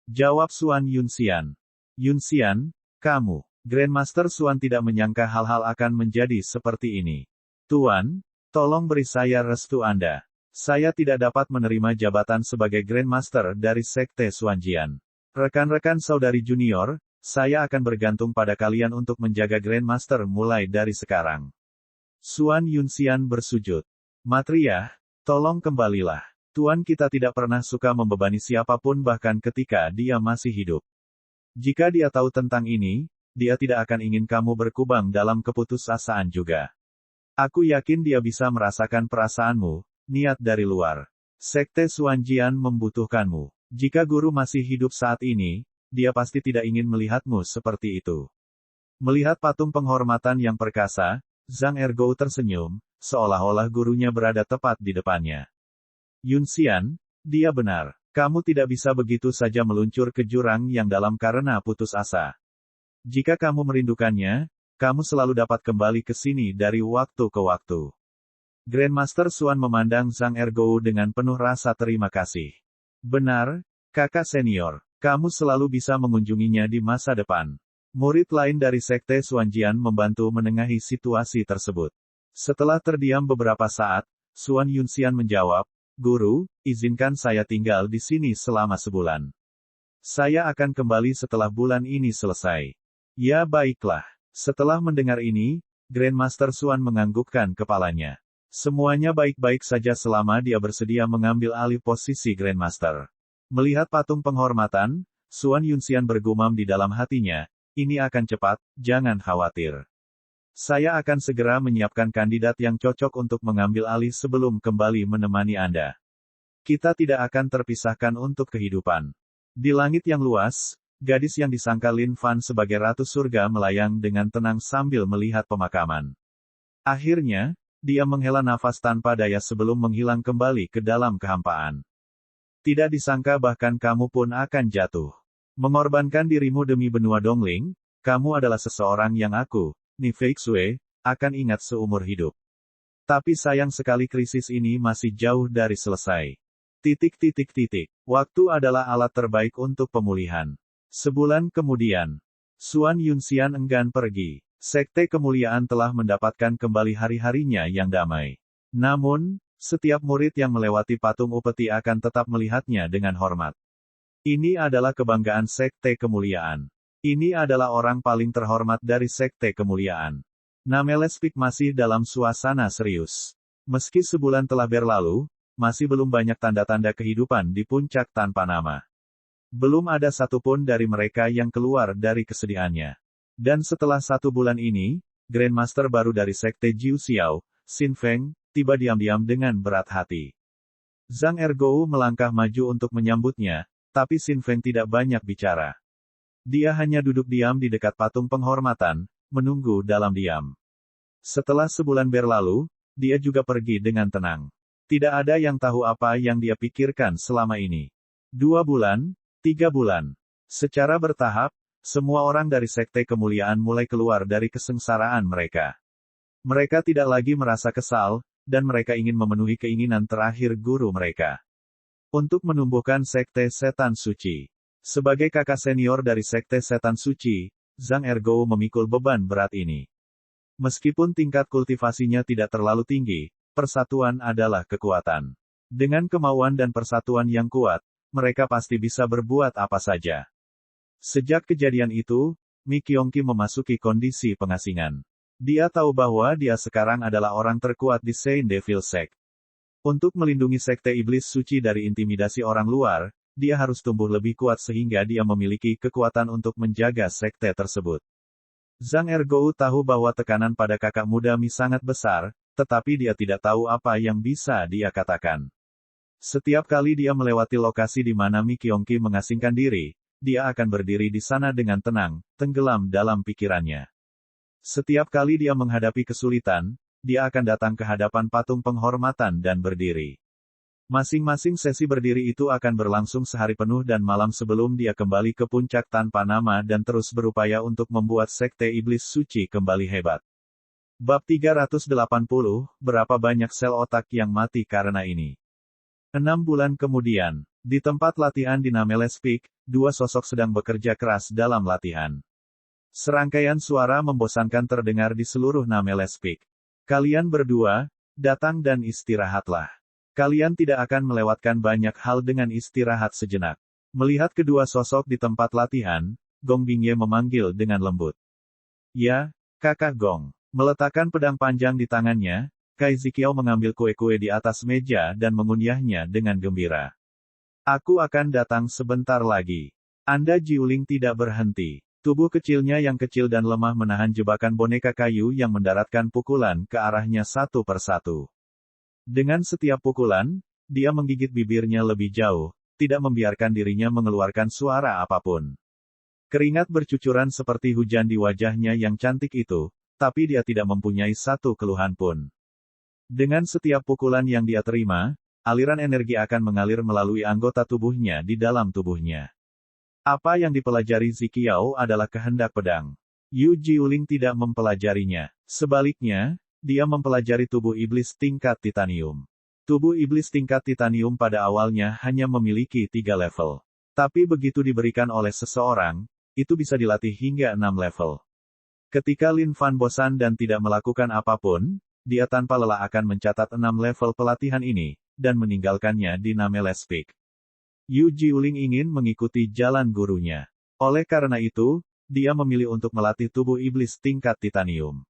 Jawab Xuan Yunxian. Yunxian, kamu. Grandmaster Xuan tidak menyangka hal-hal akan menjadi seperti ini. Tuan, tolong beri saya restu Anda. Saya tidak dapat menerima jabatan sebagai Grandmaster dari Sekte Xuanjian. Rekan-rekan saudari junior, saya akan bergantung pada kalian untuk menjaga Grandmaster mulai dari sekarang. Xuan Yunxian bersujud. Matriah, tolong kembalilah. Tuan kita tidak pernah suka membebani siapapun bahkan ketika dia masih hidup. Jika dia tahu tentang ini, dia tidak akan ingin kamu berkubang dalam keputusasaan juga. Aku yakin dia bisa merasakan perasaanmu, niat dari luar. Sekte Xuanjian membutuhkanmu. Jika guru masih hidup saat ini, dia pasti tidak ingin melihatmu seperti itu. Melihat patung penghormatan yang perkasa, Zhang Ergou tersenyum, seolah-olah gurunya berada tepat di depannya. Yunxian, dia benar. Kamu tidak bisa begitu saja meluncur ke jurang yang dalam karena putus asa. Jika kamu merindukannya, kamu selalu dapat kembali ke sini dari waktu ke waktu. Grandmaster Xuan memandang Zhang Ergou dengan penuh rasa terima kasih. Benar, kakak senior. Kamu selalu bisa mengunjunginya di masa depan. Murid lain dari Sekte Xuanjian membantu menengahi situasi tersebut. Setelah terdiam beberapa saat, Xuan Yunxian menjawab, Guru, izinkan saya tinggal di sini selama sebulan. Saya akan kembali setelah bulan ini selesai. Ya baiklah. Setelah mendengar ini, Grandmaster Xuan menganggukkan kepalanya. Semuanya baik-baik saja selama dia bersedia mengambil alih posisi Grandmaster. Melihat patung penghormatan, Xuan Yunxian bergumam di dalam hatinya, ini akan cepat, jangan khawatir. Saya akan segera menyiapkan kandidat yang cocok untuk mengambil alih sebelum kembali menemani Anda. Kita tidak akan terpisahkan untuk kehidupan. Di langit yang luas, gadis yang disangka Lin Fan sebagai Ratu Surga melayang dengan tenang sambil melihat pemakaman. Akhirnya, dia menghela nafas tanpa daya sebelum menghilang kembali ke dalam kehampaan. Tidak disangka bahkan kamu pun akan jatuh. Mengorbankan dirimu demi benua Dongling, kamu adalah seseorang yang aku, Ni Feixue, akan ingat seumur hidup. Tapi sayang sekali krisis ini masih jauh dari selesai. Waktu adalah alat terbaik untuk pemulihan. Sebulan kemudian, Xuan Yunxian enggan pergi. Sekte Kemuliaan telah mendapatkan kembali hari-harinya yang damai. Namun, setiap murid yang melewati patung upeti akan tetap melihatnya dengan hormat. Ini adalah kebanggaan Sekte Kemuliaan. Ini adalah orang paling terhormat dari Sekte Kemuliaan. Namelespik masih dalam suasana serius. Meski sebulan telah berlalu, masih belum banyak tanda-tanda kehidupan di puncak tanpa nama. Belum ada satupun dari mereka yang keluar dari kesedihannya. Dan setelah 1 bulan ini, Grandmaster baru dari Sekte Jiu Xiao, Xin Feng, tiba diam-diam dengan berat hati. Zhang Ergou melangkah maju untuk menyambutnya, tapi Xin Feng tidak banyak bicara. Dia hanya duduk diam di dekat patung penghormatan, menunggu dalam diam. Setelah sebulan berlalu, dia juga pergi dengan tenang. Tidak ada yang tahu apa yang dia pikirkan selama ini. 2 bulan, 3 bulan. Secara bertahap, semua orang dari Sekte Kemuliaan mulai keluar dari kesengsaraan mereka. Mereka tidak lagi merasa kesal, dan mereka ingin memenuhi keinginan terakhir guru mereka. Untuk menumbuhkan Sekte Setan Suci. Sebagai kakak senior dari Sekte Setan Suci, Zhang Ergou memikul beban berat ini. Meskipun tingkat kultivasinya tidak terlalu tinggi, persatuan adalah kekuatan. Dengan kemauan dan persatuan yang kuat, mereka pasti bisa berbuat apa saja. Sejak kejadian itu, Mi Qiongqi memasuki kondisi pengasingan. Dia tahu bahwa dia sekarang adalah orang terkuat di Saint Devil Sect. Untuk melindungi Sekte Iblis Suci dari intimidasi orang luar, dia harus tumbuh lebih kuat sehingga dia memiliki kekuatan untuk menjaga sekte tersebut. Zhang Ergou tahu bahwa tekanan pada kakak muda Mi sangat besar, tetapi dia tidak tahu apa yang bisa dia katakan. Setiap kali dia melewati lokasi di mana Mi Qiongqi mengasingkan diri, dia akan berdiri di sana dengan tenang, tenggelam dalam pikirannya. Setiap kali dia menghadapi kesulitan, dia akan datang ke hadapan patung penghormatan dan berdiri. Masing-masing sesi berdiri itu akan berlangsung sehari penuh dan malam sebelum dia kembali ke puncak tanpa nama dan terus berupaya untuk membuat Sekte Iblis Suci kembali hebat. Bab 380, berapa banyak sel otak yang mati karena ini? 6 bulan kemudian, di tempat latihan di Namelespik, 2 sosok sedang bekerja keras dalam latihan. Serangkaian suara membosankan terdengar di seluruh Namelespik. Kalian berdua, datang dan istirahatlah. Kalian tidak akan melewatkan banyak hal dengan istirahat sejenak. Melihat kedua sosok di tempat latihan, Gong Bingye memanggil dengan lembut. Ya, kakak Gong. Meletakkan pedang panjang di tangannya, Kai Ziqiao mengambil kue-kue di atas meja dan mengunyahnya dengan gembira. Aku akan datang sebentar lagi. Anda Jiuling tidak berhenti. Tubuh kecilnya yang kecil dan lemah menahan jebakan boneka kayu yang mendaratkan pukulan ke arahnya satu persatu. Dengan setiap pukulan, dia menggigit bibirnya lebih jauh, tidak membiarkan dirinya mengeluarkan suara apapun. Keringat bercucuran seperti hujan di wajahnya yang cantik itu, tapi dia tidak mempunyai satu keluhan pun. Dengan setiap pukulan yang dia terima, aliran energi akan mengalir melalui anggota tubuhnya di dalam tubuhnya. Apa yang dipelajari Ziqiao adalah kehendak pedang. Yu Jiuling tidak mempelajarinya. Sebaliknya, dia mempelajari tubuh iblis tingkat titanium. Tubuh iblis tingkat titanium pada awalnya hanya memiliki 3 level. Tapi begitu diberikan oleh seseorang, itu bisa dilatih hingga 6 level. Ketika Lin Fan bosan dan tidak melakukan apapun, dia tanpa lelah akan mencatat 6 level pelatihan ini, dan meninggalkannya di Nameles Peak. Yu Jiuling ingin mengikuti jalan gurunya. Oleh karena itu, dia memilih untuk melatih tubuh iblis tingkat titanium.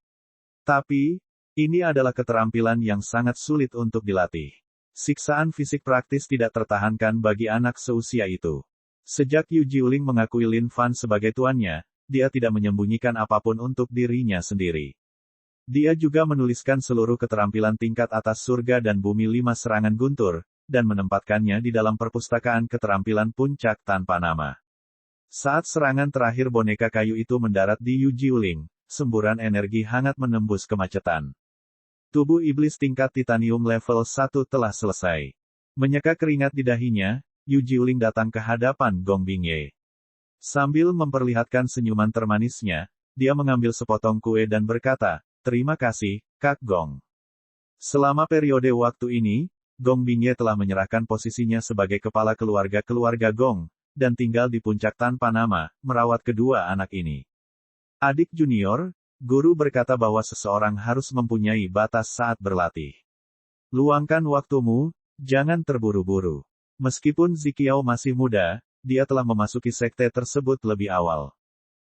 Tapi, ini adalah keterampilan yang sangat sulit untuk dilatih. Siksaan fisik praktis tidak tertahankan bagi anak seusia itu. Sejak Yu Jiuling mengakui Lin Fan sebagai tuannya, dia tidak menyembunyikan apapun untuk dirinya sendiri. Dia juga menuliskan seluruh keterampilan tingkat atas surga dan bumi 5 serangan guntur, dan menempatkannya di dalam perpustakaan keterampilan puncak tanpa nama. Saat serangan terakhir boneka kayu itu mendarat di Yu Jiuling, semburan energi hangat menembus kemacetan. Tubuh iblis tingkat titanium level 1 telah selesai. Menyeka keringat di dahinya, Yu Jiuling datang ke hadapan Gong Bingye. Sambil memperlihatkan senyuman termanisnya, dia mengambil sepotong kue dan berkata, "Terima kasih, Kak Gong." Selama periode waktu ini, Gong Bingye telah menyerahkan posisinya sebagai kepala keluarga Gong, dan tinggal di puncak tanpa nama, merawat kedua anak ini. Adik junior, guru berkata bahwa seseorang harus mempunyai batas saat berlatih. Luangkan waktumu, jangan terburu-buru. Meskipun Ziqiao masih muda, dia telah memasuki sekte tersebut lebih awal.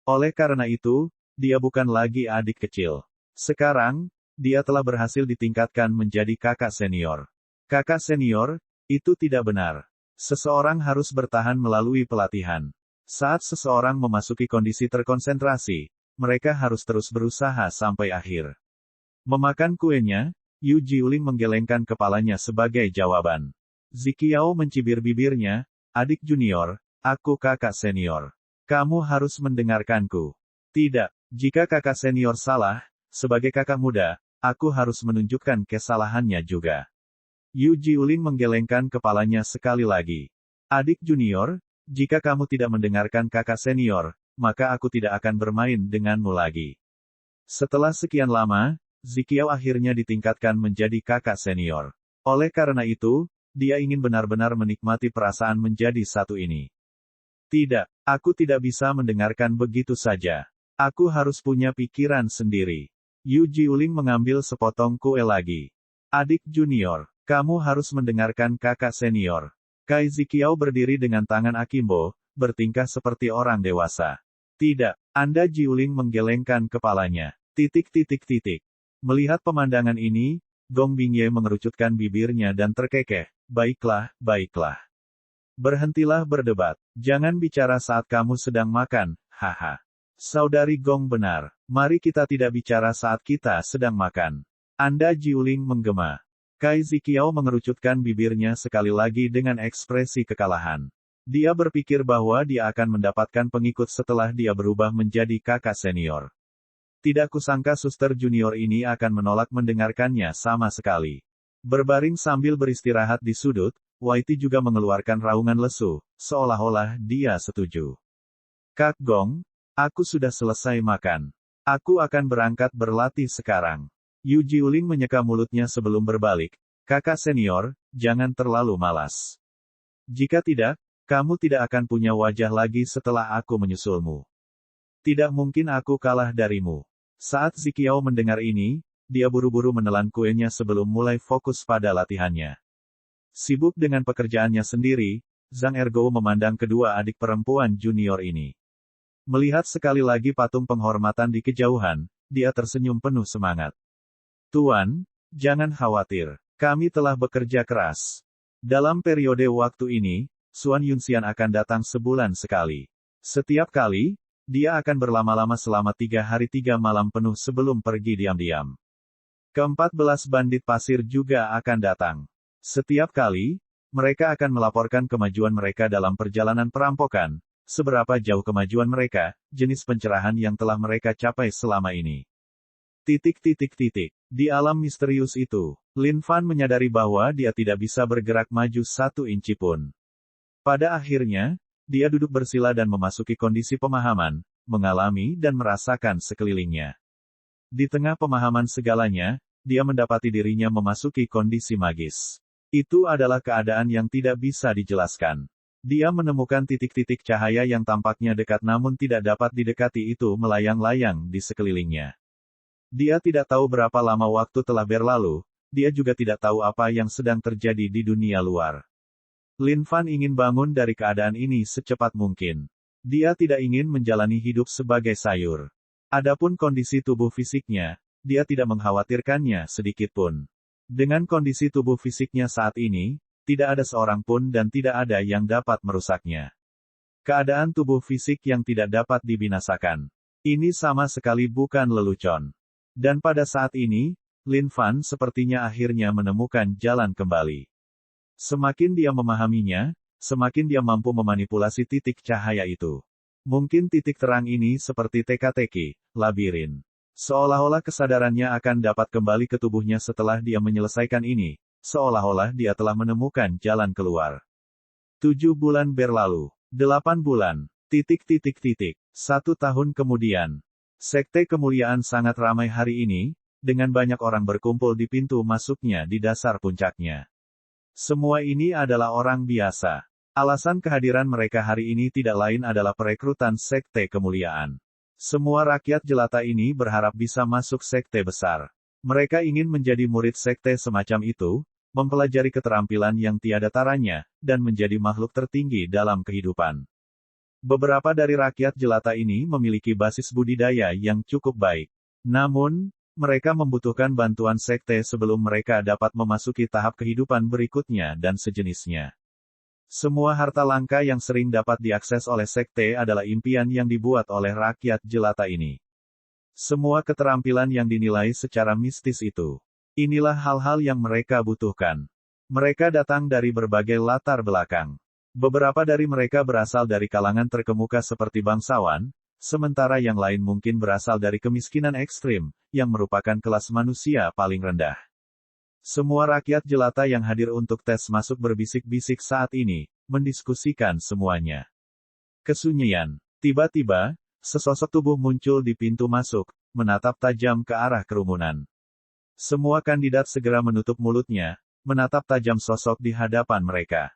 Oleh karena itu, dia bukan lagi adik kecil. Sekarang, dia telah berhasil ditingkatkan menjadi kakak senior. Kakak senior, itu tidak benar. Seseorang harus bertahan melalui pelatihan. Saat seseorang memasuki kondisi terkonsentrasi, mereka harus terus berusaha sampai akhir. Memakan kuenya, Yu Jiuling menggelengkan kepalanya sebagai jawaban. Ziqiao mencibir bibirnya, "Adik junior, aku kakak senior. Kamu harus mendengarkanku." "Tidak, jika kakak senior salah, sebagai kakak muda, aku harus menunjukkan kesalahannya juga." Yu Jiuling menggelengkan kepalanya sekali lagi. "Adik junior, jika kamu tidak mendengarkan kakak senior, maka aku tidak akan bermain denganmu lagi." Setelah sekian lama, Ziqiao akhirnya ditingkatkan menjadi kakak senior. Oleh karena itu, dia ingin benar-benar menikmati perasaan menjadi satu ini. "Tidak, aku tidak bisa mendengarkan begitu saja. Aku harus punya pikiran sendiri." Yu Jiuling mengambil sepotong kue lagi. "Adik junior, kamu harus mendengarkan kakak senior." Kai Ziqiao berdiri dengan tangan akimbo, bertingkah seperti orang dewasa. "Tidak, Anda." Jiuling menggelengkan kepalanya. Melihat pemandangan ini, Gong Bingye mengerucutkan bibirnya dan terkekeh. "Baiklah, baiklah. Berhentilah berdebat. Jangan bicara saat kamu sedang makan, haha." "Saudari Gong benar. Mari kita tidak bicara saat kita sedang makan." Anda Jiuling menggema. Kai Ziqiao mengerucutkan bibirnya sekali lagi dengan ekspresi kekalahan. Dia berpikir bahwa dia akan mendapatkan pengikut setelah dia berubah menjadi kakak senior. Tidak kusangka suster junior ini akan menolak mendengarkannya sama sekali. Berbaring sambil beristirahat di sudut, Waiti juga mengeluarkan raungan lesu, seolah-olah dia setuju. "Kak Gong, aku sudah selesai makan. Aku akan berangkat berlatih sekarang." Yu Jiuling menyeka mulutnya sebelum berbalik. "Kakak senior, jangan terlalu malas. Jika tidak, kamu tidak akan punya wajah lagi setelah aku menyusulmu. Tidak mungkin aku kalah darimu." Saat Ziqiao mendengar ini, dia buru-buru menelan kuenya sebelum mulai fokus pada latihannya. Sibuk dengan pekerjaannya sendiri, Zhang Ergo memandang kedua adik perempuan junior ini. Melihat sekali lagi patung penghormatan di kejauhan, dia tersenyum penuh semangat. "Tuan, jangan khawatir. Kami telah bekerja keras. Dalam periode waktu ini, Xuan Yunxian akan datang sebulan sekali. Setiap kali, dia akan berlama-lama selama 3 hari 3 malam penuh sebelum pergi diam-diam. Ke-14 bandit pasir juga akan datang. Setiap kali, mereka akan melaporkan kemajuan mereka dalam perjalanan perampokan, seberapa jauh kemajuan mereka, jenis pencerahan yang telah mereka capai selama ini. Di alam misterius itu, Lin Fan menyadari bahwa dia tidak bisa bergerak maju 1 inci pun. Pada akhirnya, dia duduk bersila dan memasuki kondisi pemahaman, mengalami dan merasakan sekelilingnya. Di tengah pemahaman segalanya, dia mendapati dirinya memasuki kondisi magis. Itu adalah keadaan yang tidak bisa dijelaskan. Dia menemukan titik-titik cahaya yang tampaknya dekat namun tidak dapat didekati itu melayang-layang di sekelilingnya. Dia tidak tahu berapa lama waktu telah berlalu, dia juga tidak tahu apa yang sedang terjadi di dunia luar. Lin Fan ingin bangun dari keadaan ini secepat mungkin. Dia tidak ingin menjalani hidup sebagai sayur. Adapun kondisi tubuh fisiknya, dia tidak mengkhawatirkannya sedikitpun. Dengan kondisi tubuh fisiknya saat ini, tidak ada seorang pun dan tidak ada yang dapat merusaknya. Keadaan tubuh fisik yang tidak dapat dibinasakan. Ini sama sekali bukan lelucon. Dan pada saat ini, Lin Fan sepertinya akhirnya menemukan jalan kembali. Semakin dia memahaminya, semakin dia mampu memanipulasi titik cahaya itu. Mungkin titik terang ini seperti teka-teki, labirin. Seolah-olah kesadarannya akan dapat kembali ke tubuhnya setelah dia menyelesaikan ini, seolah-olah dia telah menemukan jalan keluar. 7 bulan berlalu. 8 bulan. 1 tahun kemudian. Sekte Kemuliaan sangat ramai hari ini, dengan banyak orang berkumpul di pintu masuknya di dasar puncaknya. Semua ini adalah orang biasa. Alasan kehadiran mereka hari ini tidak lain adalah perekrutan Sekte Kemuliaan. Semua rakyat jelata ini berharap bisa masuk sekte besar. Mereka ingin menjadi murid sekte semacam itu, mempelajari keterampilan yang tiada taranya, dan menjadi makhluk tertinggi dalam kehidupan. Beberapa dari rakyat jelata ini memiliki basis budidaya yang cukup baik. Namun, mereka membutuhkan bantuan sekte sebelum mereka dapat memasuki tahap kehidupan berikutnya dan sejenisnya. Semua harta langka yang sering dapat diakses oleh sekte adalah impian yang dibuat oleh rakyat jelata ini. Semua keterampilan yang dinilai secara mistis itu. Inilah hal-hal yang mereka butuhkan. Mereka datang dari berbagai latar belakang. Beberapa dari mereka berasal dari kalangan terkemuka seperti bangsawan, sementara yang lain mungkin berasal dari kemiskinan ekstrim, yang merupakan kelas manusia paling rendah. Semua rakyat jelata yang hadir untuk tes masuk berbisik-bisik saat ini, mendiskusikan semuanya. Kesunyian. Tiba-tiba, sesosok tubuh muncul di pintu masuk, menatap tajam ke arah kerumunan. Semua kandidat segera menutup mulutnya, menatap tajam sosok di hadapan mereka.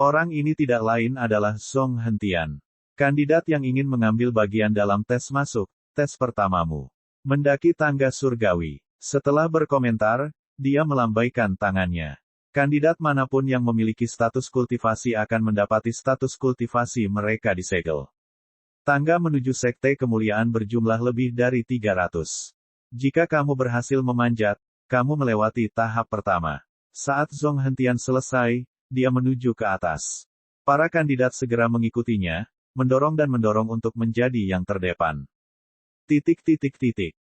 Orang ini tidak lain adalah Zhong Hentian. Kandidat yang ingin mengambil bagian dalam tes masuk, tes pertamamu. Mendaki tangga surgawi. Setelah berkomentar, dia melambaikan tangannya. Kandidat manapun yang memiliki status kultivasi akan mendapati status kultivasi mereka disegel. Tangga menuju Sekte Kemuliaan berjumlah lebih dari 300. Jika kamu berhasil memanjat, kamu melewati tahap pertama. Saat Zhong Hentian selesai, dia menuju ke atas. Para kandidat segera mengikutinya, mendorong untuk menjadi yang terdepan.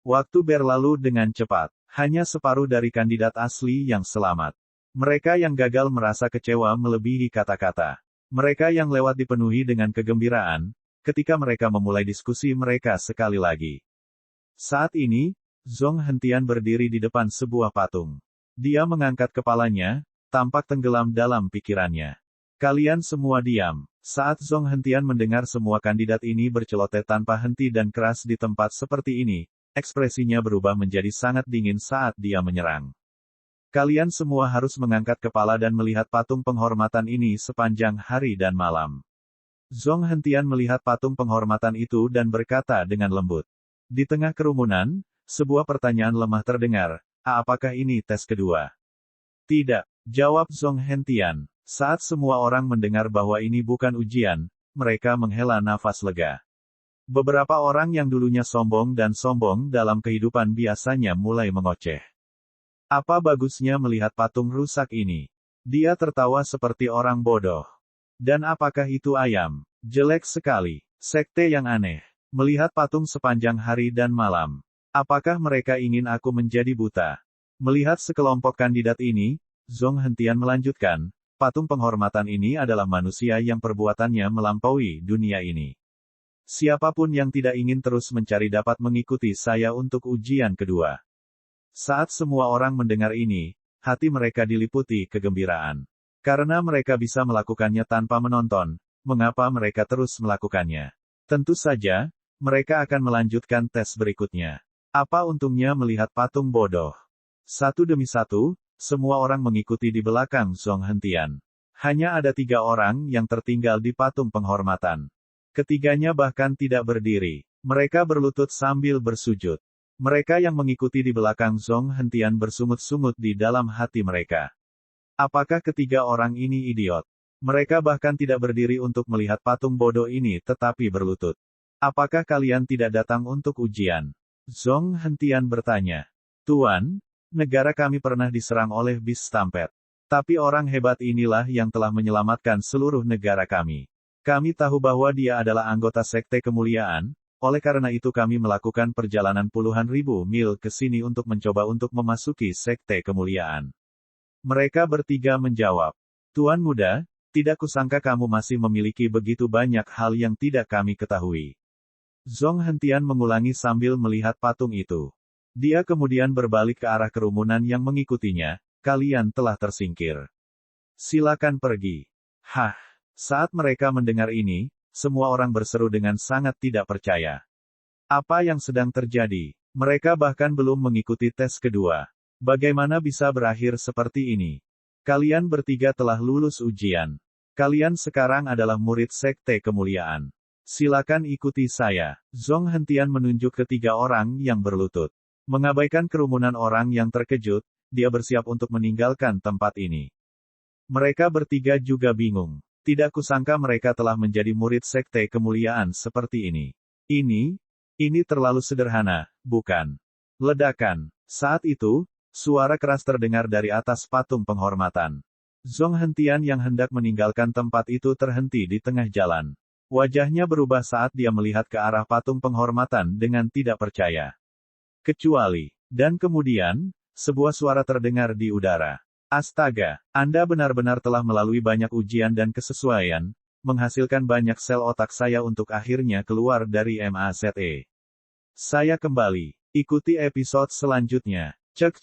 Waktu berlalu dengan cepat. Hanya separuh dari kandidat asli yang selamat. Mereka yang gagal merasa kecewa melebihi kata-kata. Mereka yang lewat dipenuhi dengan kegembiraan, ketika mereka memulai diskusi mereka sekali lagi. Saat ini, Zhong Hentian berdiri di depan sebuah patung. Dia mengangkat kepalanya, tampak tenggelam dalam pikirannya. Kalian semua diam. Saat Zhong Hentian mendengar semua kandidat ini bercelote tanpa henti dan keras di tempat seperti ini, ekspresinya berubah menjadi sangat dingin saat dia menyerang. Kalian semua harus mengangkat kepala dan melihat patung penghormatan ini sepanjang hari dan malam. Zhong Hentian melihat patung penghormatan itu dan berkata dengan lembut. Di tengah kerumunan, sebuah pertanyaan lemah terdengar, apakah ini tes kedua? Tidak. Jawab Zhong Hentian. Saat semua orang mendengar bahwa ini bukan ujian, mereka menghela nafas lega. Beberapa orang yang dulunya sombong dalam kehidupan biasanya mulai mengoceh. Apa bagusnya melihat patung rusak ini? Dia tertawa seperti orang bodoh. Dan apakah itu ayam? Jelek sekali. Sekte yang aneh. Melihat patung sepanjang hari dan malam. Apakah mereka ingin aku menjadi buta? Melihat sekelompok kandidat ini, Zhong Hentian melanjutkan, patung penghormatan ini adalah manusia yang perbuatannya melampaui dunia ini. Siapapun yang tidak ingin terus mencari dapat mengikuti saya untuk ujian kedua. Saat semua orang mendengar ini, hati mereka diliputi kegembiraan. Karena mereka bisa melakukannya tanpa menonton, mengapa mereka terus melakukannya? Tentu saja, mereka akan melanjutkan tes berikutnya. Apa untungnya melihat patung bodoh? Satu demi satu, semua orang mengikuti di belakang Zhong Hentian. Hanya ada 3 orang yang tertinggal di patung penghormatan. Ketiganya bahkan tidak berdiri. Mereka berlutut sambil bersujud. Mereka yang mengikuti di belakang Zhong Hentian bersungut-sungut di dalam hati mereka. Apakah ketiga orang ini idiot? Mereka bahkan tidak berdiri untuk melihat patung bodoh ini tetapi berlutut. Apakah kalian tidak datang untuk ujian? Zhong Hentian bertanya. Tuan, negara kami pernah diserang oleh bis stampede. Tapi orang hebat inilah yang telah menyelamatkan seluruh negara kami. Kami tahu bahwa dia adalah anggota Sekte Kemuliaan, oleh karena itu kami melakukan perjalanan puluhan ribu mil ke sini untuk mencoba untuk memasuki Sekte Kemuliaan. Mereka bertiga menjawab. Tuan muda, tidak kusangka kamu masih memiliki begitu banyak hal yang tidak kami ketahui. Zhong Hentian mengulangi sambil melihat patung itu. Dia kemudian berbalik ke arah kerumunan yang mengikutinya, kalian telah tersingkir. Silakan pergi. Hah, saat mereka mendengar ini, semua orang berseru dengan sangat tidak percaya. Apa yang sedang terjadi? Mereka bahkan belum mengikuti tes kedua. Bagaimana bisa berakhir seperti ini? Kalian bertiga telah lulus ujian. Kalian sekarang adalah murid Sekte Kemuliaan. Silakan ikuti saya. Zhong Hentian menunjuk ke 3 orang yang berlutut. Mengabaikan kerumunan orang yang terkejut, dia bersiap untuk meninggalkan tempat ini. Mereka bertiga juga bingung. Tidak kusangka mereka telah menjadi murid Sekte Kemuliaan seperti ini. Ini terlalu sederhana, bukan? Ledakan. Saat itu, suara keras terdengar dari atas patung penghormatan. Zhong Hentian yang hendak meninggalkan tempat itu terhenti di tengah jalan. Wajahnya berubah saat dia melihat ke arah patung penghormatan dengan tidak percaya. Dan kemudian, sebuah suara terdengar di udara. Astaga, Anda benar-benar telah melalui banyak ujian dan kesesuaian, menghasilkan banyak sel otak saya untuk akhirnya keluar dari MAZE. Saya kembali. Ikuti episode selanjutnya. Cek.